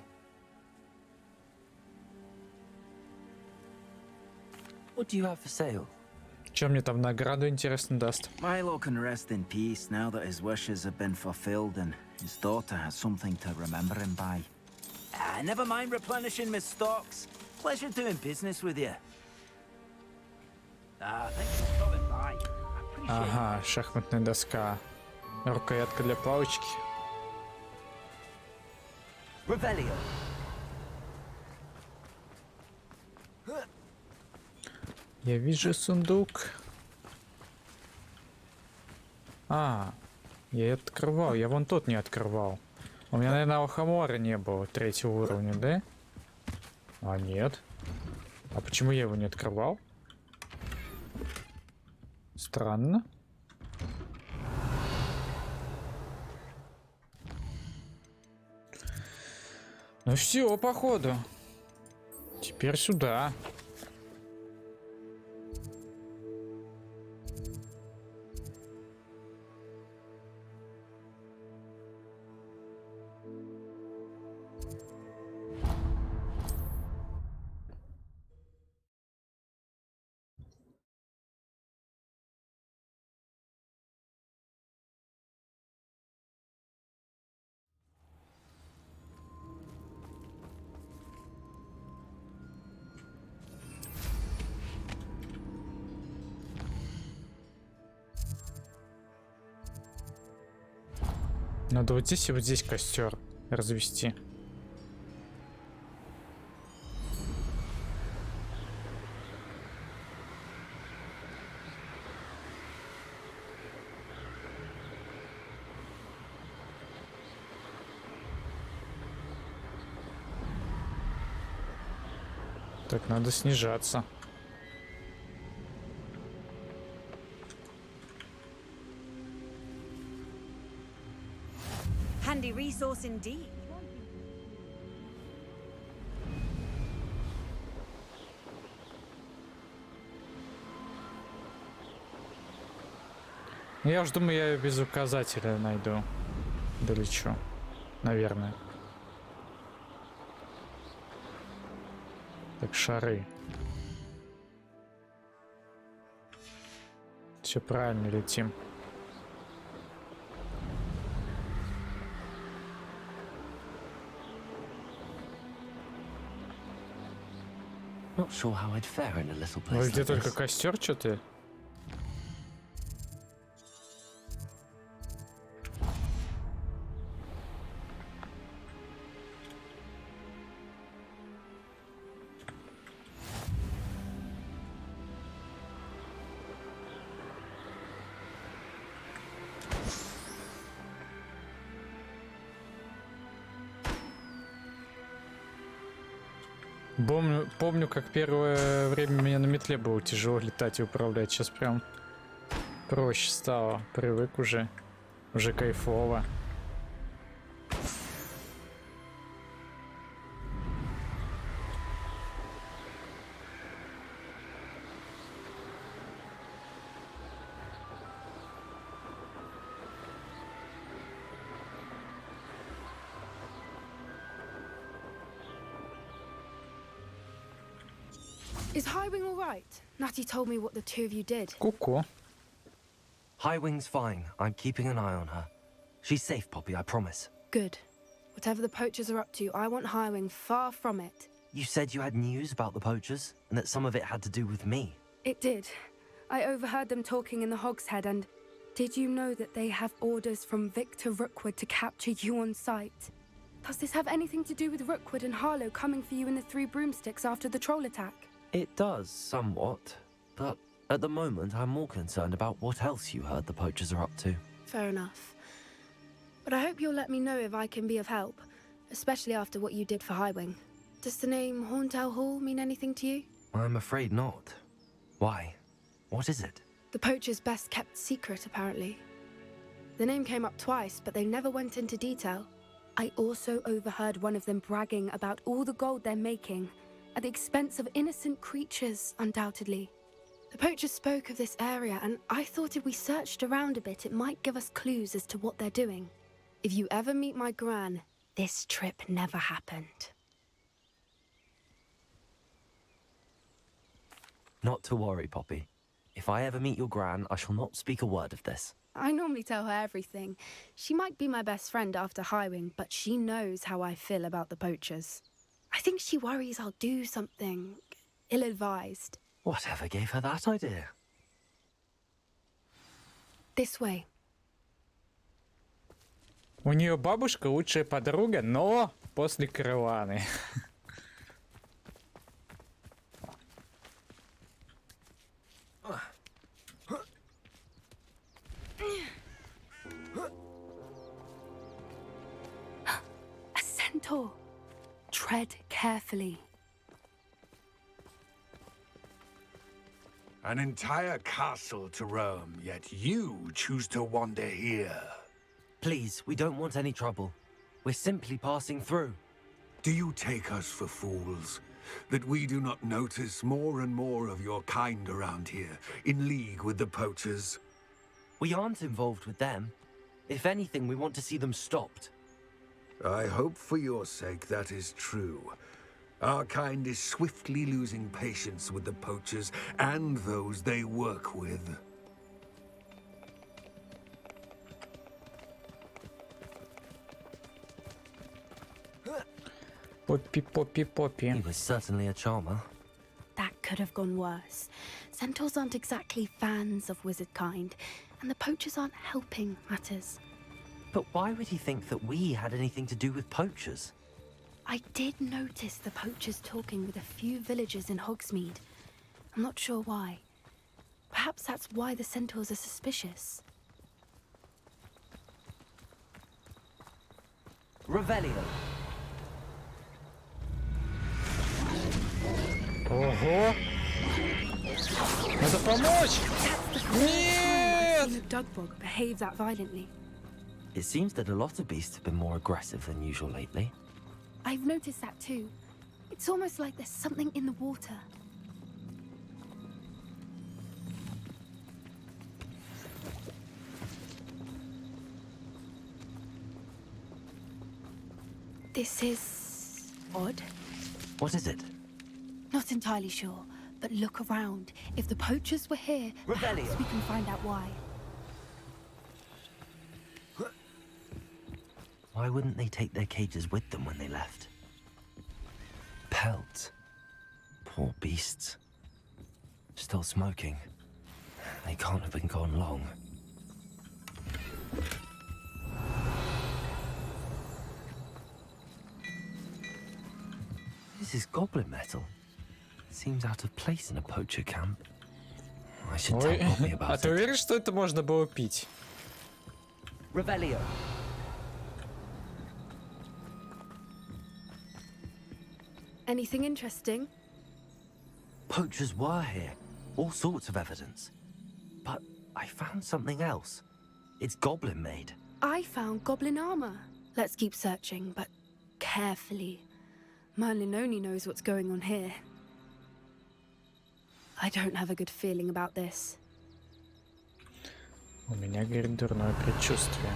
Speaker 4: What do you have for sale?
Speaker 1: Чем мне там награду, интересно, даст?
Speaker 10: Milo can rest in peace now that his wishes have been fulfilled and his daughter has something to remember him by. Never mind replenishing my stocks. Pleasure doing business with you. Thanks for coming by.
Speaker 1: Ага, шахматная доска. Рукоятка для палочки.
Speaker 10: Revelio.
Speaker 1: Я вижу сундук. А, я открывал. Я вон тот не открывал. У меня, наверное, Алхамора не было 3-го уровня, да? А, нет. А почему я его не открывал? Странно. Ну все, походу. Теперь сюда. Надо вот здесь и вот здесь костер развести. Так, надо снижаться.
Speaker 2: Handy resource indeed.
Speaker 1: Я уж думаю, я без указателя найду. Долечу. Наверное. Так, шары. Все правильно, летим.
Speaker 4: Not sure how I'd fare in a little place
Speaker 1: Ой, где
Speaker 4: like
Speaker 1: только
Speaker 4: this.
Speaker 1: костер, что-то. Помню, как первое время мне на метле было тяжело летать и управлять. Сейчас прям проще стало. Привык уже. Уже кайфово.
Speaker 13: Is Highwing all right? Natty told me what the two of you did.
Speaker 1: Ку-ку.
Speaker 4: Highwing's fine. I'm keeping an eye on her. She's safe, Poppy, I promise.
Speaker 13: Good. Whatever the poachers are up to, I want Highwing far from it.
Speaker 4: You said you had news about the poachers, and that some of it had to do with me.
Speaker 13: It did. I overheard them talking in the Hogshead, and did you know that they have orders from Victor Rookwood to capture you on sight? Does this have anything to do with Rookwood and Harlow coming for you in the Three Broomsticks after the troll attack?
Speaker 4: It does, somewhat. But at the moment, I'm more concerned about what else you heard the poachers are up to.
Speaker 13: Fair enough. But I hope you'll let me know if I can be of help, especially after what you did for Highwing. Does the name Horntail Hall mean anything to you?
Speaker 4: I'm afraid not. Why? What is it?
Speaker 13: The poacher's best kept secret, apparently. The name came up twice, but they never went into detail. I also overheard one of them bragging about all the gold they're making, at the expense of innocent creatures, undoubtedly. The poachers spoke of this area, and I thought if we searched around a bit, it might give us clues as to what they're doing. If you ever meet my gran, this trip never happened.
Speaker 4: Not to worry, Poppy. If I ever meet your gran, I shall not speak a word of this.
Speaker 13: I normally tell her everything. She might be my best friend after Highwing, but she knows how I feel about the poachers. I think she worries I'll do something ill-advised.
Speaker 4: Whatever gave her that idea?
Speaker 13: This way.
Speaker 1: У нее бабушка лучшая подруга, но после Крыланы.
Speaker 13: A centaur. Tread carefully.
Speaker 8: An entire castle to roam, yet you choose to wander here.
Speaker 4: Please, we don't want any trouble. We're simply passing through.
Speaker 8: Do you take us for fools? That we do not notice more and more of your kind around here, in league with the poachers?
Speaker 4: We aren't involved with them. If anything, we want to see them stopped.
Speaker 8: I hope for your sake that is true. Our kind is swiftly losing patience with the poachers and those they work with.
Speaker 1: Поппи, поппи, поппи.
Speaker 4: He was certainly a charmer.
Speaker 13: That could have gone worse. Centaurs aren't exactly fans of wizard kind, and the poachers aren't helping matters.
Speaker 4: But why would he think that we had anything to do with poachers?
Speaker 13: I did notice the poachers talking with a few villagers in Hogsmeade. I'm not sure why. Perhaps that's why the centaurs are suspicious.
Speaker 4: Revelio.
Speaker 1: Ого! Надо помочь! Нет!
Speaker 13: Dugbog behave that violently.
Speaker 4: It seems that a lot of beasts have been more aggressive than usual lately.
Speaker 13: I've noticed that too. It's almost like there's something in the water. This is odd.
Speaker 4: What is it?
Speaker 13: Not entirely sure, but look around. If the poachers were here, perhaps we can find out why.
Speaker 4: Why wouldn't they take their cages with them when they left? Pelts. Poor beasts. Still smoking. They can't have been gone long. This is goblin metal. Seems out of place in a poacher camp. I should tell Bobby about
Speaker 1: А
Speaker 4: it.
Speaker 1: ты уверен, что это можно было пить?
Speaker 4: Revelio.
Speaker 13: Anything interesting?
Speaker 4: Poachers were here. All sorts of evidence. But I found something else. It's goblin made.
Speaker 13: I found goblin armor. Let's keep searching, but carefully. Merlin only knows what's going on here. I don't have a good feeling about this.
Speaker 1: У меня, говорит, дурное предчувствие.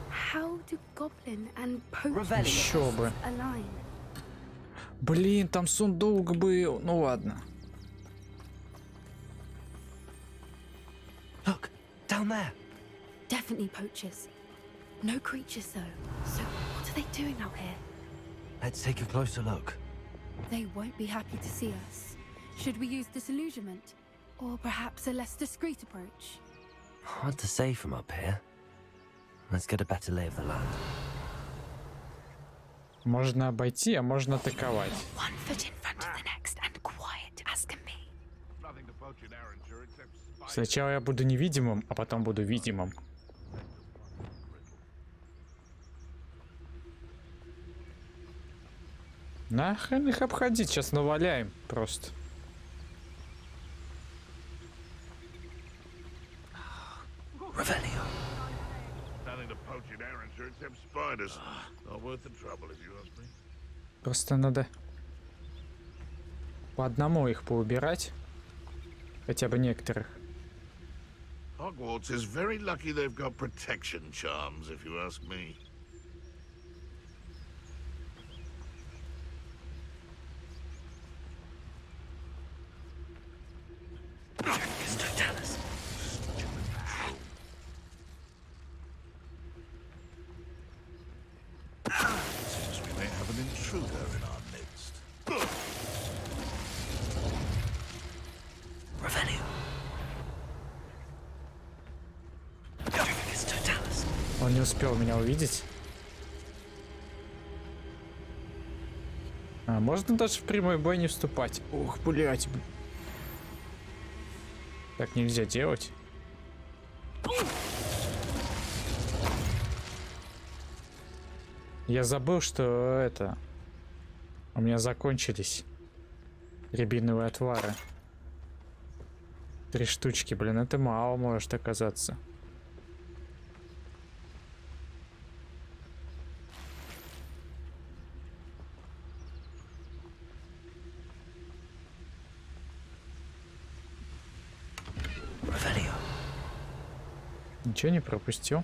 Speaker 13: How do goblin and poacher
Speaker 1: Еще бы.
Speaker 13: align?
Speaker 1: Блин, там сундук был. Ну ладно.
Speaker 4: Look, down there.
Speaker 13: Definitely poachers. No creatures though. So what are they doing out here?
Speaker 4: Let's take a closer look.
Speaker 13: They won't be happy to see us. Should we use disillusionment? Or perhaps a less discreet approach?
Speaker 4: Hard to say from up here. Let's get a better lay of the land.
Speaker 1: Можно обойти, а можно атаковать.
Speaker 13: One foot in front of the next and quiet as can be.
Speaker 1: Сначала я буду невидимым, а потом буду видимым. Нахрен их обходить, сейчас наваляем просто.
Speaker 4: Revelio.
Speaker 1: Просто надо по одному их поубирать. Хотя бы некоторых.
Speaker 14: Hogwarts is very lucky they've got protection charms, if you ask me. Seems we may have an intruder in our midst.
Speaker 4: Revelio.
Speaker 1: Он не успел меня увидеть. А можно даже в прямой бой не вступать? Ух, блять. Так нельзя делать. Я забыл, что это... У меня закончились рябиновые отвары. 3 штучки, блин, это мало может оказаться. Ничего не пропустил.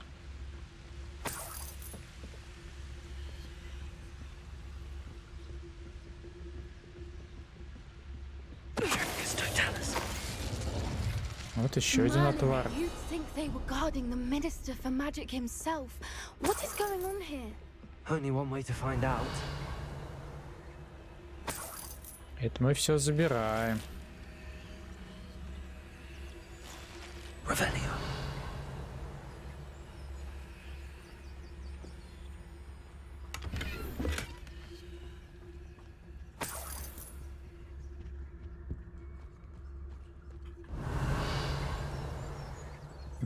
Speaker 1: Вот еще один отвар.
Speaker 13: You'd think they were guarding the Minister for Magic himself. What is going on here?
Speaker 4: Only one way to find out.
Speaker 1: Это мы все забираем.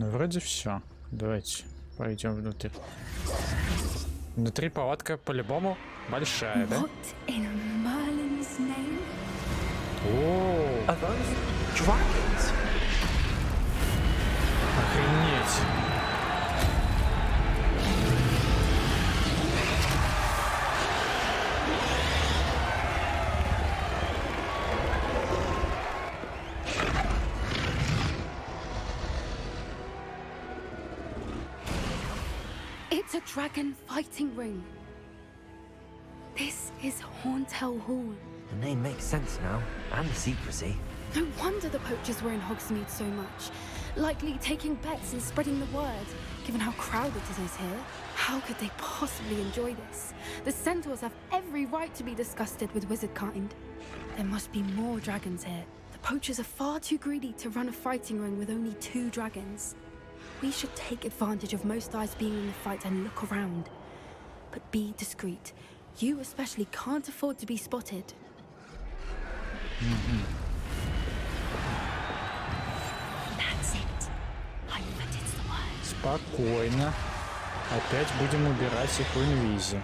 Speaker 1: Ну, вроде все. Давайте пойдем внутрь. Внутри палатка по-любому большая, да? О, охренеть.
Speaker 13: It's a dragon fighting ring. This is Hauntel Hall.
Speaker 4: The name makes sense now, and the secrecy.
Speaker 13: No wonder the poachers were in Hogsmeade so much. Likely taking bets and spreading the word, given how crowded it is here. How could they possibly enjoy this? The centaurs have every right to be disgusted with wizard kind. There must be more dragons here. The poachers are far too greedy to run a fighting ring with only 2 dragons. We should take advantage of most eyes being in the fight and look around. But be discreet. You especially can't afford to be spotted.
Speaker 7: That's it. I bet it's the word.
Speaker 1: Спокойно. Опять будем убирать их в инвизе.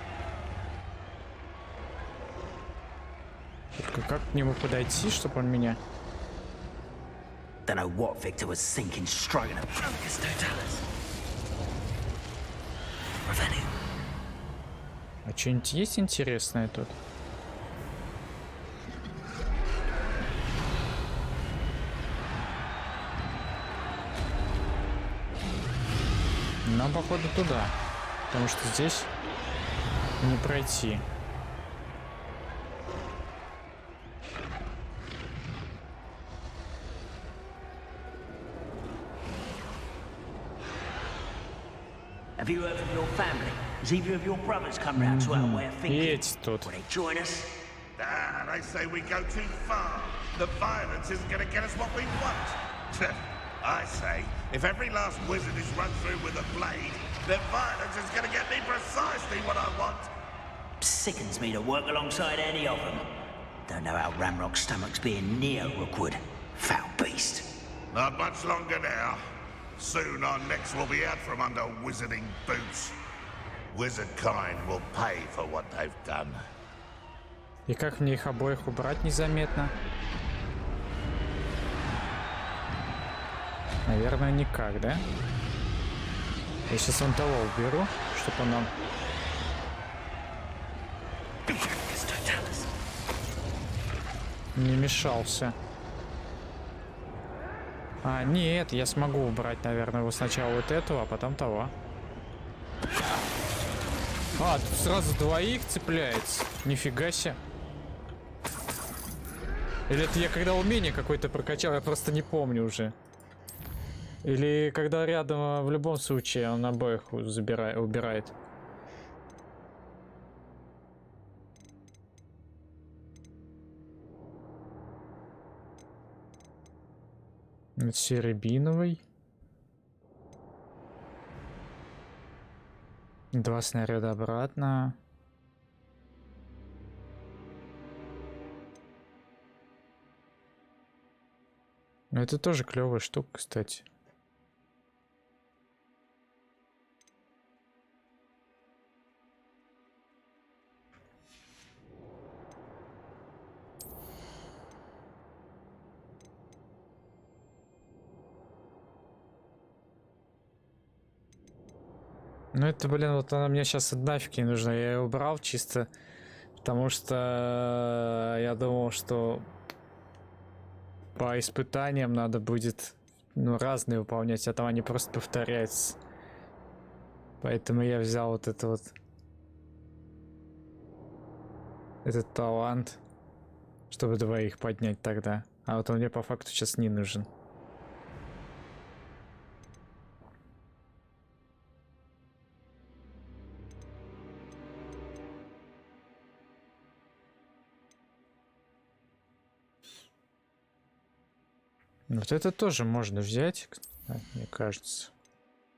Speaker 1: Только как к нему подойти, чтобы он меня...
Speaker 15: Don't know what Victor was thinking, stroking a Procus Totalis. Revenue.
Speaker 1: А что-нибудь есть интересное тут? Нам, походу, туда. Потому что здесь не пройти.
Speaker 15: Have you heard from your family? Has either of your brothers come round to our way of thinking? Will they join us?
Speaker 14: Ah, they say we go too far. The violence isn't going to get us what we want. I say, if every last wizard is run through with a blade, then violence is going to get me precisely what I want.
Speaker 15: Sickens me to work alongside any of them. Don't know how Ramrock's stomach's being near Rookwood. Foul beast.
Speaker 14: Not much longer now. Soon our necks will be out from under wizarding boots. Wizard kind will pay for what they've done.
Speaker 1: И как мне их обоих убрать незаметно? Наверное, никак, да? Я сейчас вон того уберу, чтобы он нам... не мешался. А, нет, я смогу убрать, наверное, его сначала вот этого, а потом того. А, тут сразу двоих цепляется. Нифига себе. Или это я когда умение какое-то прокачал, я просто не помню уже. Или когда рядом, в любом случае, он обоих убирает. Серебиновый. 2 снаряда обратно. Но это тоже клевая штука, кстати. Ну это, блин, вот она мне сейчас нафиг не нужна. Я ее убрал чисто потому что я думал, что по испытаниям надо будет, ну, разные выполнять, а там они просто повторяются. Поэтому я взял вот это вот, этот талант, чтобы двоих поднять тогда. А вот он мне по факту сейчас не нужен. Вот это тоже можно взять, мне кажется.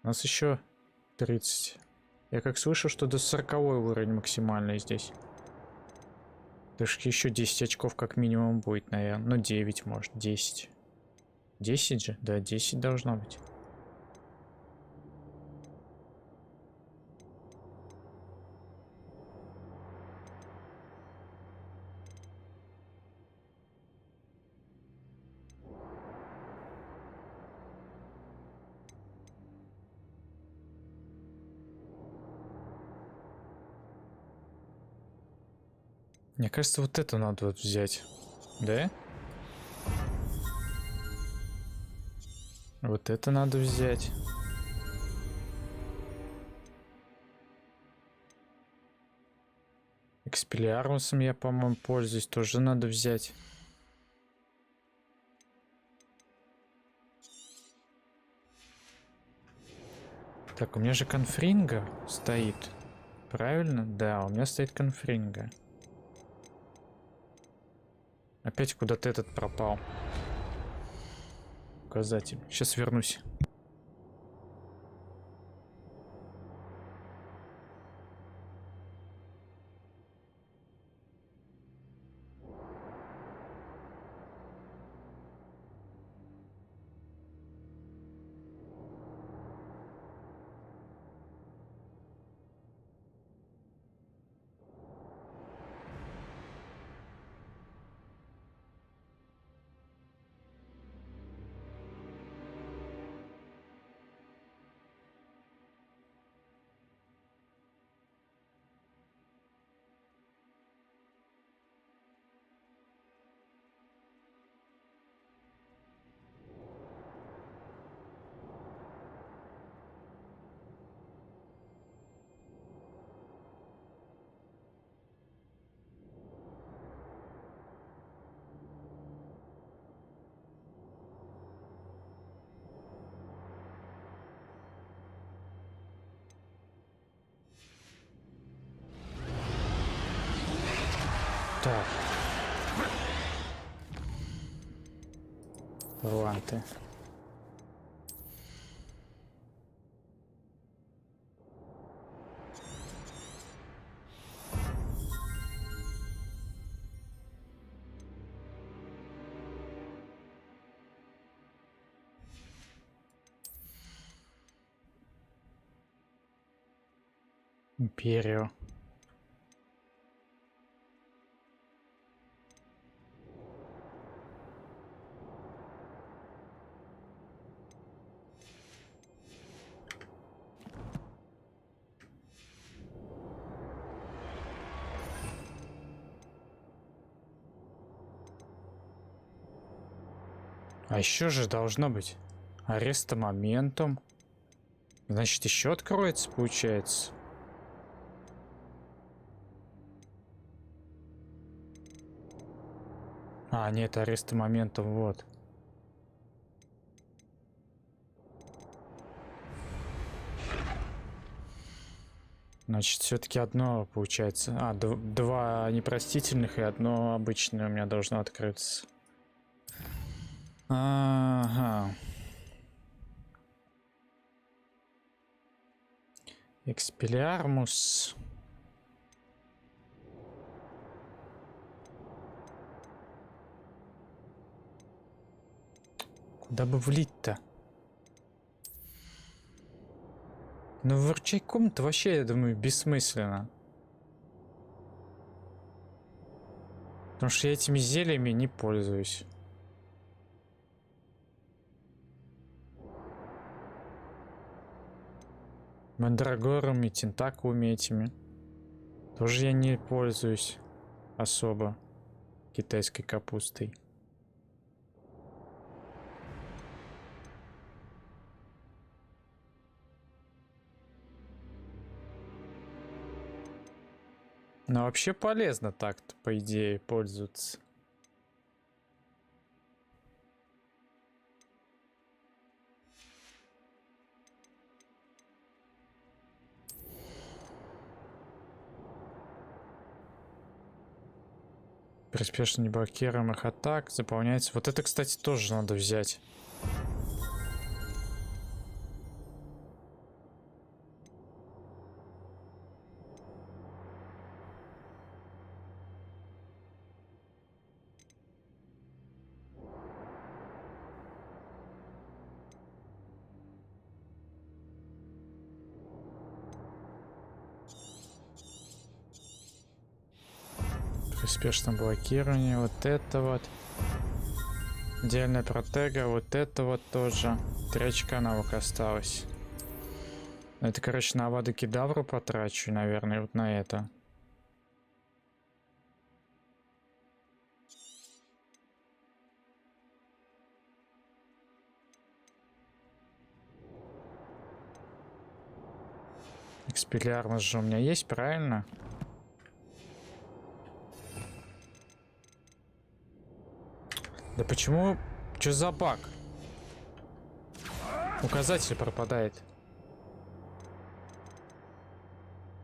Speaker 1: У нас еще 30. Я как слышал, что до 40 уровень максимальный здесь. Даже еще 10 очков как минимум будет, наверное. Ну, 9 может, 10. 10 же? Да, 10 должно быть. Мне кажется, вот это надо вот взять. Да? Вот это надо взять. Экспеллиармусом я, по-моему, пользуюсь. Тоже надо взять. Так, у меня же конфринга стоит. Правильно? Да, у меня стоит конфринга. Опять куда-то этот пропал. Указатель. Сейчас вернусь. Так. Таланты. Империю. А еще же должно быть ареста моментум. Значит, еще откроется, получается. А, нет, ареста моментум, вот. Значит, все-таки одно получается. А, два непростительных и одно обычное у меня должно открыться. Ага. Экспеллиармус. Куда бы влить-то? Ну, в ручей комнату вообще, я думаю, бессмысленно. Потому что я этими зельями не пользуюсь. Мандрагорами, тентакулами этими. Тоже я не пользуюсь особо китайской капустой. Но вообще полезно так-то, по идее, пользоваться. При успешно неблокируемых атак заполняется. Вот это, кстати, тоже надо взять. Успешное блокирование, вот это вот. Отдельная протега, вот это вот тоже. 3 очка навык осталось. Это, короче, на Аваду Кедавру потрачу, наверное, вот на это. Экспеллиармус же у меня есть, правильно? Да почему? Что за баг? Указатель пропадает.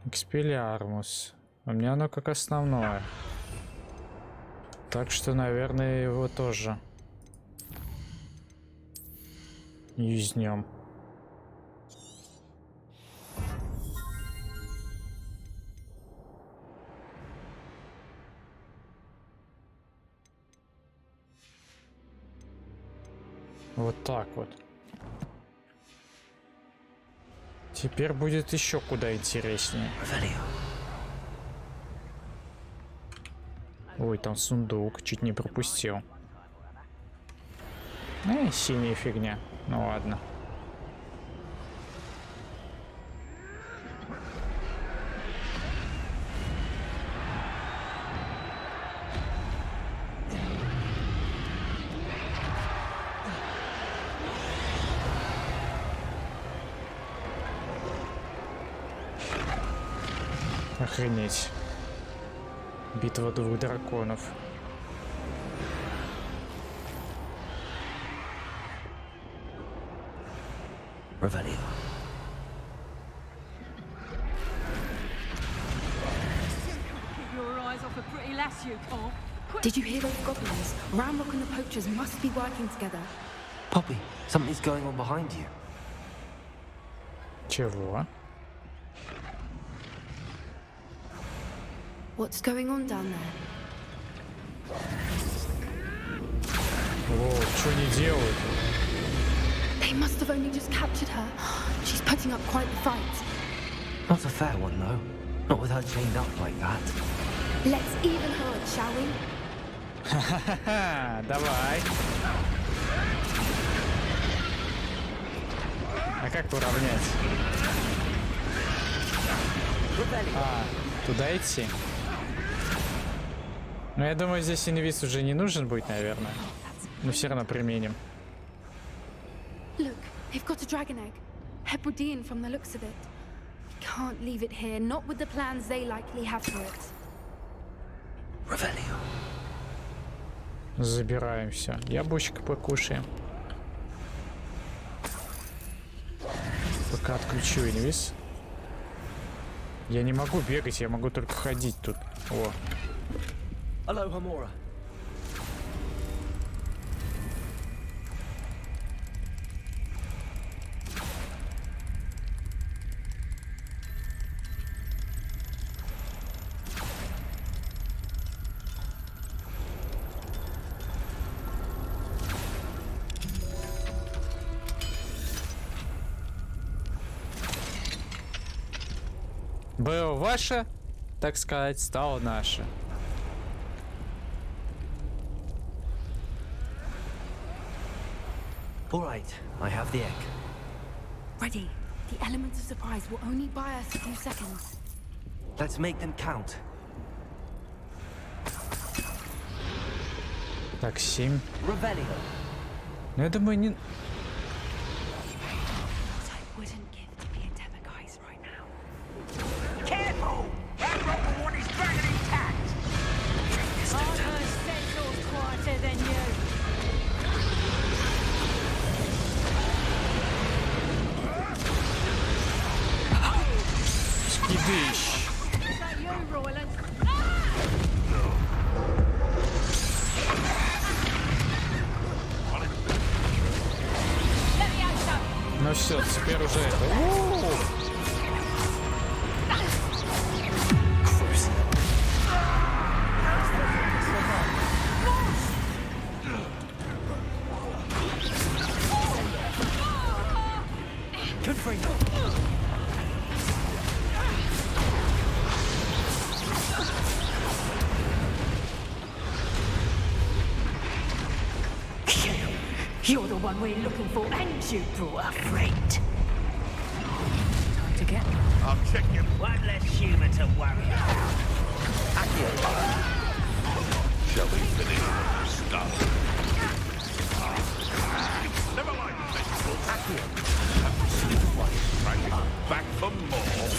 Speaker 1: Экспеллиармус. У меня оно как основное. Так что, наверное, его тоже юзнем. Вот так вот. Теперь будет еще куда интереснее. Ой, там сундук, чуть не пропустил. Синяя фигня. Ну ладно. Охренеть. Битва двух драконов.
Speaker 4: Revelio.
Speaker 13: Did you hear those goblins? Ramrock and the poachers must be working together.
Speaker 4: Poppy, something's going on behind you.
Speaker 1: Чего?
Speaker 13: What's going on down there?
Speaker 1: О, что они делают?
Speaker 13: They must have only just captured her. She's putting up quite the fight.
Speaker 4: Not a fair one, though. Not with her chained up like that.
Speaker 13: Let's even her, shall we?
Speaker 1: Ха-ха-ха, давай. А как уравнять? Туда идти? Ну, я думаю, здесь инвиз уже не нужен будет, наверное. Но все равно применим.
Speaker 13: Look, they've got a dragon egg. Hebridean from the looks of it. Can't leave it here, not with the plans they likely have for it.
Speaker 4: Revelio.
Speaker 1: Забираем все. Яблочко покушаем. Пока отключу инвиз. Я не могу бегать, я могу только ходить тут. О.
Speaker 4: Hello, Hamora.
Speaker 1: Было ваше, так сказать, стало наше.
Speaker 4: All right, I have the egg.
Speaker 13: Ready. The elements of surprise will only buy us a few seconds.
Speaker 4: Let's make them count.
Speaker 1: Так, 7.
Speaker 4: Revelio.
Speaker 1: Ну, я думаю, не...
Speaker 15: Careful! Ramrock will want his dragon intact! I've heard centaurs quieter than you.
Speaker 1: Скидыш.
Speaker 15: Is that you, Royland?
Speaker 1: Ну все, теперь уже это.
Speaker 4: Good for you.
Speaker 15: You're the one we're looking for, and you brought a friend. Time to get them.
Speaker 14: I'll check you.
Speaker 15: One less human to worry about.
Speaker 14: Shall we finish the stuff? Never mind, vegetables. Right, back for more.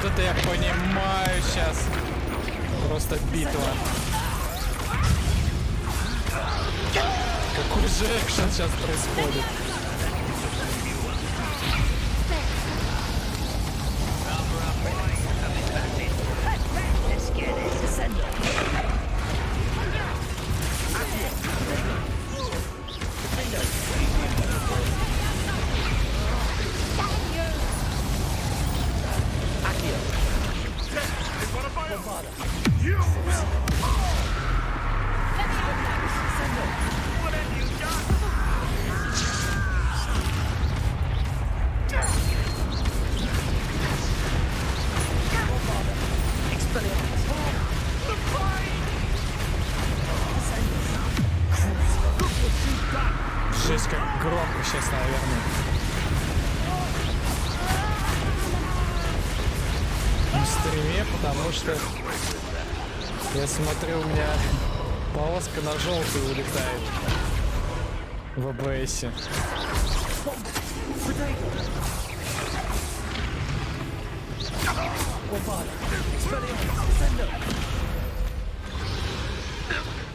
Speaker 1: Вот это я понимаю сейчас. Просто битва. Какой же экшен сейчас происходит. Жесть, как громко сейчас, наверное. На стриме, потому что я смотрю, у меня полоска на желтый улетает в АБСе.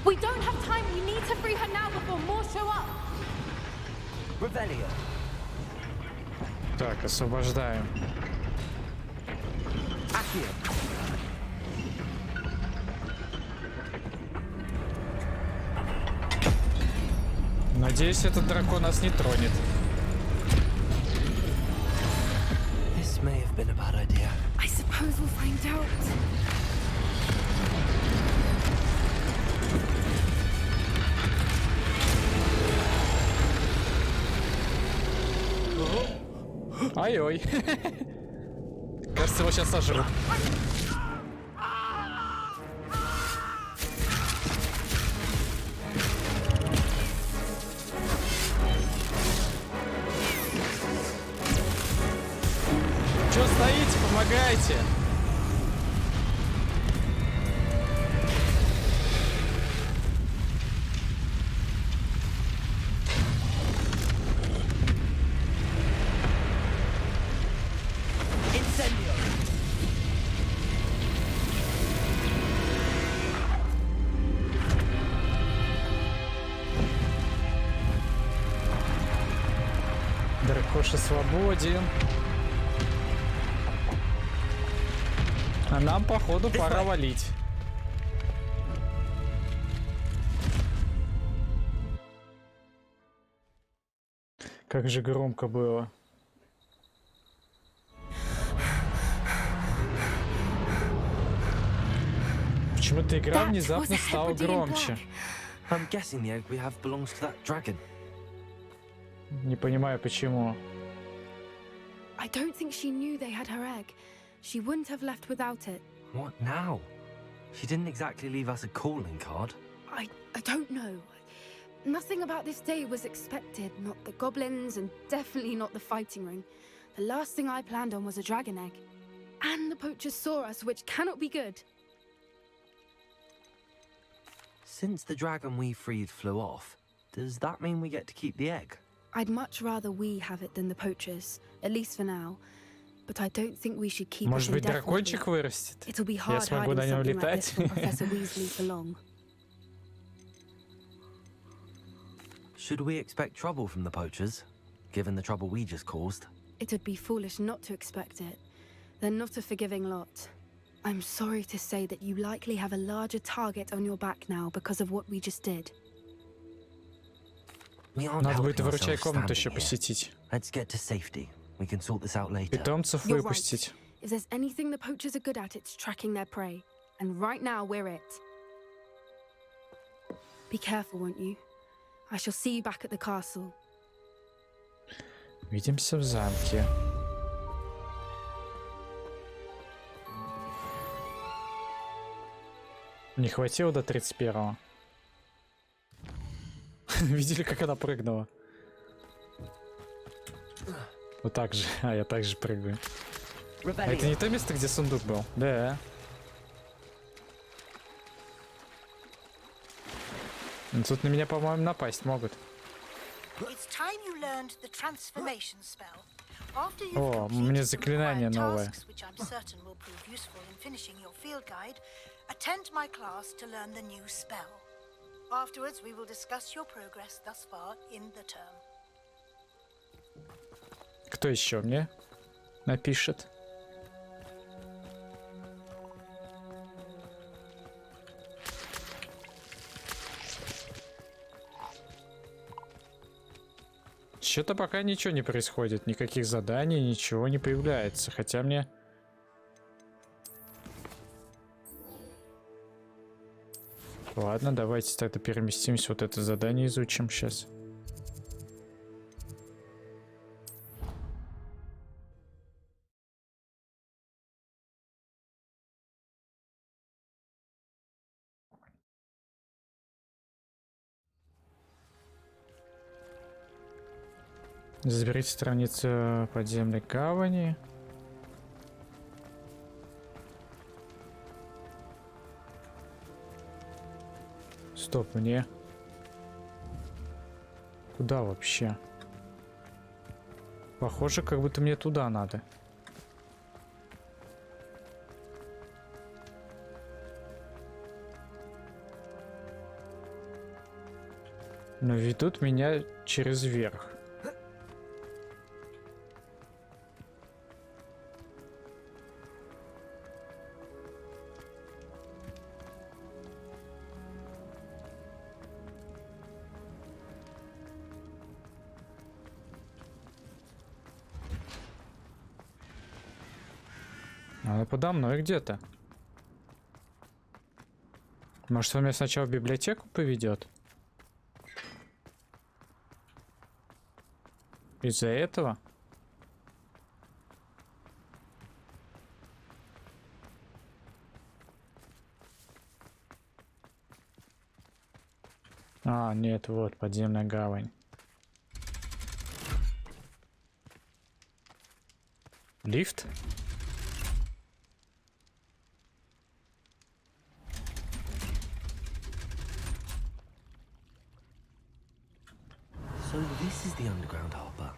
Speaker 13: We don't have time. We need to free her now before more show up.
Speaker 1: Так, освобождаем. Надеюсь, этот дракон нас не тронет.
Speaker 4: This may have been a bad idea.
Speaker 13: I suppose we'll find out.
Speaker 1: Ай-ой. Кажется, его сейчас сожрут. Чё стоите? Помогайте! Дракоша свободен. А нам, походу, пора валить. Как же громко было. Почему-то игра внезапно стала громче.
Speaker 4: I'm guessing the egg we have belongs to that dragon.
Speaker 1: Не понимаю, почему.
Speaker 13: I don't think she knew they had her egg. She wouldn't have left without it.
Speaker 4: What now? She didn't exactly leave us a calling card.
Speaker 13: I don't know. Nothing about this day was expected. Not the goblins, and definitely not the fighting ring. The last thing I planned on was a dragon egg. And the poachers saw us, which cannot be good.
Speaker 4: Since the dragon we freed flew off, does that mean we get to keep the egg?
Speaker 13: I'd much rather we have it than the poachers, at least for now. But I don't think we should keep
Speaker 1: Может
Speaker 13: it
Speaker 1: быть,
Speaker 13: indefinitely.
Speaker 1: дракончик вырастет?
Speaker 13: It'll be
Speaker 1: Я
Speaker 13: hard
Speaker 1: смогу
Speaker 13: hiding
Speaker 1: на нем
Speaker 13: something like this
Speaker 1: летать.
Speaker 13: from Professor Weasley for long.
Speaker 4: Should we expect trouble from the poachers, given the trouble we just caused?
Speaker 13: It would be foolish not to expect it. They're not a forgiving lot. I'm sorry to say that you likely have a larger target on your back now because of what we just did.
Speaker 4: We aren't
Speaker 1: Надо будет
Speaker 4: helping
Speaker 1: выручай
Speaker 4: ourselves
Speaker 1: комнату
Speaker 4: standing
Speaker 1: еще
Speaker 4: here.
Speaker 1: посетить.
Speaker 4: Let's get to safety. We can sort this out later.
Speaker 1: Питомцев
Speaker 13: You're
Speaker 1: выпустить.
Speaker 13: right. If there's anything the poachers are good at, it's tracking their prey. And right now, we're it. Be careful, won't you? I shall see you back at the castle.
Speaker 1: Увидимся в замке. Не хватило до 31-го. Видели, как она прыгнула? Вот так же. А, я так же прыгаю. А это не то место, где сундук был? Да. Тут на меня, по-моему, напасть могут.
Speaker 16: It's time you learned the transformation spell. After you've
Speaker 1: О, у меня
Speaker 16: completed the
Speaker 1: заклинание
Speaker 16: required
Speaker 1: новое.
Speaker 16: tasks, which I'm certain will prove useful in finishing your field guide, attend my class to learn the new spell. Afterwards, we will discuss your progress thus far in the term.
Speaker 1: Кто еще мне напишет? Что-то пока ничего не происходит, никаких заданий, ничего не появляется, хотя мне... Ладно, давайте тогда переместимся, вот это задание изучим сейчас. Заберите страницу подземной гавани. Стоп, мне... Куда вообще? Похоже, как будто мне туда надо. Но ведут меня через верх. Она подо мной где-то. Может, он меня сначала в библиотеку поведет? Из-за этого? А, нет, вот, подземная гавань. Лифт?
Speaker 4: So this is the underground harbor.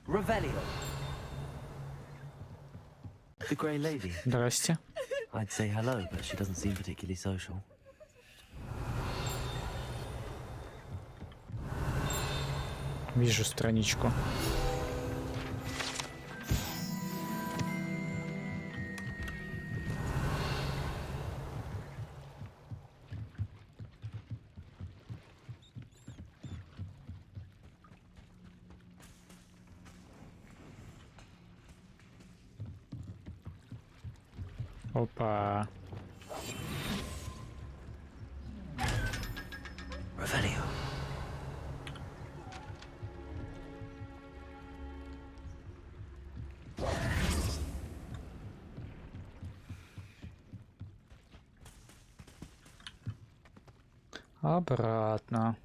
Speaker 4: Revelio. The Grey Lady.
Speaker 1: Здрасте.
Speaker 4: I'd say hello, but she doesn't seem particularly social.
Speaker 1: Вижу страничку. Опа.
Speaker 4: Revelio.
Speaker 1: Обратно.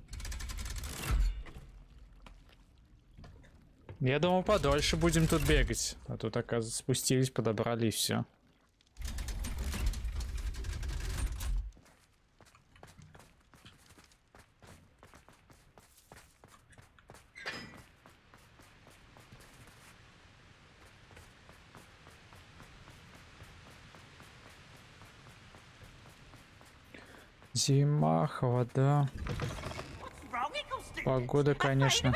Speaker 1: Я думал, подольше будем тут бегать. А тут, оказывается, спустились, подобрали и все. Зима, холода. Погода, конечно.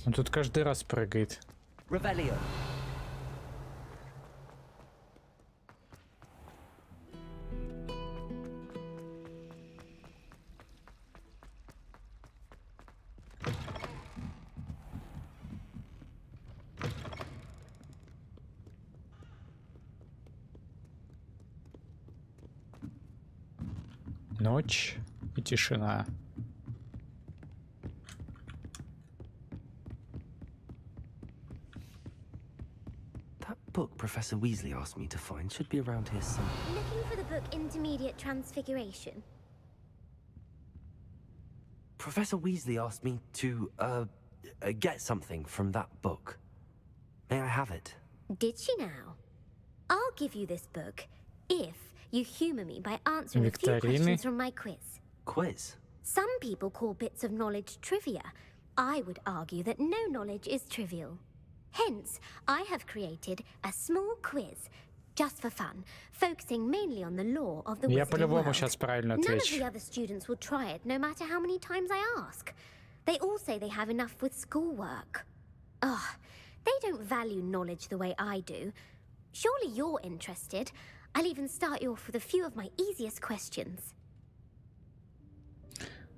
Speaker 1: Он тут каждый раз прыгает.
Speaker 4: Revelio.
Speaker 1: Ночь и тишина.
Speaker 4: That book Professor Weasley asked me to find should be around here somewhere.
Speaker 7: Looking for the book Intermediate Transfiguration?
Speaker 4: Professor Weasley asked me to, get something from that book. May I have it?
Speaker 7: Did she now? I'll give you this book if you humor me by answering a few
Speaker 1: Викторины.
Speaker 7: questions from my quiz.
Speaker 4: Quiz?
Speaker 17: Some people call bits of knowledge trivia. I would argue that no knowledge is trivial. Hence, I have created a small quiz, just for fun, focusing mainly on the lore of the
Speaker 1: Я
Speaker 17: wizarding
Speaker 1: по-любому
Speaker 17: world.
Speaker 1: сейчас правильно
Speaker 17: None of
Speaker 1: отвечу.
Speaker 17: the other students will try it, no matter how many times I ask. They all say they have enough with schoolwork. Ugh, they don't value knowledge the way I do. Surely you're interested. I'll even start you off with a few of my easiest questions.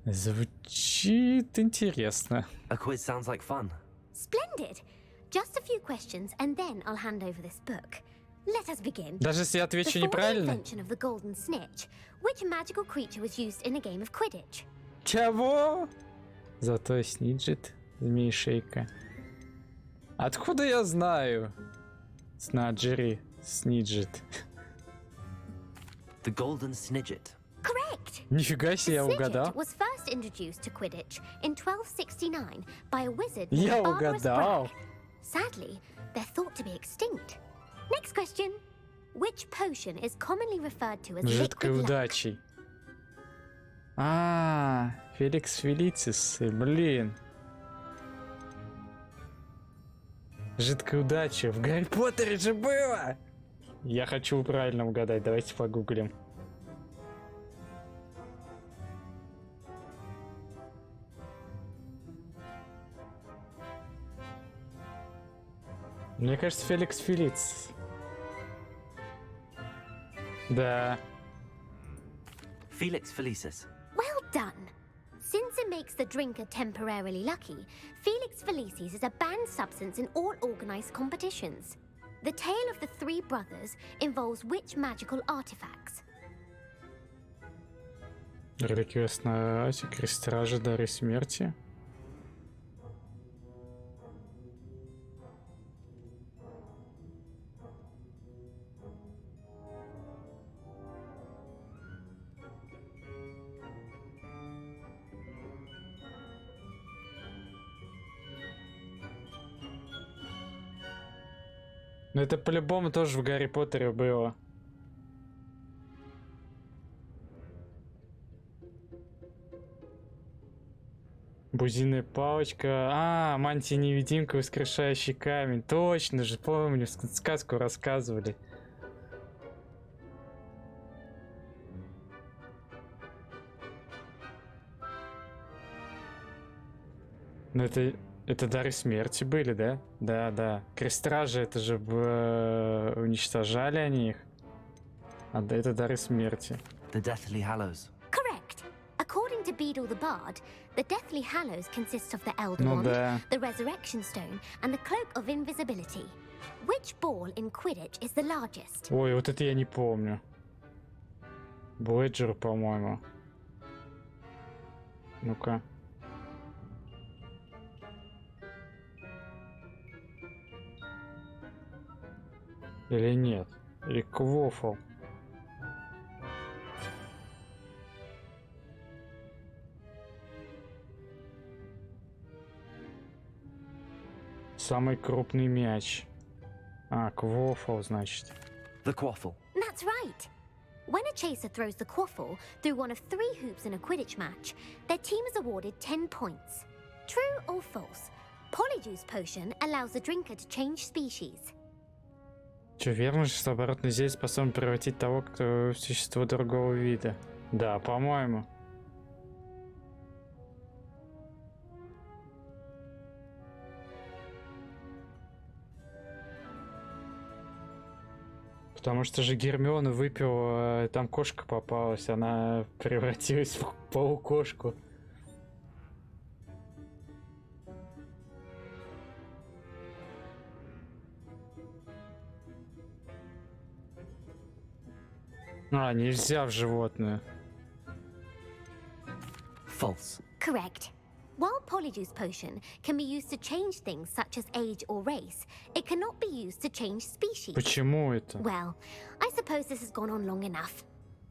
Speaker 1: Звучит интересно.
Speaker 4: A quiz sounds like fun.
Speaker 17: Splendid. Just a few questions, and then I'll hand over this book. Let us begin.
Speaker 1: Даже если я отвечу
Speaker 17: Before the
Speaker 1: неправильно?
Speaker 17: invention of the golden snitch, which magical creature was used in a game of Quidditch?
Speaker 1: Чего? Зато сниджит змеишейка. Откуда я знаю? Снаджери, сниджит.
Speaker 4: The golden snidget.
Speaker 17: Correct.
Speaker 1: Нифига себе, я
Speaker 17: The
Speaker 1: угадал.
Speaker 17: snidget was first introduced to Quidditch in 1269 by a wizard
Speaker 1: Я
Speaker 17: named Barbarous
Speaker 1: угадал.
Speaker 17: Bragg. Sadly, they're thought to be extinct. Next question. Which potion is commonly referred to as
Speaker 1: Жидкой
Speaker 17: liquid luck?
Speaker 1: удачей. Феликс Фелицис, блин. Жидкой удачи. В Гарри Поттере же было! Я хочу правильно угадать, давайте погуглим. Мне кажется, Феликс Фелицис. Да.
Speaker 4: Felix Felicis.
Speaker 17: Well done. Since it makes the drinker temporarily lucky, Felix Felicis is a banned substance in all organized competitions. The tale of the three brothers involves which magical artifacts?
Speaker 1: Реликвия крестражи, дары смерти. Но это по-любому тоже в Гарри Поттере было. Бузиная палочка. Мантия-невидимка, воскрешающий камень. Точно же, помню, сказку рассказывали. Ну это дары смерти были, да? Да. Крестражи, это же уничтожали они их. А да, это дары смерти.
Speaker 4: The Deathly Hallows.
Speaker 17: Correct. According to Beedle the Bard, the Deathly Hallows consists of the Elder
Speaker 1: Ну
Speaker 17: Wand,
Speaker 1: да.
Speaker 17: the Resurrection Stone, and the Cloak of Invisibility. Which ball in Quidditch is the largest?
Speaker 1: Ой, вот это я не помню. Блэджер, по-моему. Ну-ка. Или нет? Или Квофл? Самый крупный мяч. Квофл, значит.
Speaker 4: The Quaffle.
Speaker 17: That's right. When a chaser throws the quaffle through one of 3 hoops in a Quidditch match, their team is awarded 10 points. True or false? Polyjuice potion allows the drinker to change species.
Speaker 1: Че, верно же, что оборотный зелье способен превратить того, кто в существо другого вида? Да, по-моему. Потому что же Гермиона выпила, там кошка попалась, она превратилась в полукошку. Нельзя в животное.
Speaker 4: False.
Speaker 17: Correct. While Polyjuice potion can be used to change things such as age or race, it cannot be used to change species.
Speaker 1: Почему это?
Speaker 17: Well, I suppose this has gone on long enough.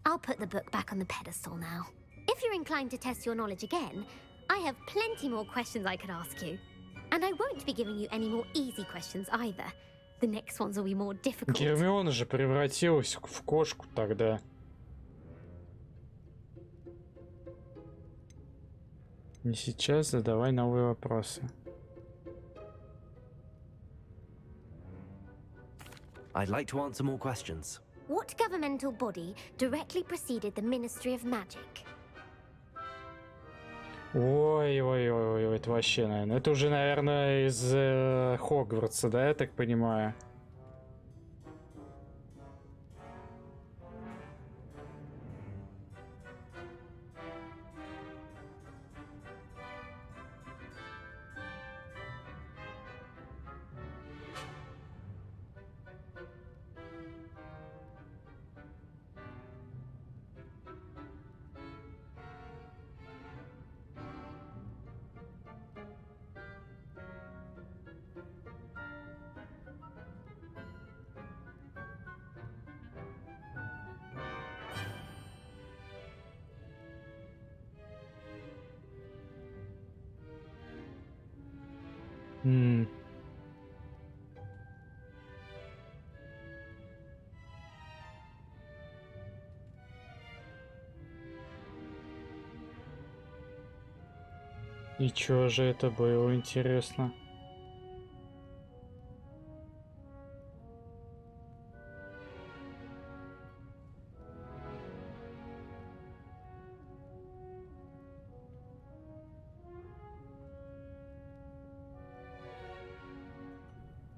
Speaker 17: I'll put the book back on the pedestal now. If you're inclined to test your knowledge again, I have plenty more questions I could ask you. And I won't be giving you any more easy questions either. The next ones will be more difficult.
Speaker 1: Гермиона же превратилась в кошку тогда. Не сейчас, задавай новые вопросы.
Speaker 4: I'd like to answer more questions.
Speaker 17: What governmental body directly preceded the Ministry of Magic?
Speaker 1: Ой, это вообще, наверное. Это уже, наверное, из Хогвартса, да, я так понимаю? И чё же это было, интересно?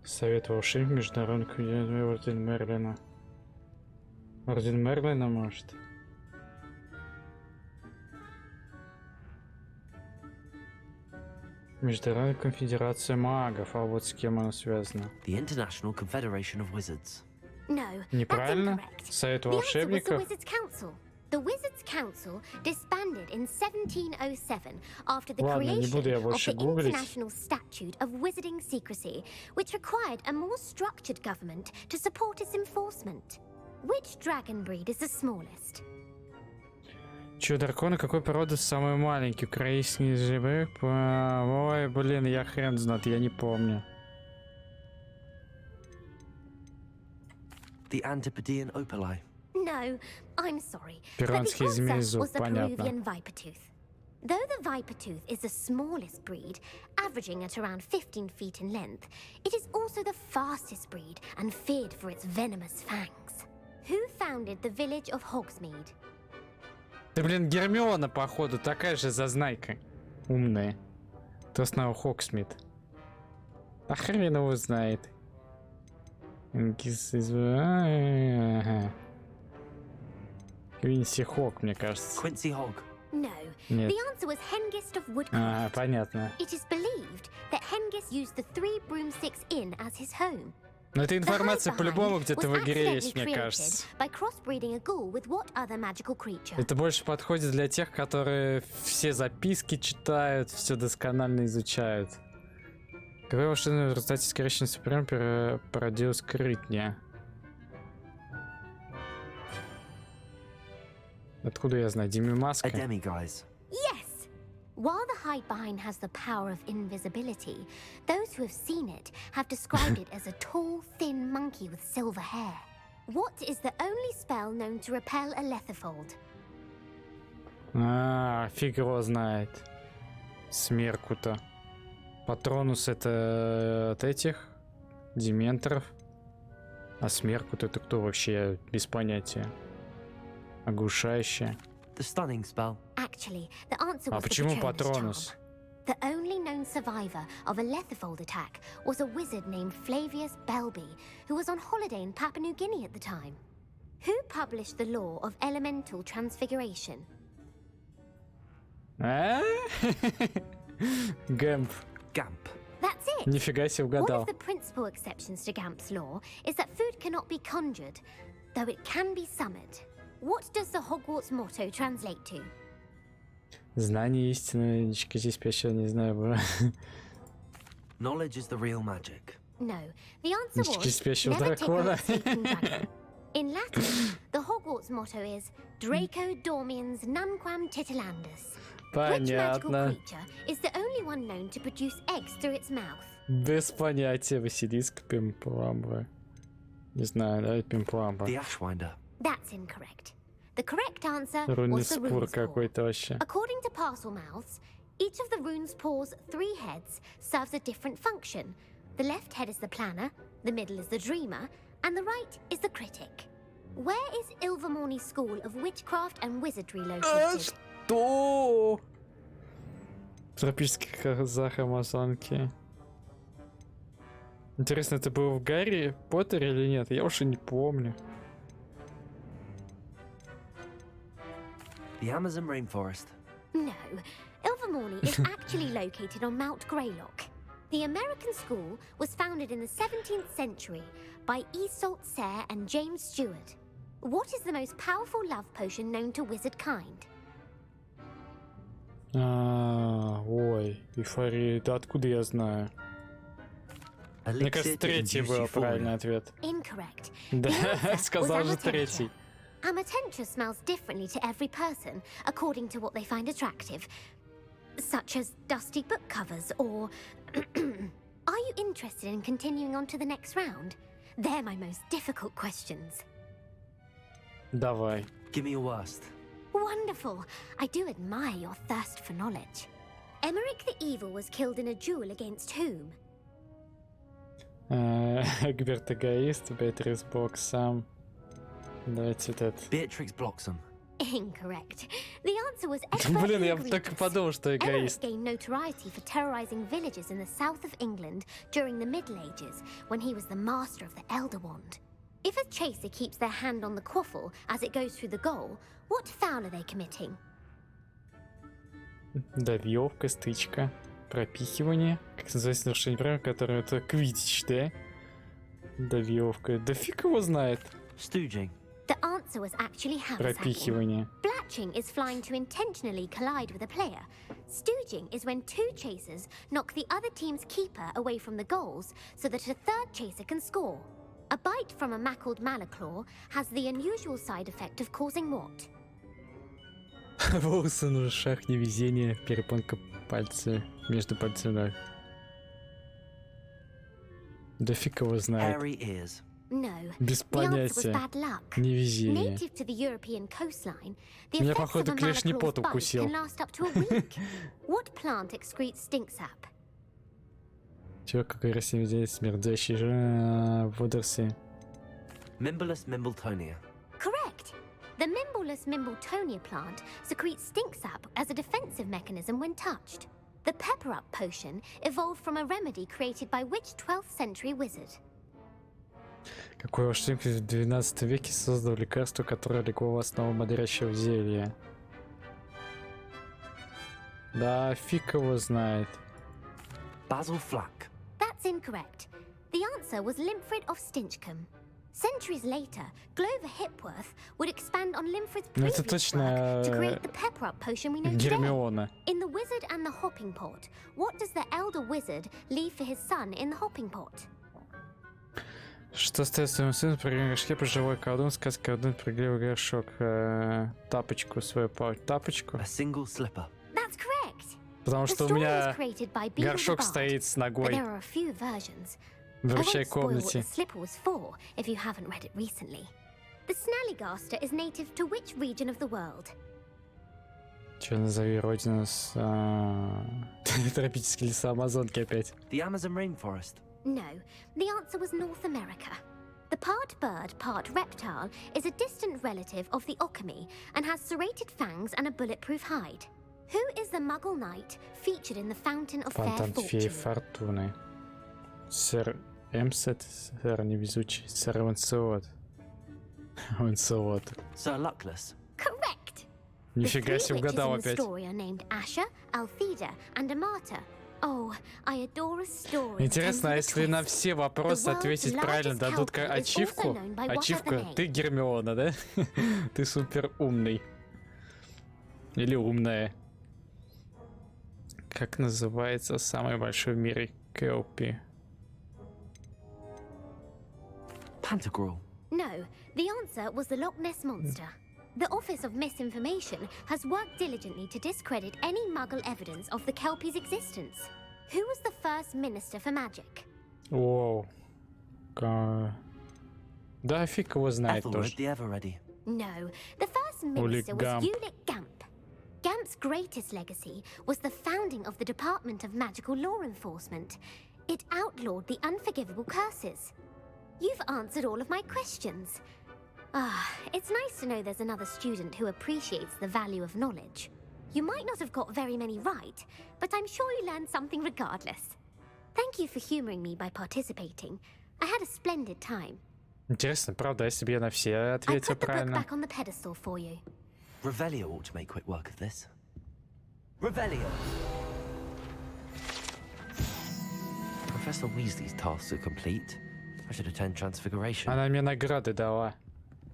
Speaker 1: Совет волшебника международных орден Мерлина. Орден Мерлина, может? Международная конфедерация магов, а вот с кем она связана?
Speaker 4: The International Confederation of Wizards.
Speaker 17: No,
Speaker 1: Неправильно? Совет волшебников?
Speaker 17: The Wizards' Council disbanded in 1707 after the
Speaker 1: Ладно, не буду я
Speaker 17: creation of
Speaker 1: больше
Speaker 17: the
Speaker 1: гуглить.
Speaker 17: International Statute of Wizarding Secrecy, which required a more structured government to support its enforcement. Which dragon breed is the smallest?
Speaker 1: Чё, драконы какой породы самый маленький? Украинский живых? Ой, блин, я хрен знает, я не помню.
Speaker 4: The Antipodean Opali.
Speaker 17: No, I'm sorry.
Speaker 1: Пиранский
Speaker 17: but the
Speaker 1: змей
Speaker 17: answer
Speaker 1: зуб,
Speaker 17: was the
Speaker 1: понятно.
Speaker 17: Peruvian Vipertooth. Though the Vipertooth is the smallest breed, averaging at around 15 feet in length, it is also the fastest breed and feared for its venomous fangs. Who founded the village of Hogsmeade?
Speaker 1: Да блин, Гермиона, походу, такая же зазнайка. Умная. Кто снова Хогсмит? А хрен его знает. Квинси Хог, мне кажется.
Speaker 4: Quincy Hog.
Speaker 17: No,
Speaker 1: Нет.
Speaker 17: the answer was Hengist of Woodcroft.
Speaker 1: А, понятно.
Speaker 17: It is believed that Hengist used the Three Broomsticks Inn as his home.
Speaker 1: Но эта информация по-любому где-то в игре есть,
Speaker 17: Accidentally
Speaker 1: мне
Speaker 17: created
Speaker 1: кажется.
Speaker 17: by crossbreeding a ghoul with what other magical creature?
Speaker 1: Это больше подходит для тех, которые все записки читают, все досконально изучают. Какой волшебный в результате скороченный супрем породил скрытня? Откуда я знаю? Дими Маска?
Speaker 4: A demiguise.
Speaker 17: Yes! While the hide behind has the power of invisibility, those who have seen it have described it as a tall, thin monkey with silver hair. What is the only spell known to repel a letherfold?
Speaker 1: А, фиг его знает. Смерку-то. Патронус это от этих дементоров. А смерку-то это кто вообще? Я без понятия. Оглушающая.
Speaker 4: The stunning spell.
Speaker 17: Actually, the answer
Speaker 1: А
Speaker 17: was the
Speaker 1: почему
Speaker 17: Patronus
Speaker 1: Патронус?
Speaker 17: charm. The only known survivor of a letherfold attack was a wizard named Flavius Belby, who was on holiday in Papua New Guinea at the time. Who published the law of elemental transfiguration?
Speaker 1: Гэмп.
Speaker 4: Gamp.
Speaker 17: That's it.
Speaker 1: Нифига себе
Speaker 17: One
Speaker 1: угадал.
Speaker 17: of the principal exceptions to Gamp's law is that food cannot be conjured, though it can be summoned. What does the Hogwarts motto translate to?
Speaker 1: Знание истины, здесь спящего не знаю.
Speaker 4: Knowledge is the real magic.
Speaker 17: No, the answer was
Speaker 1: спящего
Speaker 17: never take on
Speaker 1: дракона.
Speaker 17: a sleeping dragon. In Latin, the Hogwarts motto is Draco Dormiens Nunquam Titilandus. Which magical
Speaker 1: Понятно.
Speaker 17: creature is the only one known to produce eggs through its mouth?
Speaker 1: Без понятия. Василиск, Пимпламба. Не знаю, да, Пимпламба.
Speaker 4: The Ashwinder.
Speaker 17: That's incorrect. The correct answer
Speaker 1: Рунный
Speaker 17: was the
Speaker 1: спор
Speaker 17: rune spore.
Speaker 1: какой-то вообще.
Speaker 17: According to Parselmouths, Each of the runes paws 3 heads serves a different function. The left head is the planner, the middle is the dreamer, and the right is the critic. Where is Ilvermorny's School of Witchcraft and Wizardry located?
Speaker 1: Что? В тропических казах Амазонки. Интересно, это было в Гарри Поттере или нет? Я уже не помню.
Speaker 4: The Amazon rainforest.
Speaker 17: No, Ilvermorny is actually located on Mount Greylock. The American school was founded in the 17th century by Isolde Sayre and James Stewart. What is the most powerful love potion known to wizard kind?
Speaker 1: Ой, эйфория. Да откуда я знаю? Мне кажется, третий был правильный ответ.
Speaker 17: Incorrect.
Speaker 1: Да, сказал же третий.
Speaker 17: Amatentia smells differently to every person, according to what they find attractive, such as dusty book covers or... Are you interested in continuing on to the next round? They're my most difficult questions.
Speaker 1: Давай.
Speaker 4: Give me your worst.
Speaker 17: Wonderful. I do admire your thirst for knowledge. Emmerich the Evil was killed in a duel against whom?
Speaker 1: Эгберт эгоист, Беатрис Блоксам. Давайте вот это.
Speaker 4: Beatrix Bloxham.
Speaker 17: Incorrect. The answer was
Speaker 1: Блин, я так подумал, что эгоист.
Speaker 17: Emmerich gained notoriety for terrorizing villages in the south of England during the Middle Ages, when he was the master of the Elder Wand. If a chaser keeps their hand on the quaffle as it goes through the goal, what foul are they committing?
Speaker 1: Давиловка, стычка, пропихивание. Как называется нарушение правил, которое это квиддич, да? Давиловка. Да фиг его знает.
Speaker 4: Stooging.
Speaker 17: The answer was actually house
Speaker 1: Пропихивание.
Speaker 17: Blatching is flying to intentionally collide with a player. Stooging is when 2 chasers knock the other team's keeper away from the goals so that a third chaser can score. A bite from a mackled malaclaw has the unusual side effect of causing what?
Speaker 1: Волосы на ушах, невезение, перепонка пальца между пальцами. Да фиг его знает.
Speaker 4: Hairy ears.
Speaker 17: No.
Speaker 1: Без
Speaker 17: The answer was
Speaker 1: понятия.
Speaker 17: bad luck.
Speaker 1: Невезение.
Speaker 17: Native to the European coastline, the
Speaker 1: Меня,
Speaker 17: effects of
Speaker 1: походу,
Speaker 17: a
Speaker 1: клешнепот
Speaker 17: malaclaw's bite
Speaker 1: укусил.
Speaker 17: can last up to a week. What plant excretes stink sap?
Speaker 1: Человек, какой растение взять, смердящий водоросли.
Speaker 4: Mimblelus Mimbletonia.
Speaker 17: Correct. The Mimblelus Mimbletonia plant secretes stink sap as a defensive mechanism when touched. The Pepper Up potion evolved from a remedy created by which 12th century wizard?
Speaker 1: Какой волшебник в 12 веке создал лекарство, которое легло в основу бодрящего зелья? Да фиг его знает.
Speaker 4: Basil Flack.
Speaker 17: That's incorrect. The answer was Limfrid of Stinchcombe. Centuries later, Glover Hipworth would expand on Limfrid's
Speaker 1: Ну это
Speaker 17: previous
Speaker 1: точно
Speaker 17: work to create the Pepper Up potion we know today.
Speaker 1: Гермиона.
Speaker 17: In The Wizard and the Hopping Pot, what does the elder wizard leave for his son in the hopping pot?
Speaker 1: Что ставит своему сыну при горшке пожилой колдун, сказка колдун прыгливый горшок. Тапочку свою тапочку.
Speaker 4: A single slipper.
Speaker 17: That's correct.
Speaker 1: Потому
Speaker 17: The
Speaker 1: что у
Speaker 17: story was
Speaker 1: меня
Speaker 17: created by Beedle the
Speaker 1: горшок
Speaker 17: Bard,
Speaker 1: стоит с
Speaker 17: but
Speaker 1: ногой
Speaker 17: there are a few versions.
Speaker 1: в
Speaker 17: I
Speaker 1: ручей
Speaker 17: won't spoil what
Speaker 1: комнате.
Speaker 17: the slipper was for if you haven't read it recently. The Snallygaster is native to which region of the world?
Speaker 1: Че, назови родину с... Тропические леса Амазонки опять.
Speaker 4: The Amazon rainforest.
Speaker 17: No, the answer was North America. The part bird, part reptile is a distant relative of the Occamy and has serrated fangs and a bulletproof hide. Who is the Muggle knight featured in the Fountain of Fair
Speaker 1: Фонтан феи
Speaker 17: Fortune?
Speaker 1: фортуны. Сэр Эмсет, сэр невезучий, сэр Ланселот. Ланселот.
Speaker 4: Sir Luckless.
Speaker 17: Correct!
Speaker 1: Нифига
Speaker 17: The
Speaker 1: себе,
Speaker 17: 3 witches
Speaker 1: угадал
Speaker 17: in the
Speaker 1: опять.
Speaker 17: story are named Asher, Altheda, and Amata. Oh, I adore a story.
Speaker 1: Интересно, а
Speaker 17: that ends with
Speaker 1: если
Speaker 17: a
Speaker 1: на
Speaker 17: twist.
Speaker 1: все вопросы
Speaker 17: The world's
Speaker 1: ответить правильно,
Speaker 17: largest
Speaker 1: дадут
Speaker 17: kelpie is
Speaker 1: ачивку?
Speaker 17: also known by what
Speaker 1: Ачивку?
Speaker 17: other name?
Speaker 1: Ты Гермиона, да? Ты супер умный. Или умная. Как называется самый большой в мире келпи?
Speaker 4: Pantagruel.
Speaker 17: No, the answer was the Loch Ness Monster. The Office of Misinformation has worked diligently to discredit any Muggle evidence of the Kelpie's existence. Who was the first Minister for Magic?
Speaker 1: Воу. Да, фиг его знает
Speaker 4: Ethelred
Speaker 1: тоже.
Speaker 4: the Ever-Ready.
Speaker 17: No, the first minister
Speaker 1: Ulick
Speaker 17: was
Speaker 1: Gump.
Speaker 17: Ulick Gamp. Gamp's greatest legacy was the founding of the Department of Magical Law Enforcement. It outlawed the unforgivable curses. You've answered all of my questions. It's nice to know there's another student who appreciates the value of knowledge. You might not have got very many right, but I'm sure you learned something regardless. Thank you for humoring me by participating. I had a splendid time.
Speaker 1: Интересно, правда, если бы я на все
Speaker 17: I
Speaker 1: ответил
Speaker 17: put the book
Speaker 1: правильно.
Speaker 17: back on the pedestal for you.
Speaker 4: Revelio ought to make quick work of this. Revelio! Professor Weasley's tasks are complete. I should attend Transfiguration.
Speaker 1: Она мне награды дала.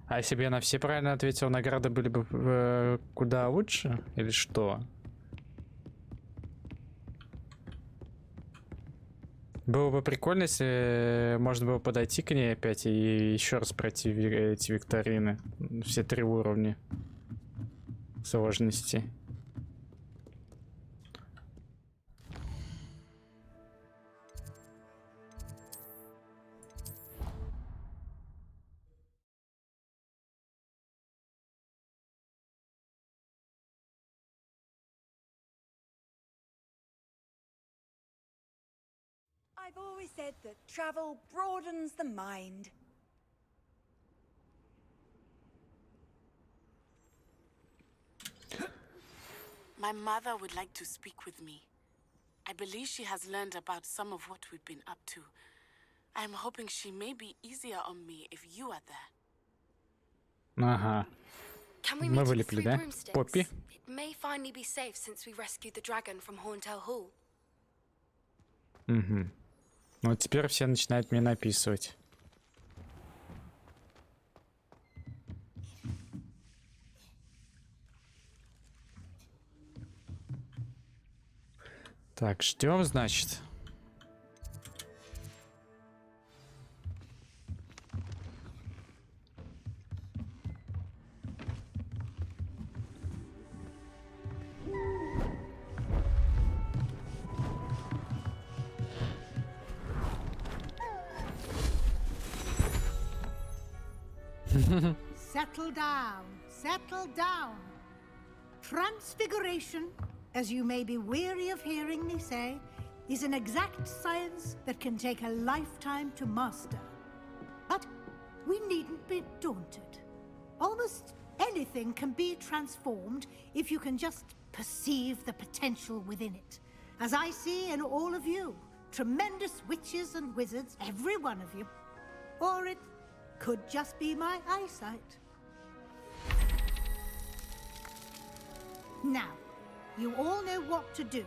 Speaker 1: А если бы я на все правильно ответил, награды были бы куда лучше? Или что? Было бы прикольно, если можно было подойти к ней опять и еще раз пройти эти викторины. Все 3 уровня сложности.
Speaker 2: I've always said that travel broadens the mind.
Speaker 18: My mother would like to speak with me. I believe she has learned about some of what we've been up to. I'm hoping she may be easier on me if you are there.
Speaker 1: Ага. Мы вылепли, да? Поппи.
Speaker 13: It may finally be safe since we rescued the dragon from Horntail Hall.
Speaker 1: Угу. Вот теперь все начинают мне написывать. Так, ждем, значит.
Speaker 16: Settle down, settle down. Transfiguration, as you may be weary of hearing me say, is an exact science that can take a lifetime to master. But we needn't be daunted. Almost anything can be transformed if you can just perceive the potential within it. As I see in all of you, tremendous witches and wizards, every one of you. Or it could just be my eyesight. Now, you all know what to do.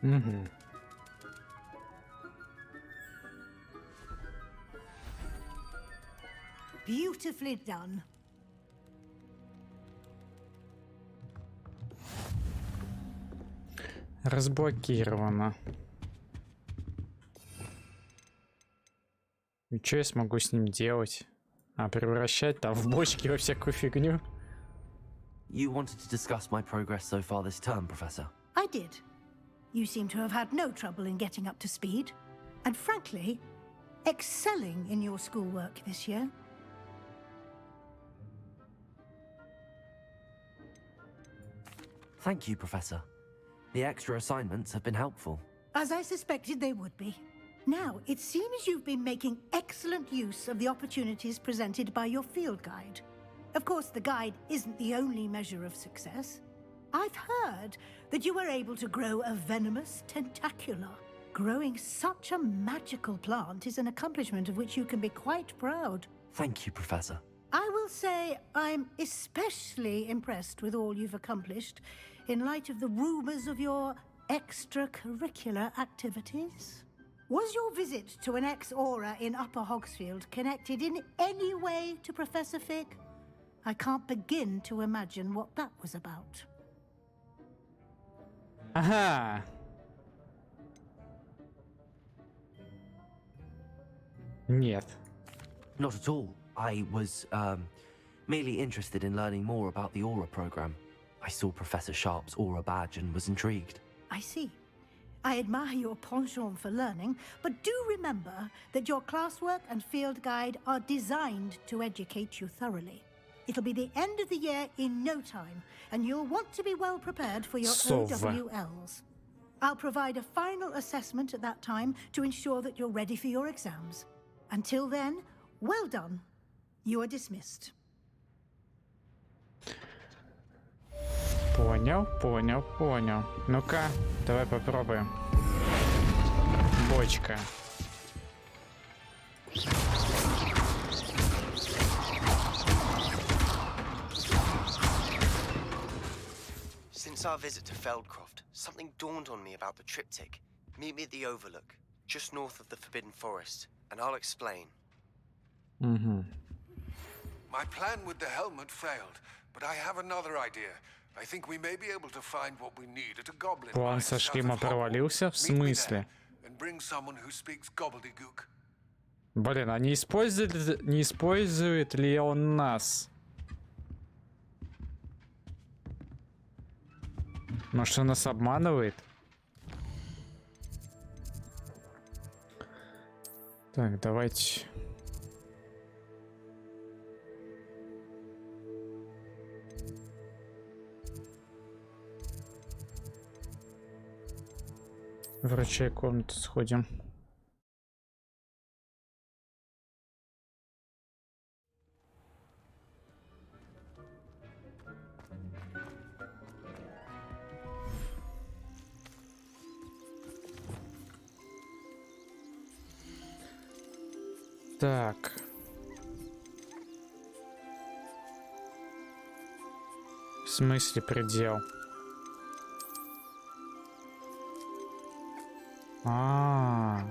Speaker 1: Угу.
Speaker 16: Beautifully done.
Speaker 1: Разблокировано. И что я смогу с ним делать? А, превращать там в бочки во всякую фигню?
Speaker 4: You wanted to discuss my progress so far this term, Professor.
Speaker 16: I did. You seem to have had no trouble in getting up to speed. And frankly, excelling in your schoolwork this year.
Speaker 4: Thank you, Professor. The extra assignments have been helpful.
Speaker 16: As I suspected they would be. Now, it seems you've been making excellent use of the opportunities presented by your field guide. Of course, the guide isn't the only measure of success. I've heard that you were able to grow a venomous tentacula. Growing such a magical plant is an accomplishment of which you can be quite proud.
Speaker 4: Thank you, Professor.
Speaker 16: I will say I'm especially impressed with all you've accomplished in light of the rumors of your extracurricular activities. Was your visit to an ex-aura in Upper Hogsfield connected in any way to Professor Fig? I can't begin to imagine what that was about.
Speaker 1: Ага. Нет.
Speaker 4: Not at all. I was, merely interested in learning more about the Aura program. I saw Professor Sharp's Aura badge and was intrigued.
Speaker 16: I see. I admire your penchant for learning, but do remember that your classwork and field guide are designed to educate you thoroughly. It'll be the end of the year in no time, and you'll want to be well prepared for your OWLs. I'll provide a final assessment at that time to ensure that you're ready for your exams. Until then, well done. You are dismissed.
Speaker 1: Понял, понял, понял. Ну-ка, давай попробуем. Бочка.
Speaker 3: Since our visit to Feldcroft, something dawned on me about the triptych. Meet me at the Overlook, just north of the Forbidden Forest, and I'll explain.
Speaker 8: My plan with the helmet failed, but I have another idea. I think we may be able to find what we need at a goblin.
Speaker 1: План со шлема провалился? В смысле?
Speaker 8: And bring someone who speaks gobbledygook.
Speaker 1: Блин, а не использует ли он нас? Может, он нас обманывает? Так, давайте. В врачей комнату сходим. Так. В смысле предел? А,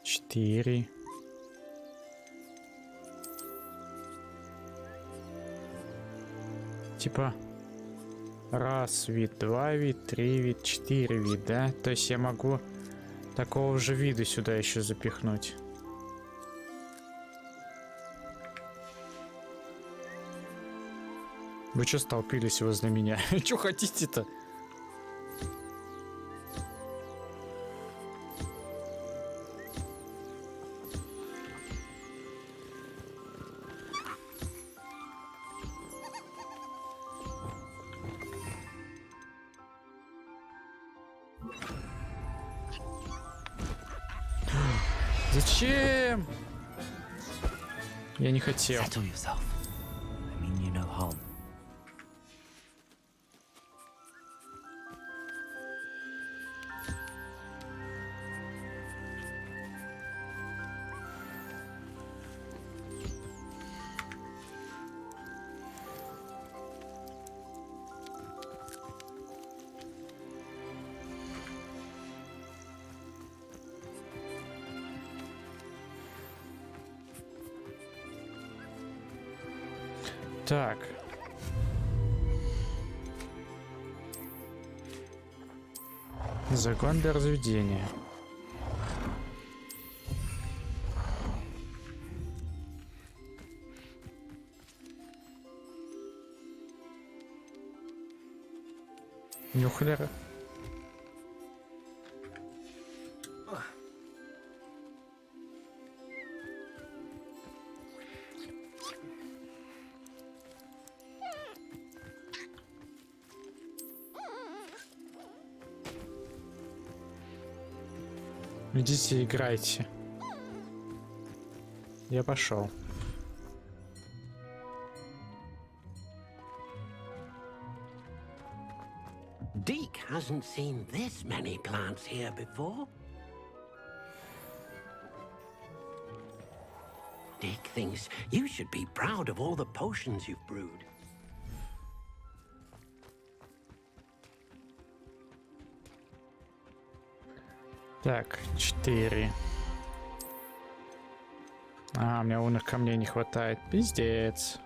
Speaker 1: 4. Типа раз вид, 2 вид, 3 вид, 4 вид, да? То есть я могу такого же вида сюда еще запихнуть. Вы что столпились возле меня? Что хотите-то? Зачем? Я не хотел. Так. Закон для разведения. Нюхлера. Идите играйте. Я пошел.
Speaker 9: Deke hasn't seen this many plants here before. Deke thinks you should be proud of all the potions you've brewed.
Speaker 1: Так, 4. А, мне умных камней не хватает. Пиздец.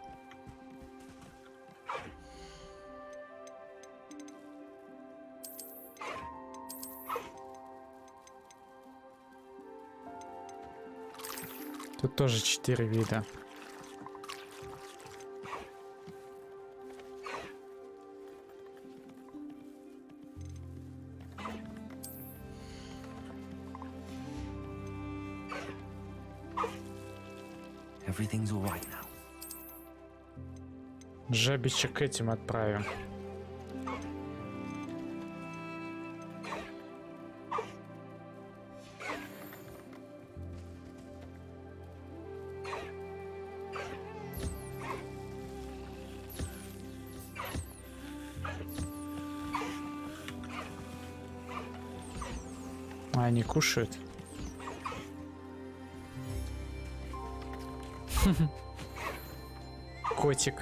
Speaker 1: Тут тоже 4 вида.
Speaker 4: Everything's all right now.
Speaker 1: Жабича к этим отправим. А они кушают. Котик.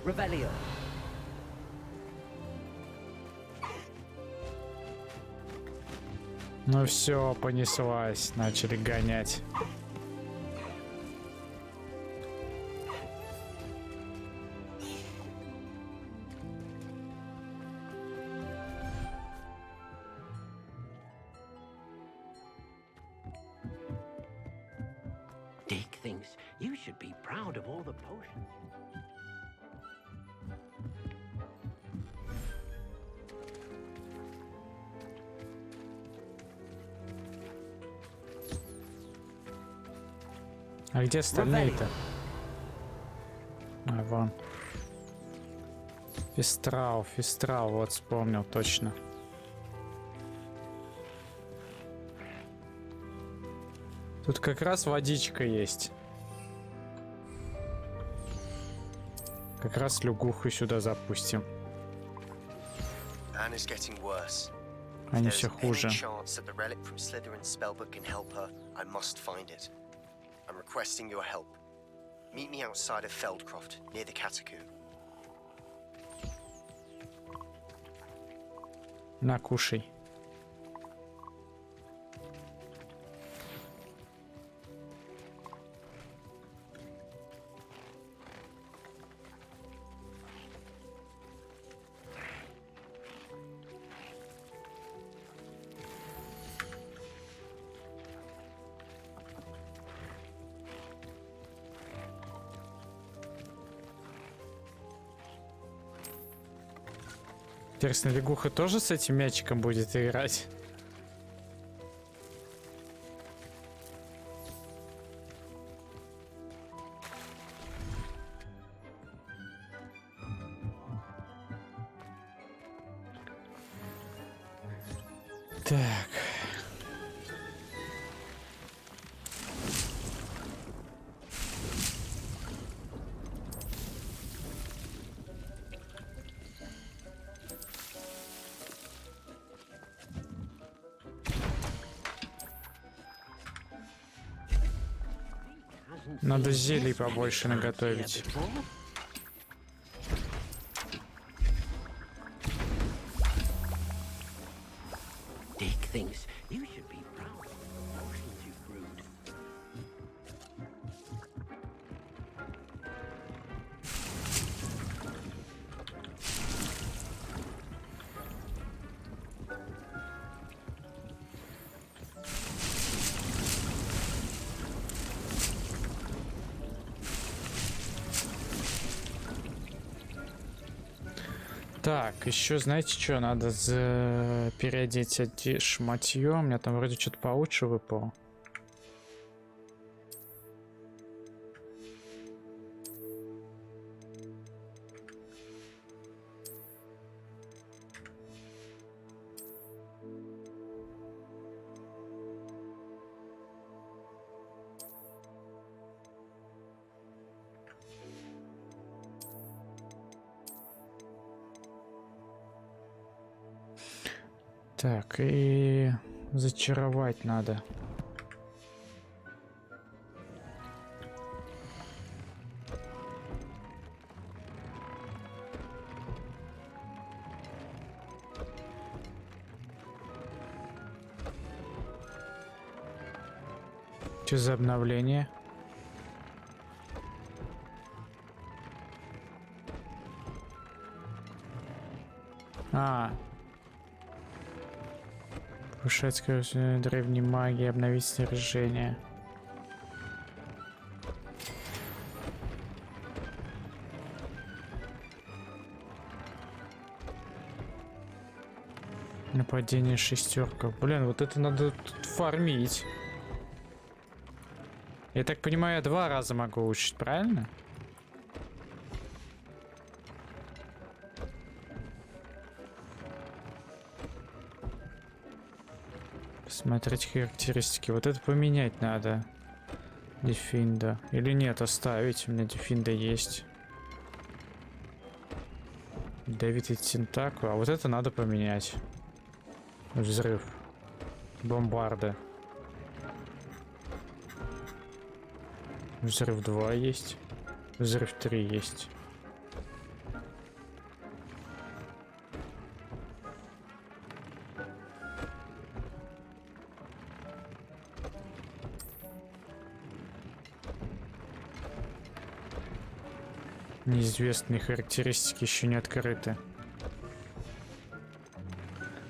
Speaker 19: Revelio.
Speaker 1: Ну все, понеслась, начали гонять.
Speaker 9: Dick thinks you should be proud of all the potions.
Speaker 1: А где остальные-то? А, вон. Фистрал, вот вспомнил точно. Тут как раз водичка есть. Как раз лягуху сюда запустим. Они все хуже.
Speaker 3: I'm requesting your help. Meet me outside of Feldcroft, near the catacomb.
Speaker 1: На, кушай. Интересно, лягуха тоже с этим мячиком будет играть? Так. Надо зелий побольше наготовить. Так, еще знаете что, надо переодеть эти шматье. У меня там вроде что-то получше выпало. Так, и зачаровать надо. Что за обновление? Повышать скорость древней магии, обновить снаряжение. Нападение шестерка. Блин, вот это надо тут фармить. Я так понимаю, я 2 раза могу улучшить, правильно? Смотреть характеристики. Вот это поменять надо. Дефинда. Или нет, оставить. У меня дефинда есть. Давид и Тентаку. А вот это надо поменять. Взрыв. Бомбарда. Взрыв 2 есть. Взрыв 3 есть. Неизвестные характеристики еще не открыты.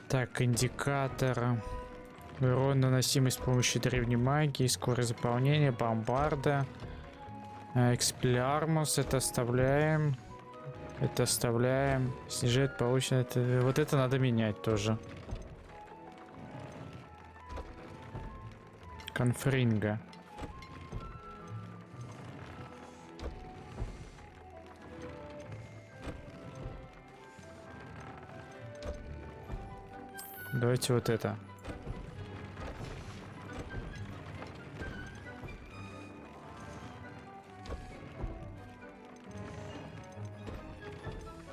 Speaker 1: Так, индикатор. Урон, наносимый с помощью древней магии, скорость заполнения, бомбарда. Экспелиармус, это оставляем. Это оставляем. Снижает полученное. Вот это надо менять тоже. Конфринга. Давайте вот это.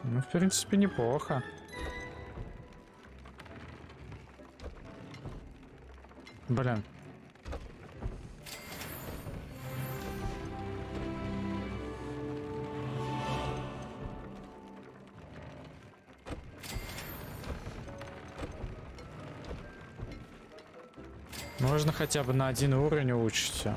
Speaker 1: Ну, в принципе, неплохо. Блин. Можно хотя бы на 1 уровень улучшить все.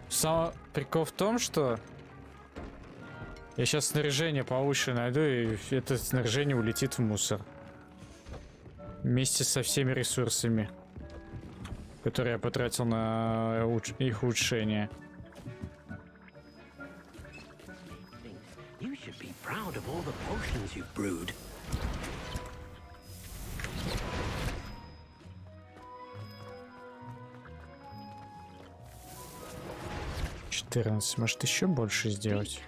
Speaker 1: Сам прикол в том, что я сейчас снаряжение получше найду, и это снаряжение улетит в мусор. Вместе со всеми ресурсами, которые я потратил на их улучшение. Может еще больше сделать?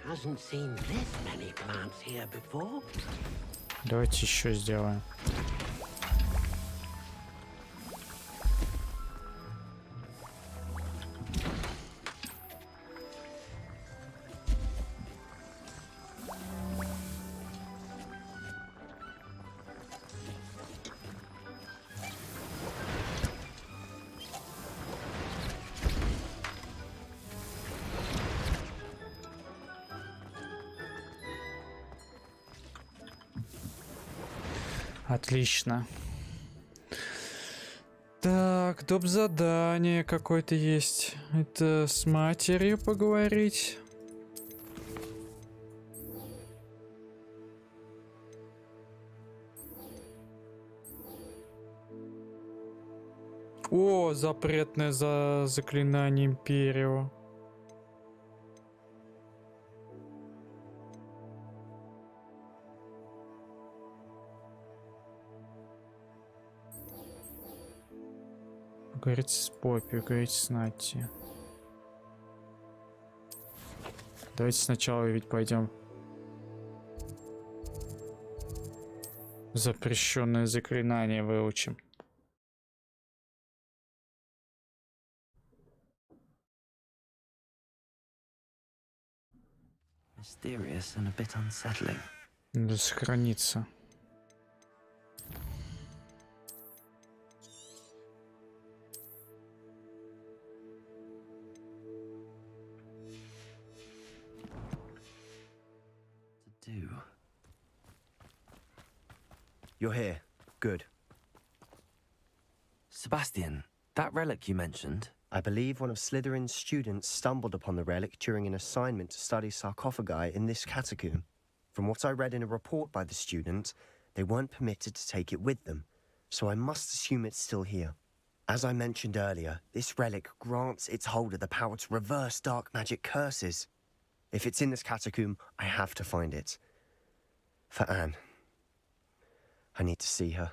Speaker 1: Давайте еще сделаем. Отлично. Так, доп. Задание какое-то есть. Это с матерью поговорить. О, запретное заклинание Империо. Говорить с Поппи, говорить с Натти. Давайте сначала ведь пойдем. Запрещенное заклинание выучим.
Speaker 4: Mysterious and a bit unsettling.
Speaker 1: Надо сохраниться.
Speaker 4: do.
Speaker 3: You're here. Good.
Speaker 4: Sebastian, that relic you mentioned.
Speaker 3: I believe one of Slytherin's students stumbled upon the relic during an assignment to study sarcophagi in this catacomb. From what I read in a report by the student, they weren't permitted to take it with them, so I must assume it's still here. As I mentioned earlier, this relic grants its holder the power to reverse dark magic curses. If it's in this catacomb, I have to find it. For Anne. I need to see her.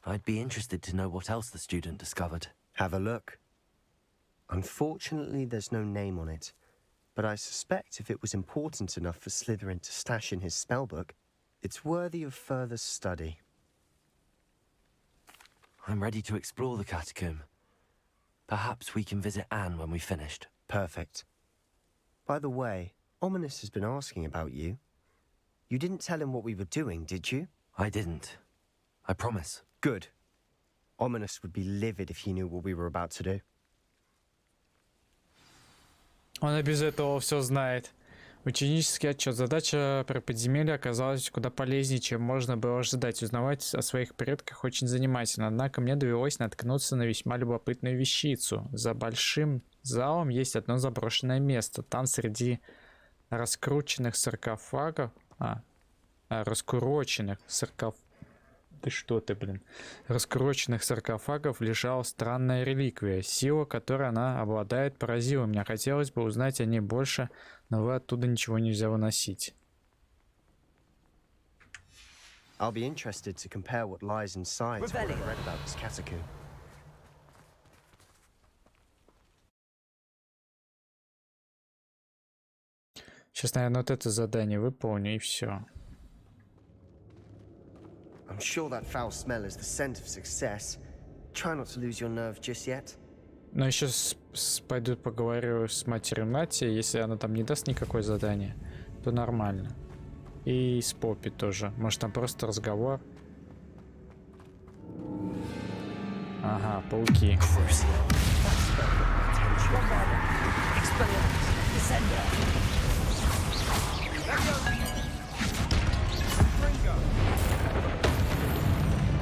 Speaker 4: I'd be interested to know what else the student discovered.
Speaker 3: Have a look. Unfortunately, there's no name on it, but I suspect if it was important enough for Slytherin to stash in his spellbook, it's worthy of further study.
Speaker 4: I'm ready to explore the catacomb. Perhaps we can visit Anne when we've finished.
Speaker 3: Perfect. By the way, Ominous has been asking about you. You didn't tell him what we were doing, did you?
Speaker 4: I didn't. I promise.
Speaker 3: Good. Ominous would be livid if he knew what we were about to do.
Speaker 1: Он и без этого все знает. Ученический отчет. Задача про подземелье оказалась куда полезнее, чем можно было ожидать. Узнавать о своих предках очень занимательно. Однако мне довелось наткнуться на весьма любопытную вещицу. За большим залом есть одно заброшенное место. Там среди раскрученных саркофагов... раскуроченных саркофагов... Да что ты, блин. Раскуроченных саркофагов лежала странная реликвия. Сила, которой она обладает, поразила меня. Хотелось бы узнать о ней больше, но вы оттуда ничего нельзя выносить.
Speaker 3: I'll be interested to compare what lies inside to what I read about this catacomb.
Speaker 1: Сейчас, наверное, вот это задание выполню и все.
Speaker 3: I'm sure that foul smell is the scent of success. Try not to lose your nerve just yet.
Speaker 1: Но еще пойду поговорю с матерью Нати. Если она там не даст никакое задание, то нормально. И с Поппи тоже. Может, там просто разговор. Ага, пауки.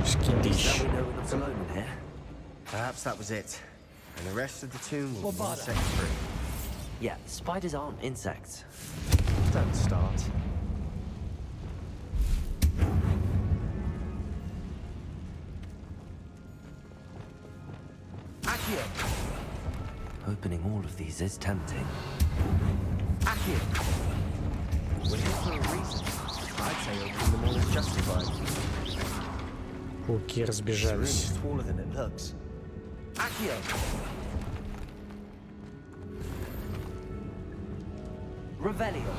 Speaker 1: Скидищ.
Speaker 3: Perhaps that was it. And the rest of the tomb will be insect-free.
Speaker 4: Yeah, spiders aren't insects.
Speaker 3: Don't start.
Speaker 10: Accio!
Speaker 4: Opening all of these is tempting.
Speaker 10: Accio!
Speaker 3: We're here for a reason. I'd say opening them all is justified.
Speaker 1: Пауки разбежались.
Speaker 3: It's smaller than it looks.
Speaker 10: Accio! Revelio.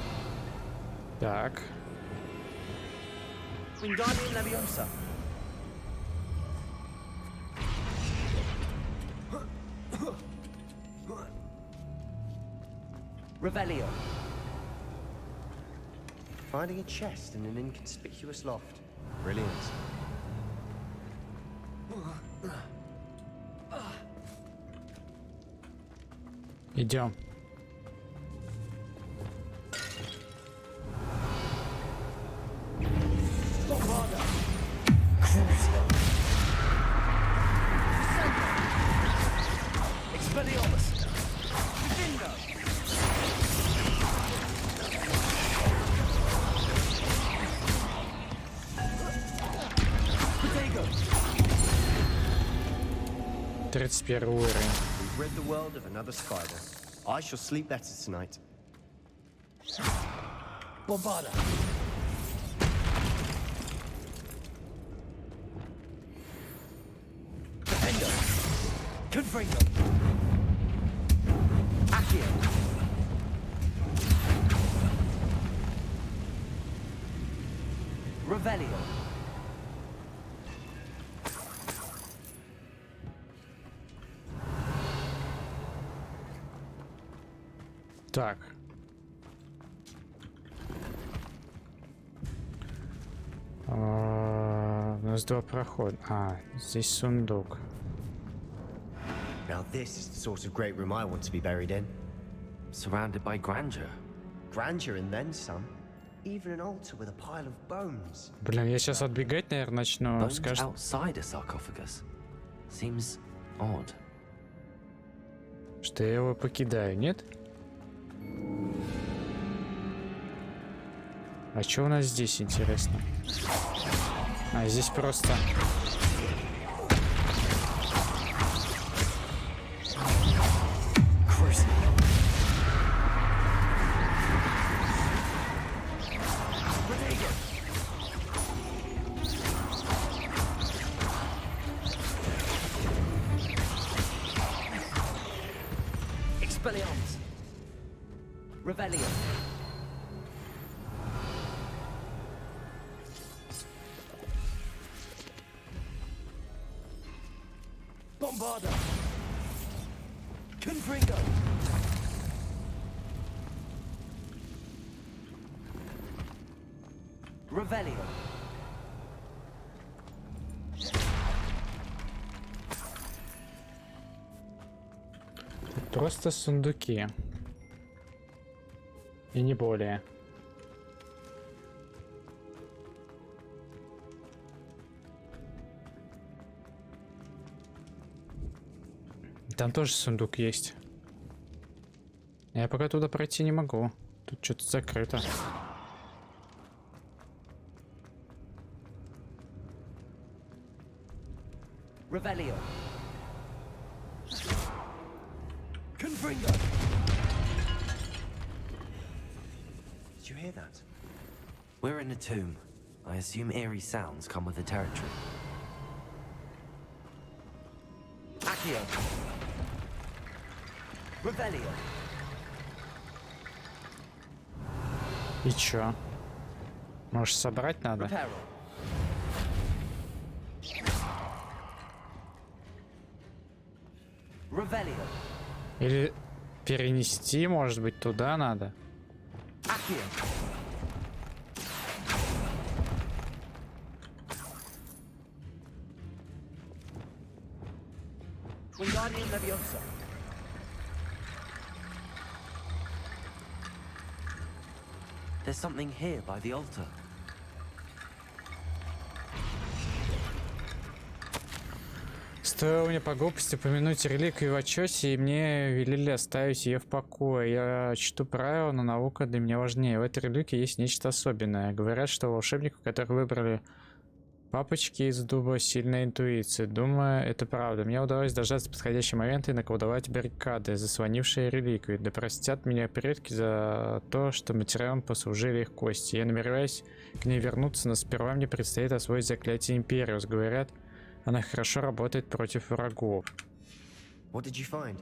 Speaker 1: Так.
Speaker 10: Wingardium Leviosa. Revelio.
Speaker 3: Finding a chest in an inconspicuous loft. Brilliant.
Speaker 1: Идем. Первый уровень.
Speaker 3: We've rid the world of another spider. I shall sleep better tonight.
Speaker 10: Bombarda. Defender. Confringo. Accio. Revelio.
Speaker 1: Так. У нас два прохода. Здесь сундук.
Speaker 3: Now this is the sort of great room I want to be buried in.
Speaker 4: Surrounded by grandeur.
Speaker 3: grandeur and then some. Even an altar with a pile of bones.
Speaker 1: Блин, я сейчас отбегать, наверное, начну.
Speaker 4: Bones
Speaker 1: Скажет...
Speaker 4: outside a sarcophagus. Seems odd.
Speaker 1: Что я его покидаю, нет? А что у нас здесь, интересно? А, здесь просто...
Speaker 19: Expelliarmus. Revelio. Bombarda. Confringo. Revelio.
Speaker 1: Просто сундуки. И не более. Там тоже сундук есть. Я пока туда пройти не могу. Тут что-то закрыто.
Speaker 19: Revelio. Confringo.
Speaker 3: Did you hear that?
Speaker 4: We're in a tomb. I assume eerie sounds come with the territory.
Speaker 19: Accio. Revelio.
Speaker 1: И чё? Может, собрать надо?
Speaker 19: Reparo. Revelio.
Speaker 1: Или перенести, может быть, туда надо?
Speaker 19: Accio. Wingardium Leviosa.
Speaker 4: There's something here by the altar.
Speaker 1: Стоило мне по глупости упомянуть реликвию в отчете, и мне велели оставить ее в покое. Я чту правила, но наука для меня важнее. В этой реликвии есть нечто особенное. Говорят, что волшебников, которых выбрали папочки из дуба, сильная интуиция. Думаю, это правда. Мне удалось дождаться подходящего момента и наколдовать баррикады, заслонившие реликвию. Да простят меня предки за то, что материалом послужили их кости. Я намереваюсь к ней вернуться, но сперва мне предстоит освоить заклятие Империус. Говорят, она хорошо работает против врагов.
Speaker 3: What did you find?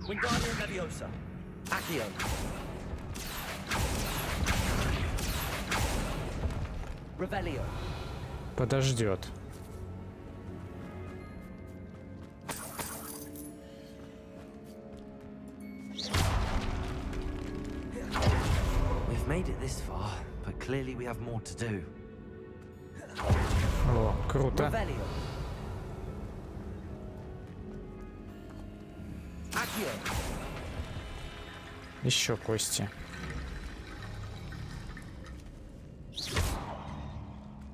Speaker 19: Wingardium Leviosa. Accio. Revelio.
Speaker 1: Подождет.
Speaker 4: We've made it this far, but clearly we have more to do.
Speaker 1: О, круто.
Speaker 19: Revelio. Accio.
Speaker 1: Еще кости.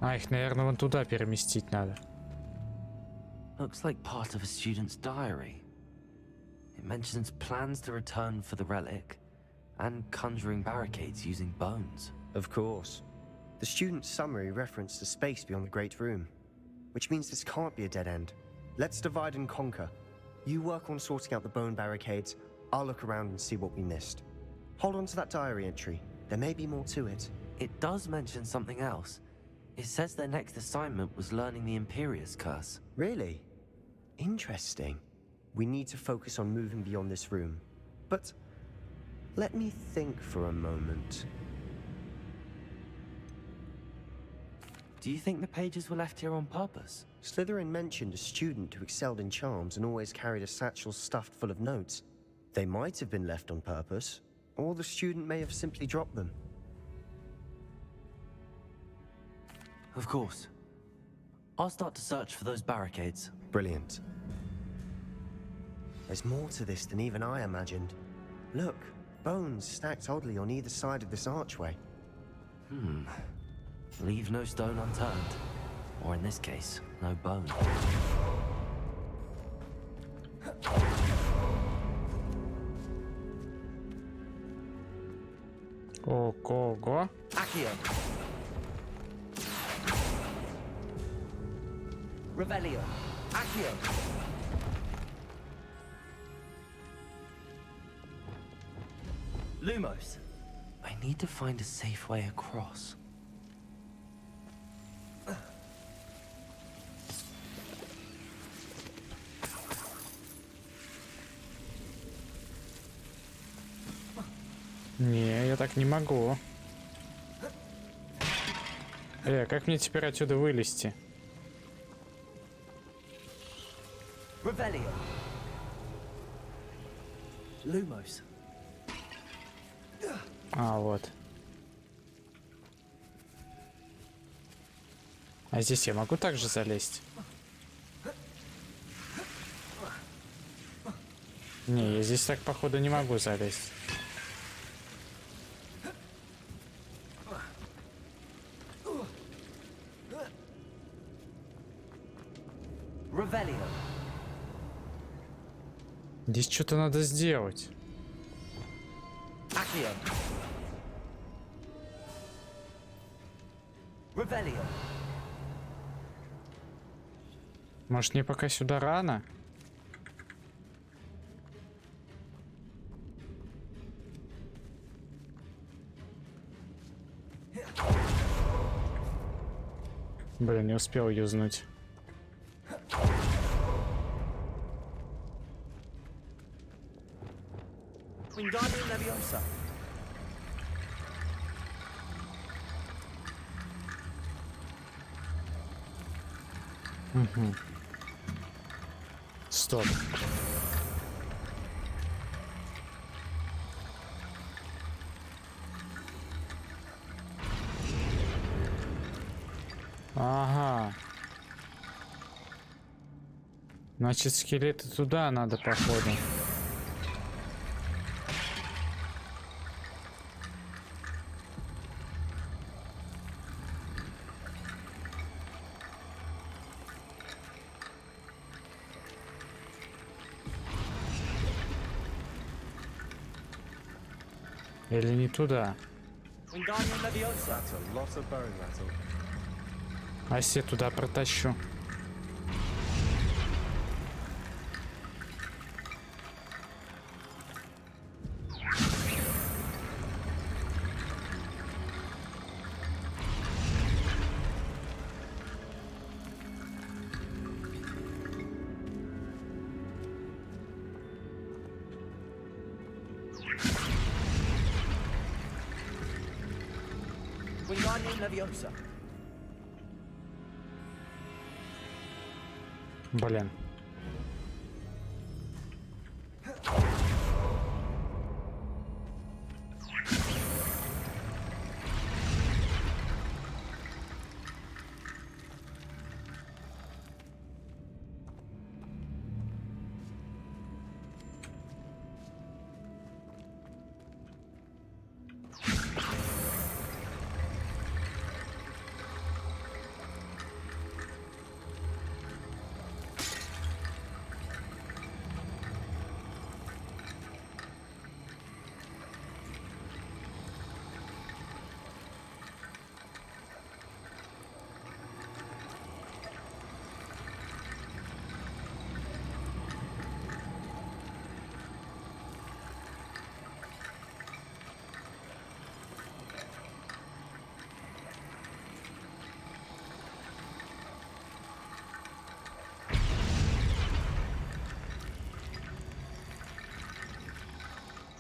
Speaker 1: А, их, наверное, вон туда переместить надо.
Speaker 4: Looks like part of a student's diary. It mentions plans to return for the relic and conjuring barricades using bones.
Speaker 3: Of course. The student's summary referenced a space beyond the Great Room, which means this can't be a dead end. Let's divide and conquer. You work on sorting out the bone barricades, I'll look around and see what we missed. Hold on to that diary entry. There may be more to it.
Speaker 4: It does mention something else. It says their next assignment was learning the Imperius curse.
Speaker 3: Really? Interesting. We need to focus on moving beyond this room. But let me think for a moment.
Speaker 4: Do you think the pages were left here on purpose?
Speaker 3: Slytherin mentioned a student who excelled in charms and always carried a satchel stuffed full of notes. They might have been left on purpose, or the student may have simply dropped them.
Speaker 4: Of course. I'll start to search for those barricades.
Speaker 3: Brilliant. There's more to this than even I imagined. Look, bones stacked oddly on either side of this archway.
Speaker 4: Leave no stone unturned. Or in this case, no bone.
Speaker 1: Ого-го.
Speaker 19: Accio. Revelio. Accio. Lumos.
Speaker 4: I need to find a safe way across.
Speaker 1: Не, я так не могу. Как мне теперь отсюда вылезти?
Speaker 19: Revelio. Lumos.
Speaker 1: А, вот. А здесь я могу также залезть? Не, я здесь так, походу, не могу залезть.
Speaker 19: Revelio.
Speaker 1: Здесь что-то надо сделать.
Speaker 19: Accio. Revelio.
Speaker 1: Может, мне пока сюда рано? Блин, не успел юзнуть.
Speaker 19: Wingardium Leviosa.
Speaker 1: Угу. Стоп. Ага. Значит, скелеты туда надо, походу. Или не туда?
Speaker 19: Wingardium Leviosa.
Speaker 1: А если туда протащу?
Speaker 19: Wingardium Leviosa.
Speaker 1: Блин.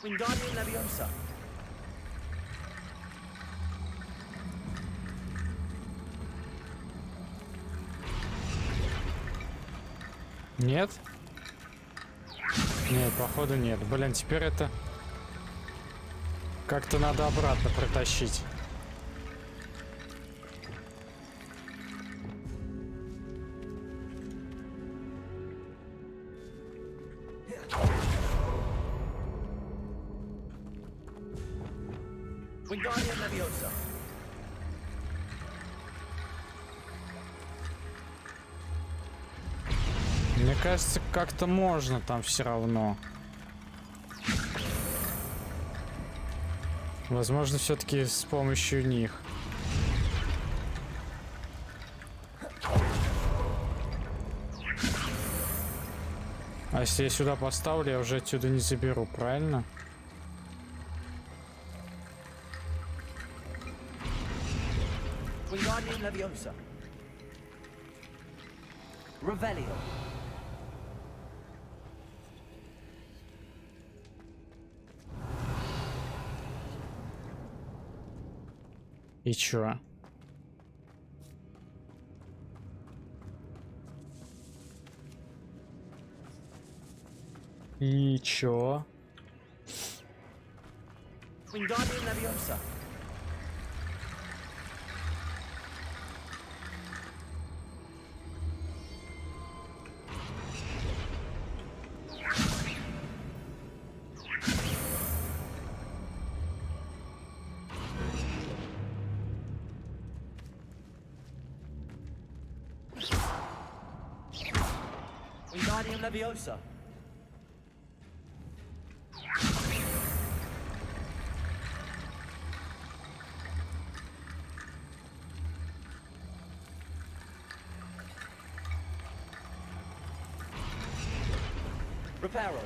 Speaker 19: Wingardium Leviosa.
Speaker 1: Нет? Нет, походу нет. Блин, теперь это... Как-то надо обратно протащить.
Speaker 19: Wingardium Leviosa.
Speaker 1: Мне кажется, как-то можно там все равно. Возможно, все-таки с помощью них. А если я сюда поставлю, я уже отсюда не заберу, правильно?
Speaker 19: Wingardium Leviosa. Revelio.
Speaker 1: И чё? И чё?
Speaker 19: Wingardium Leviosa. Wingardium Leviosa. Reparo.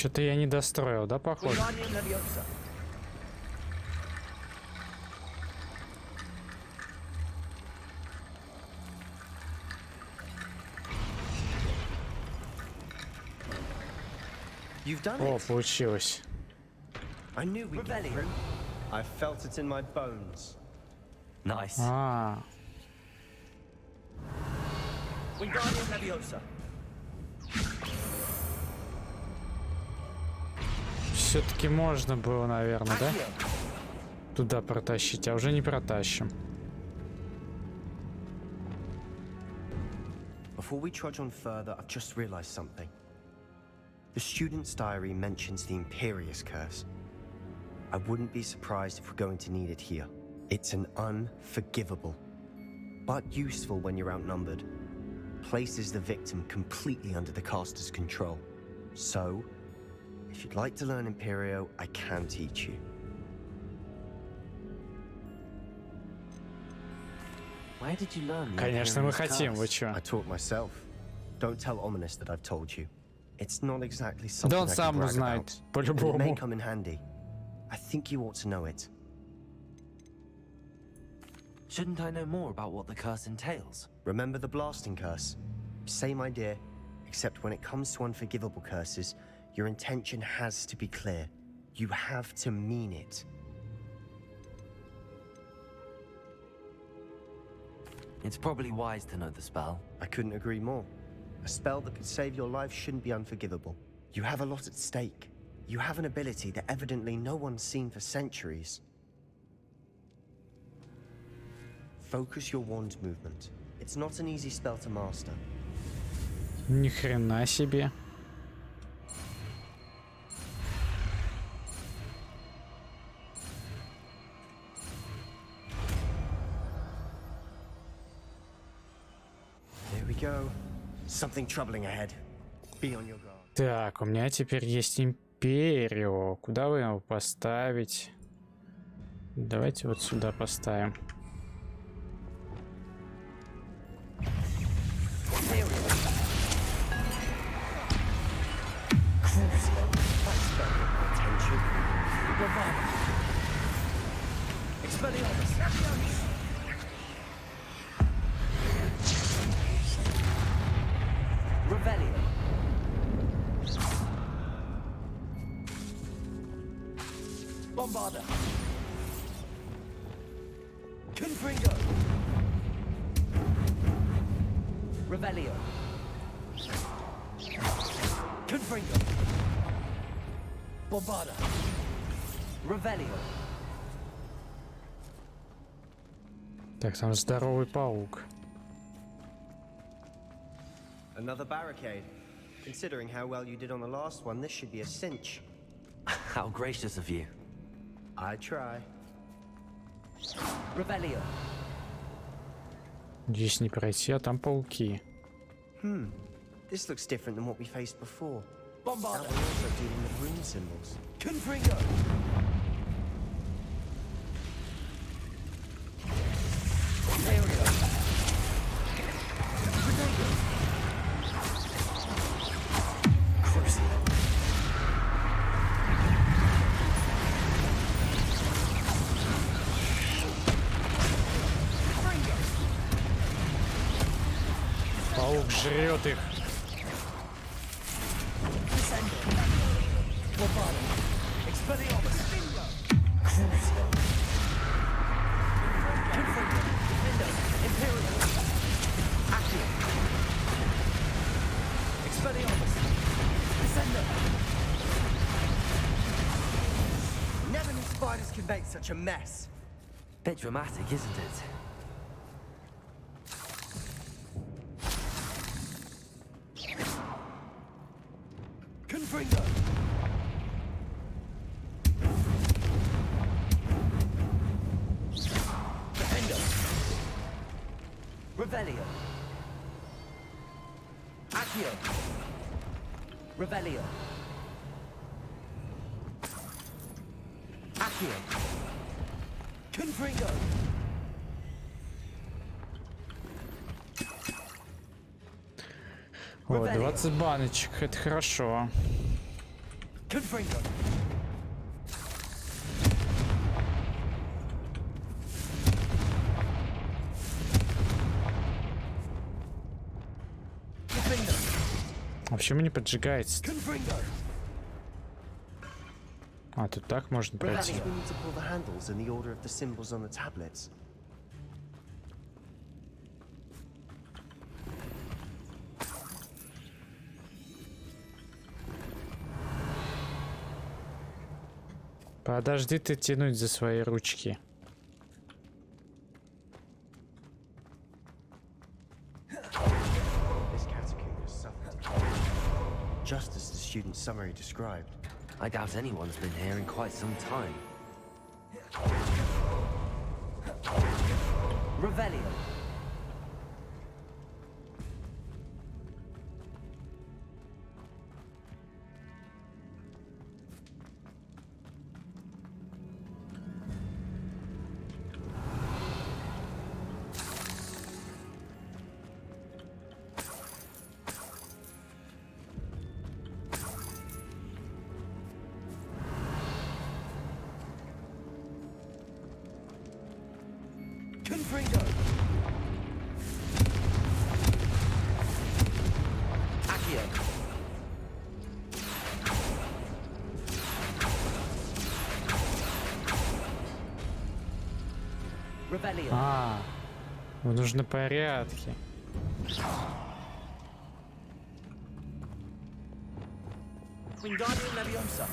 Speaker 1: Что-то я не достроил, да, походу?
Speaker 19: Wingardium Leviosa.
Speaker 3: You've done
Speaker 1: О,
Speaker 3: it.
Speaker 1: получилось.
Speaker 3: I knew we'd get through. I felt it in my bones.
Speaker 4: Nice.
Speaker 1: А,
Speaker 19: Wingardium Leviosa.
Speaker 1: все-таки можно было, наверное, да? Туда протащить, а уже не протащим.
Speaker 3: Before we trudge on further, I've just realized something. The student's diary mentions the Imperious Curse. I wouldn't be surprised if we're going to need it here. It's an unforgivable, but useful when you're outnumbered. Places the victim completely under the caster's control. So, if you'd like to learn Imperio, I can teach you.
Speaker 4: Where did you learn the
Speaker 1: Конечно, мы
Speaker 4: Imperious
Speaker 1: хотим, вы
Speaker 4: curse?
Speaker 1: чё?
Speaker 3: I taught myself. Don't tell Ominous that I've told you. It's not exactly
Speaker 1: Да
Speaker 3: something
Speaker 1: он
Speaker 3: I can
Speaker 1: сам
Speaker 3: brag
Speaker 1: узнает,
Speaker 3: about, but it may
Speaker 1: по-любому.
Speaker 3: come in handy. I think you ought to know it.
Speaker 4: Shouldn't I know more about what the curse entails?
Speaker 3: Remember the blasting curse? Same idea, except when it comes to unforgivable curses, your intention has to be clear. You have to mean it.
Speaker 4: It's probably wise to know the spell.
Speaker 3: I couldn't agree more. A spell that could save your life shouldn't be unforgivable. You have a lot at stake. You have an ability that evidently no one's seen for centuries. Focus your wand movement. It's not an easy spell to master.
Speaker 1: Ни хрена себе.
Speaker 3: Here we go. Something troubling ahead. Be on your guard.
Speaker 1: Так, у меня теперь есть Империо. Куда вы его поставить? Давайте вот сюда поставим.
Speaker 19: Revelio. Bombarda. Confringo. Revelio. Confringo. Bombarda. Revelio.
Speaker 1: Так, там здоровый паук.
Speaker 3: Another barricade. Considering how well you did on the last one, this should be a cinch.
Speaker 4: How gracious of you.
Speaker 3: I try.
Speaker 19: Revelio.
Speaker 1: Здесь не пройти, а там пауки.
Speaker 3: This looks different than what we faced before.
Speaker 19: Bombarda.
Speaker 3: Now we're also dealing with rune symbols.
Speaker 19: Confringo. Imperial. Renego. Crucial.
Speaker 1: Паук жрет их.
Speaker 19: Expelliarmus. Crucial. Confringo. Defendo. Imperial. Accio. Expelliarmus. Descendo.
Speaker 3: Never knew spiders could make such a mess.
Speaker 4: Bit dramatic, isn't it?
Speaker 19: Confringo. Defendo. Revelio. Accio. Revelio. Accio. Confringo.
Speaker 1: О, 20 баночек, это хорошо.
Speaker 19: Confringo. Defendo.
Speaker 1: А почему не поджигается?
Speaker 19: Confringo.
Speaker 1: А, тут так можно пройти.
Speaker 3: We need to pull the handles in the order of the symbols on the tablets.
Speaker 1: Подожди ты тянуть за свои ручки.
Speaker 3: This catacomb has suffered just as the student's summary described.
Speaker 4: I doubt anyone's been here in quite some time.
Speaker 19: Revelio. Confringo. Accio. Revelio.
Speaker 1: А, ну нужны порядки.
Speaker 19: Wingardium Leviosa.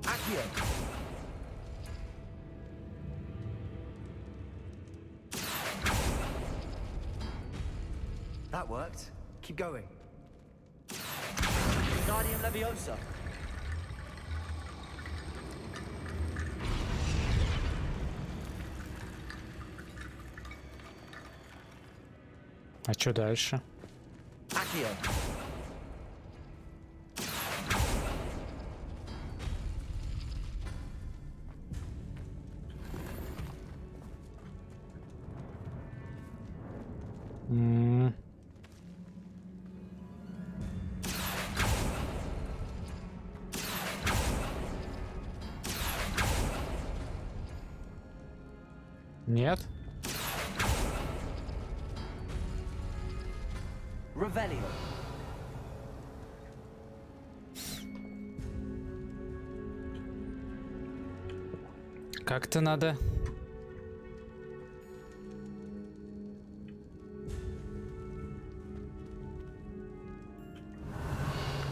Speaker 19: Accio.
Speaker 3: That worked. Keep going.
Speaker 19: Wingardium Leviosa.
Speaker 1: А что дальше?
Speaker 19: Accio.
Speaker 1: Нет?
Speaker 19: Revelio.
Speaker 1: Как-то надо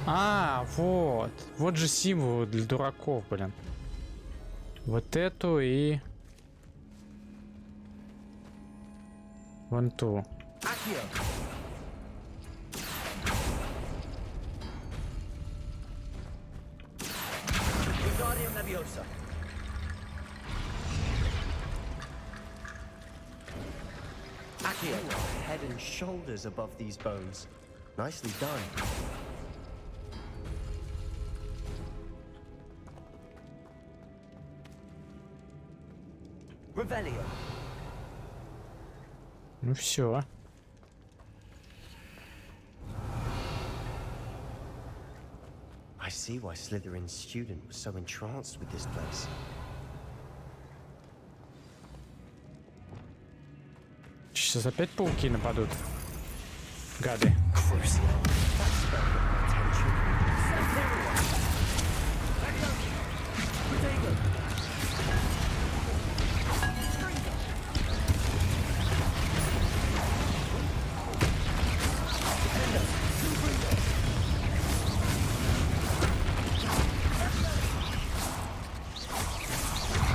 Speaker 1: А, вот. Вот же символ для дураков, блин. Вот эту и... Вон ту.
Speaker 3: You are head and shoulders above these bones. Nicely done.
Speaker 19: Revelio.
Speaker 1: Ну все.
Speaker 3: I see why Slytherin's student was so entranced with this place.
Speaker 1: Сейчас опять пауки нападут. Гады.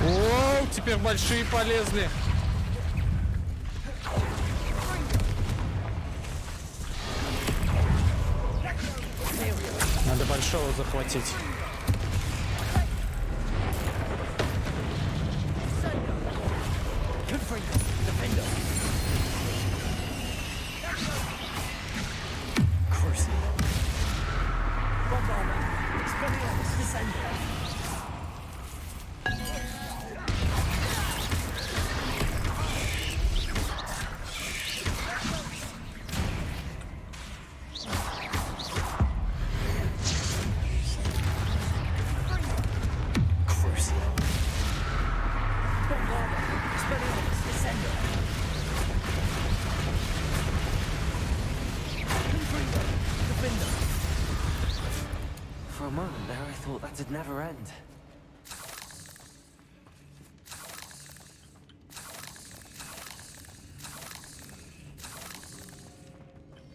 Speaker 1: О, теперь большие полезли. Надо большого заплатить.
Speaker 4: For a moment there, I thought that'd never end.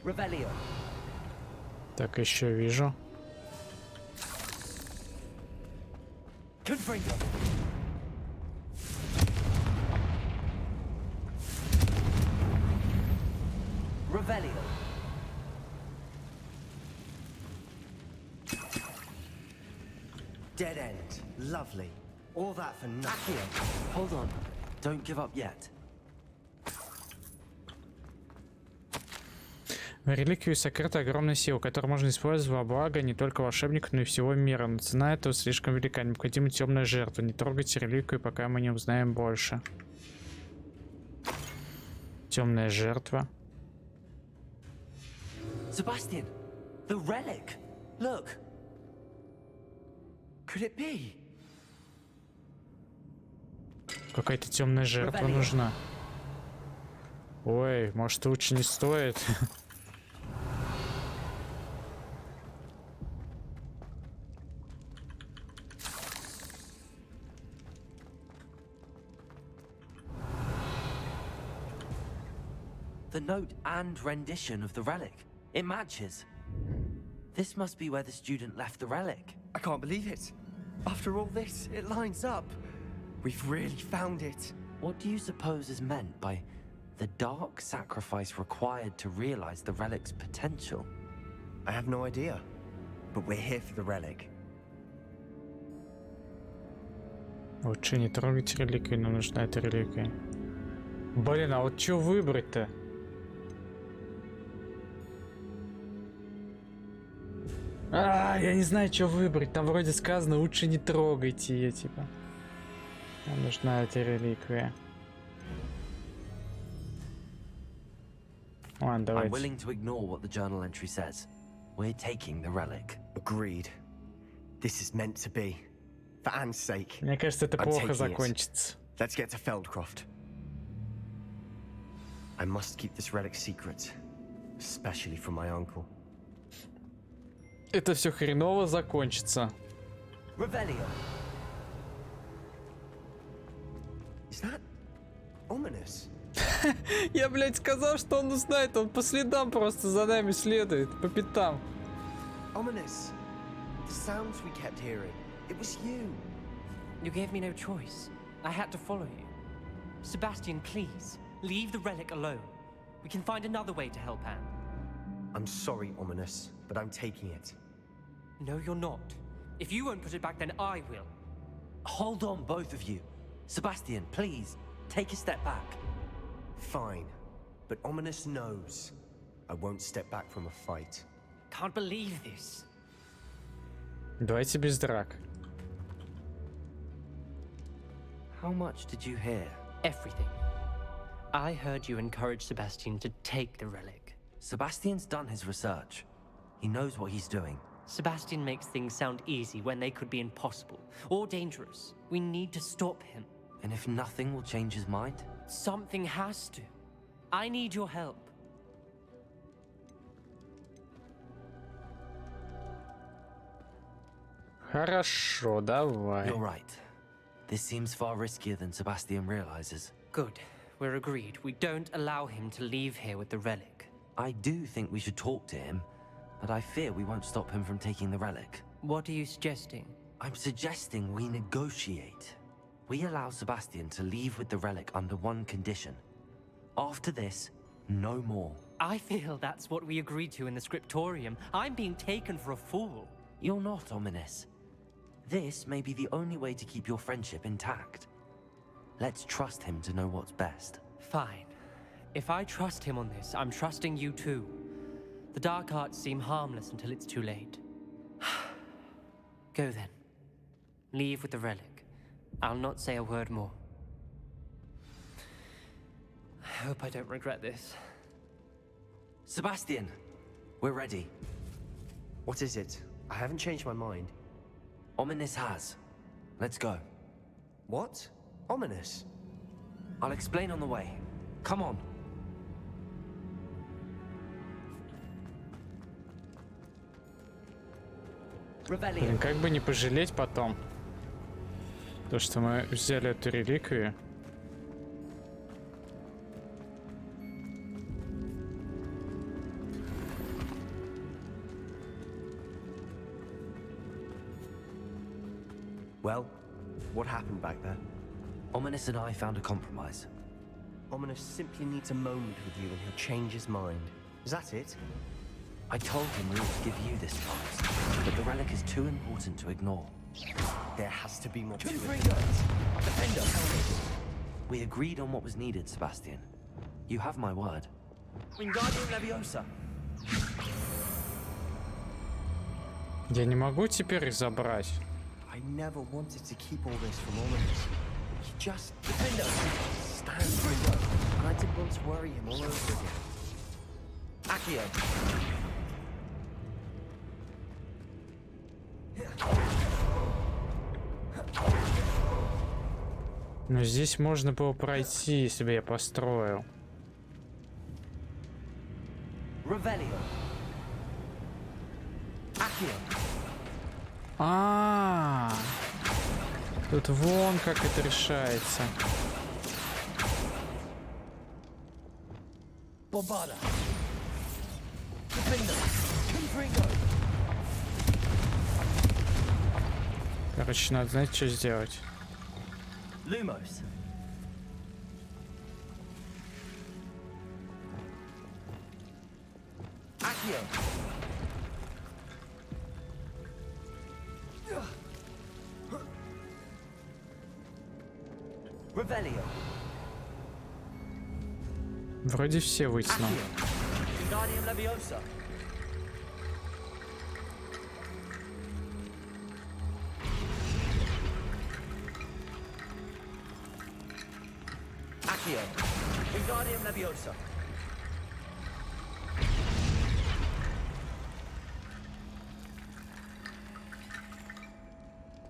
Speaker 19: Revelio.
Speaker 1: Так, еще вижу.
Speaker 19: Confringo. Revelio.
Speaker 3: Dead end. Lovely. All that for nothing.
Speaker 4: Hold on. Don't give up yet.
Speaker 1: В реликвии сокрыта огромная сила, которую можно использовать во благо не только волшебников, но и всего мира. Но цена этого слишком велика. Необходима темная жертва. Не трогайте реликвию, пока мы не узнаем больше. Темная жертва.
Speaker 19: Sebastian, the relic. Look. Could it be?
Speaker 1: Какая-то темная жертва нужна. Ой, может, лучше не стоит.
Speaker 4: The note and rendition of the relic. It matches. This must be where the student left the relic.
Speaker 3: I can't believe it. After all this, it lines up. We've really found it.
Speaker 4: What do you suppose is meant by the dark sacrifice required to realize the relic's potential?
Speaker 3: I have no idea. But we're here for the relic.
Speaker 1: Лучше не трогать реликвию, нам нужна эта реликвия. Блин, а вот что выбрать-то? Я не знаю, что выбрать. Там вроде сказано, лучше не трогайте ее, типа. Нам нужна эта реликвия. Ладно,
Speaker 4: I'm
Speaker 1: давайте.
Speaker 4: willing to ignore what the journal entry says. We're taking the relic.
Speaker 3: Agreed. This is meant to be. For Anne's sake.
Speaker 1: Мне кажется, это
Speaker 3: I'm
Speaker 1: плохо
Speaker 3: taking it.
Speaker 1: закончится.
Speaker 3: Let's get to Feldcroft. I must keep this relic secret, especially from my uncle.
Speaker 1: Это все хреново закончится.
Speaker 19: Revelio.
Speaker 3: Is that ominous?
Speaker 1: Я, блядь, сказал, что он узнает, он по следам просто за нами следует, по пятам.
Speaker 3: Ominous. The sounds we kept hearing. It was you.
Speaker 5: You gave me no choice. I had to follow you. Sebastian, please, leave the relic alone. We can find another way to help Anne.
Speaker 3: I'm sorry, Ominous, but I'm taking it.
Speaker 5: No, you're not. If you won't put it back, then I will.
Speaker 4: Hold on, both of you. Sebastian, please, take a step back.
Speaker 3: Fine, but Ominous knows I won't step back from a fight.
Speaker 5: Can't believe this.
Speaker 1: Давайте без драк.
Speaker 4: How much did you hear?
Speaker 5: Everything. I heard you encourage Sebastian to take the relic.
Speaker 4: Sebastian's done his research. He knows what he's doing.
Speaker 5: Sebastian makes things sound easy when they could be impossible or dangerous. We need to stop him.
Speaker 4: And if nothing will change his mind?
Speaker 5: Something has to. I need your help.
Speaker 1: Хорошо, давай.
Speaker 4: You're right. This seems far riskier than Sebastian realizes.
Speaker 5: Good. We're agreed. We don't allow him to leave here with the relic.
Speaker 4: I do think we should talk to him, but I fear we won't stop him from taking the relic.
Speaker 5: What are you suggesting?
Speaker 4: I'm suggesting we negotiate. We allow Sebastian to leave with the relic under one condition. After this, no more.
Speaker 5: I feel that's what we agreed to in the scriptorium. I'm being taken for a fool.
Speaker 4: You're not, Ominous. This may be the only way to keep your friendship intact. Let's trust him to know what's best.
Speaker 5: Fine. If I trust him on this, I'm trusting you too. The dark arts seem harmless until it's too late. Go then. Leave with the relic. I'll not say a word more. I hope I don't regret this.
Speaker 4: Sebastian, we're ready.
Speaker 3: What is it? I haven't changed my mind.
Speaker 4: Ominous has. Let's go.
Speaker 3: What? Ominous?
Speaker 4: I'll explain on the way. Come on.
Speaker 1: Блин, как бы не пожалеть потом. То, что мы взяли эту реликвию.
Speaker 3: Well, what happened back there?
Speaker 4: Ominous and I found a compromise.
Speaker 3: Ominous simply needs a moment with you and he'll change his mind. Is that it?
Speaker 4: I told him we ought to give you this chance, but the relic is too important to ignore.
Speaker 3: There has to be more to it.
Speaker 4: Defender! We agreed on what was needed, Sebastian. You have my word.
Speaker 19: Wingardium Leviosa.
Speaker 1: Я не могу теперь их забрать.
Speaker 3: I never wanted to keep all this from Ominous. He just stands for it, and I didn't want to worry him all over again.
Speaker 19: Accio.
Speaker 1: Но здесь можно было пройти, если бы я построил.
Speaker 19: Revelio. Accio.
Speaker 1: Тут вон как это решается.
Speaker 19: Bombada. Defender. Confringo.
Speaker 1: Короче, надо знать, что сделать.
Speaker 19: Lumos. Accio. Revelio.
Speaker 1: Вроде все вытянул.
Speaker 19: Wingardium Leviosa. Accio. Wingardium Leviosa.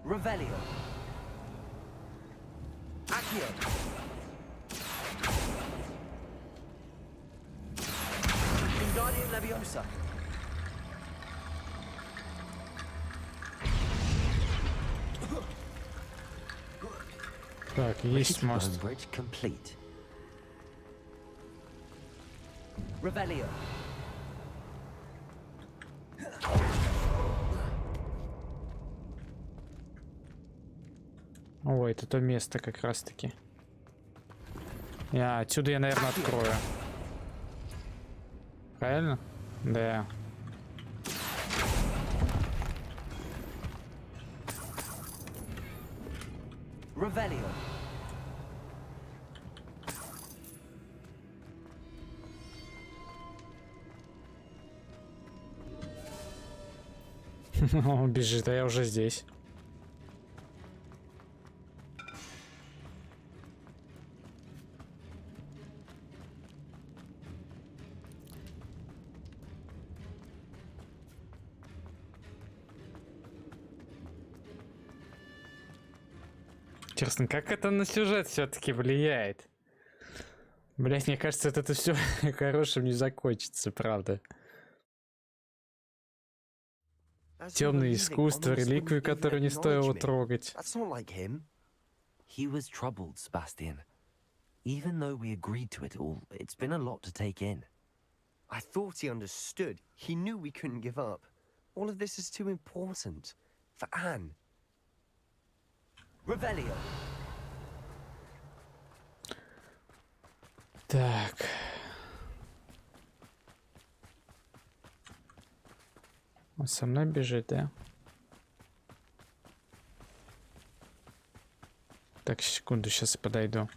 Speaker 19: Revelio. Accio. Wingardium Leviosa.
Speaker 1: Так, есть мост.
Speaker 4: Bridge complete.
Speaker 19: Revelio.
Speaker 1: О, это то место как раз-таки. Отсюда я, наверное, открою. Правильно? Да.
Speaker 19: Revelio.
Speaker 1: Он бежит, а я уже здесь. Интересно, как это на сюжет все-таки влияет? Блять, мне кажется, это все хорошим не закончится, правда. Темное искусство, реликвию, которую не стоило трогать.
Speaker 4: He was troubled, Sebastian. Even though we agreed to it all, it's been a lot to take in.
Speaker 3: I thought he understood. He knew we couldn't give up. All of this is too important. For Anne.
Speaker 19: Revelio.
Speaker 1: Так. Он со мной бежит, да? Так, секунду, сейчас подойду.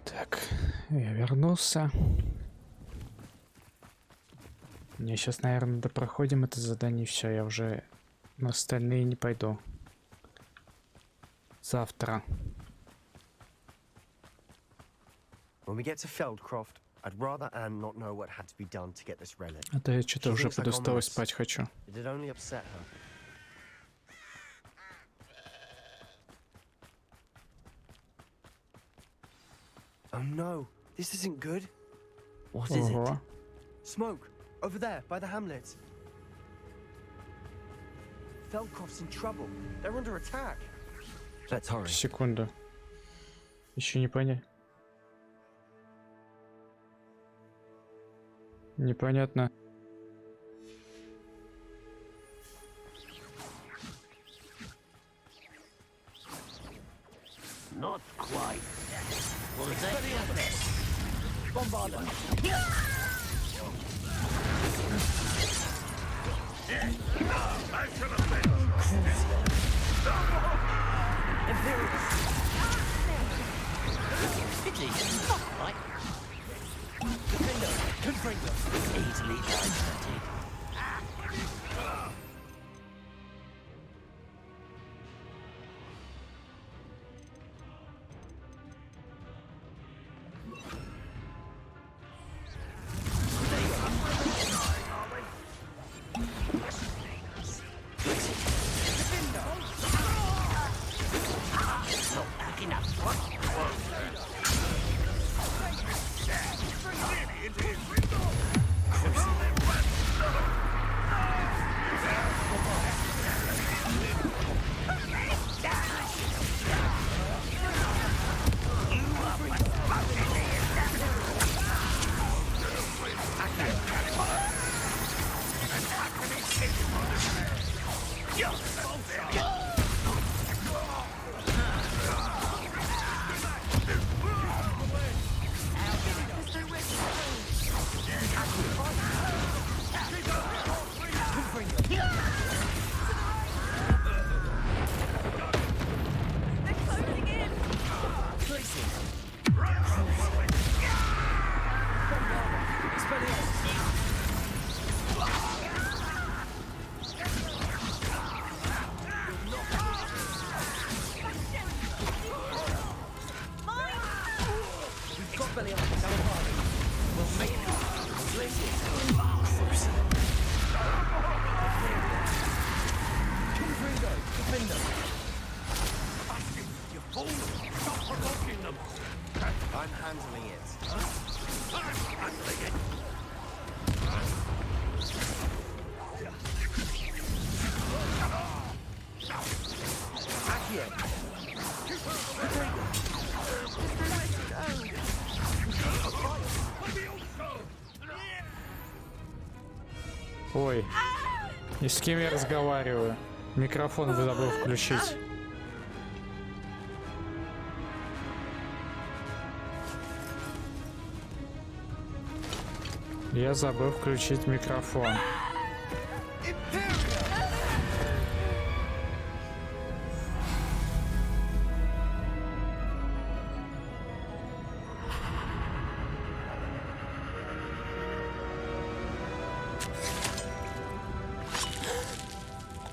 Speaker 1: Так, я вернулся. Мне сейчас, наверное, допроходим это задание, все, я уже на остальные не пойду. Завтра.
Speaker 3: When we get to Feldcroft, I'd rather Anne not know what had to be done to get this relic.
Speaker 1: А то я что-то
Speaker 3: She
Speaker 1: уже
Speaker 3: thinks I
Speaker 1: подустал и
Speaker 3: got
Speaker 1: спать хочу.
Speaker 3: It'd only upset her. Oh no, this isn't good.
Speaker 4: What is it?
Speaker 1: Ого.
Speaker 3: Smoke, over there, by the hamlet. Feldcroft's in trouble. They're under attack.
Speaker 4: Let's hurry.
Speaker 1: Секунду. Еще не понятно. Непонятно.
Speaker 9: Not quite.
Speaker 19: Well, it's bombard them.
Speaker 14: I should have been.
Speaker 19: Pity. Right. Confringo. Easily diverted.
Speaker 3: I'm handling it.
Speaker 1: Ой, и с кем я разговариваю? Микрофон забыл включить. Я забыл включить микрофон.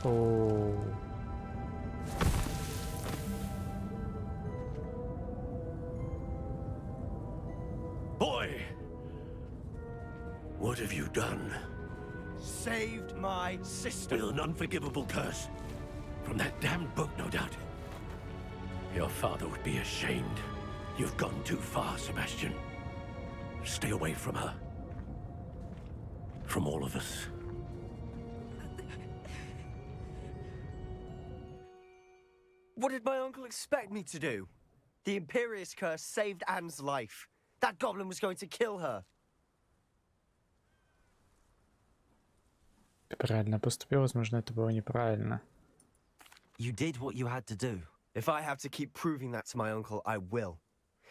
Speaker 1: О.
Speaker 9: Boy! What have you done?
Speaker 3: Saved my sister.
Speaker 9: With an unforgivable curse. From that damned book, no doubt. Your father would be ashamed. You've gone too far, Sebastian. Stay away from her. From all of us.
Speaker 3: What did my uncle expect me to do? The Imperious curse saved Anne's life. That goblin was going to kill her.
Speaker 1: Ты правильно поступил, возможно, это было неправильно.
Speaker 4: You did what you had to do.
Speaker 3: If I have to keep proving that to my uncle, I will.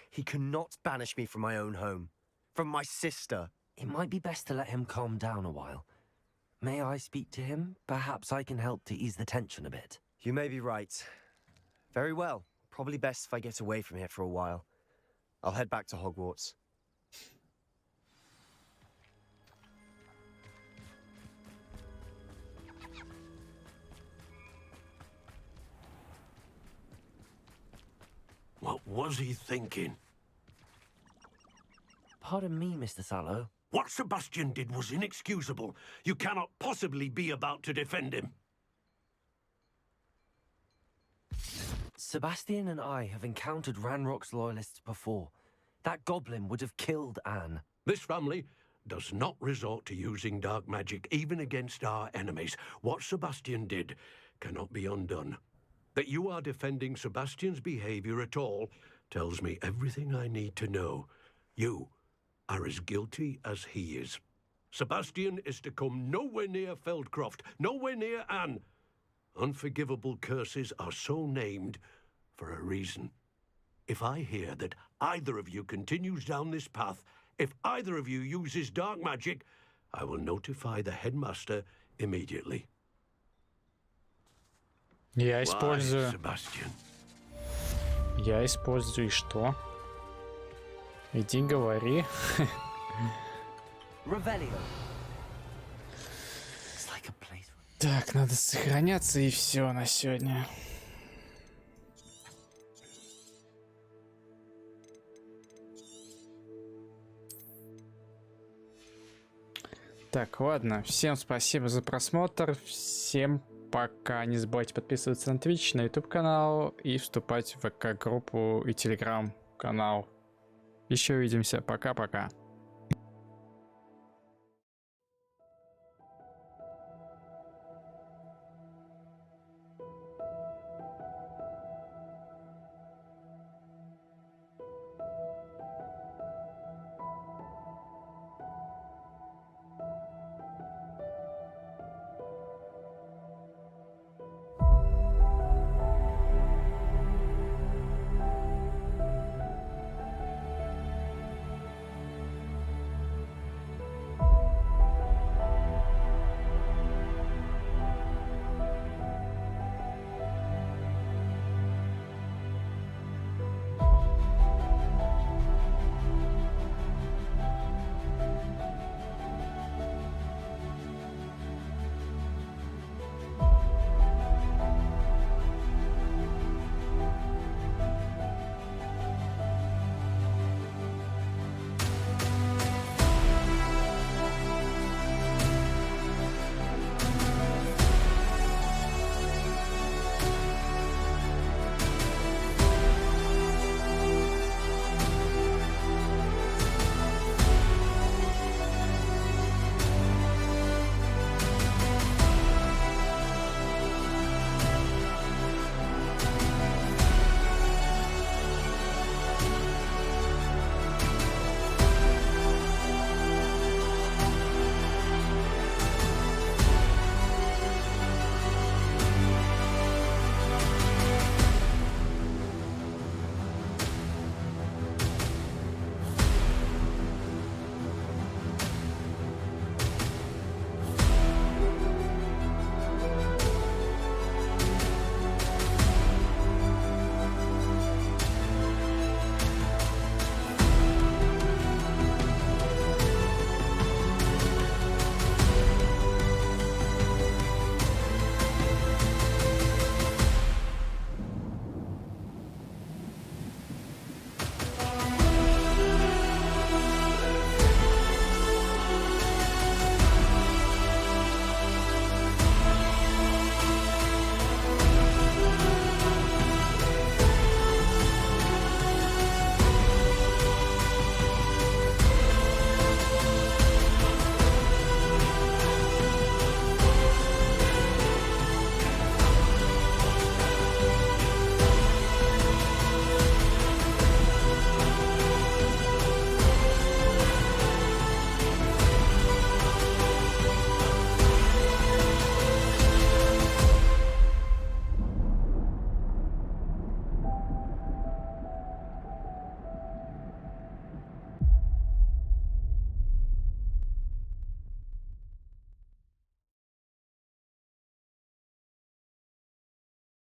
Speaker 3: He cannot banish me from my own home. From my sister.
Speaker 4: It might be best to let him calm down a while. May I speak to him? Perhaps I can help to ease the tension a bit.
Speaker 3: You may be right. Very well. Probably best if I get away from here for a while. I'll head back to Hogwarts.
Speaker 9: What was he thinking?
Speaker 4: Pardon me, Mr. Sallow.
Speaker 9: What Sebastian did was inexcusable. You cannot possibly be about to defend him.
Speaker 4: Sebastian and I have encountered Ranrock's loyalists before. That goblin would have killed Anne.
Speaker 9: This family does not resort to using dark magic, even against our enemies. What Sebastian did cannot be undone. That you are defending Sebastian's behavior at all tells me everything I need to know. You are as guilty as he is. Sebastian is to come nowhere near Feldcroft, nowhere near Anne. Unforgivable curses are so named for a reason. If I hear that either of you continues down this path, if either of you uses dark magic, I will notify the headmaster immediately.
Speaker 1: Я использую.
Speaker 9: Sebastian.
Speaker 1: Я использую и что? Иди говори. Так, надо сохраняться и все на сегодня. Так, ладно. Всем спасибо за просмотр. Всем пока. Не забывайте подписываться на Twitch, на YouTube канал и вступать в ВК-группу и Telegram канал. Еще увидимся. Пока-пока.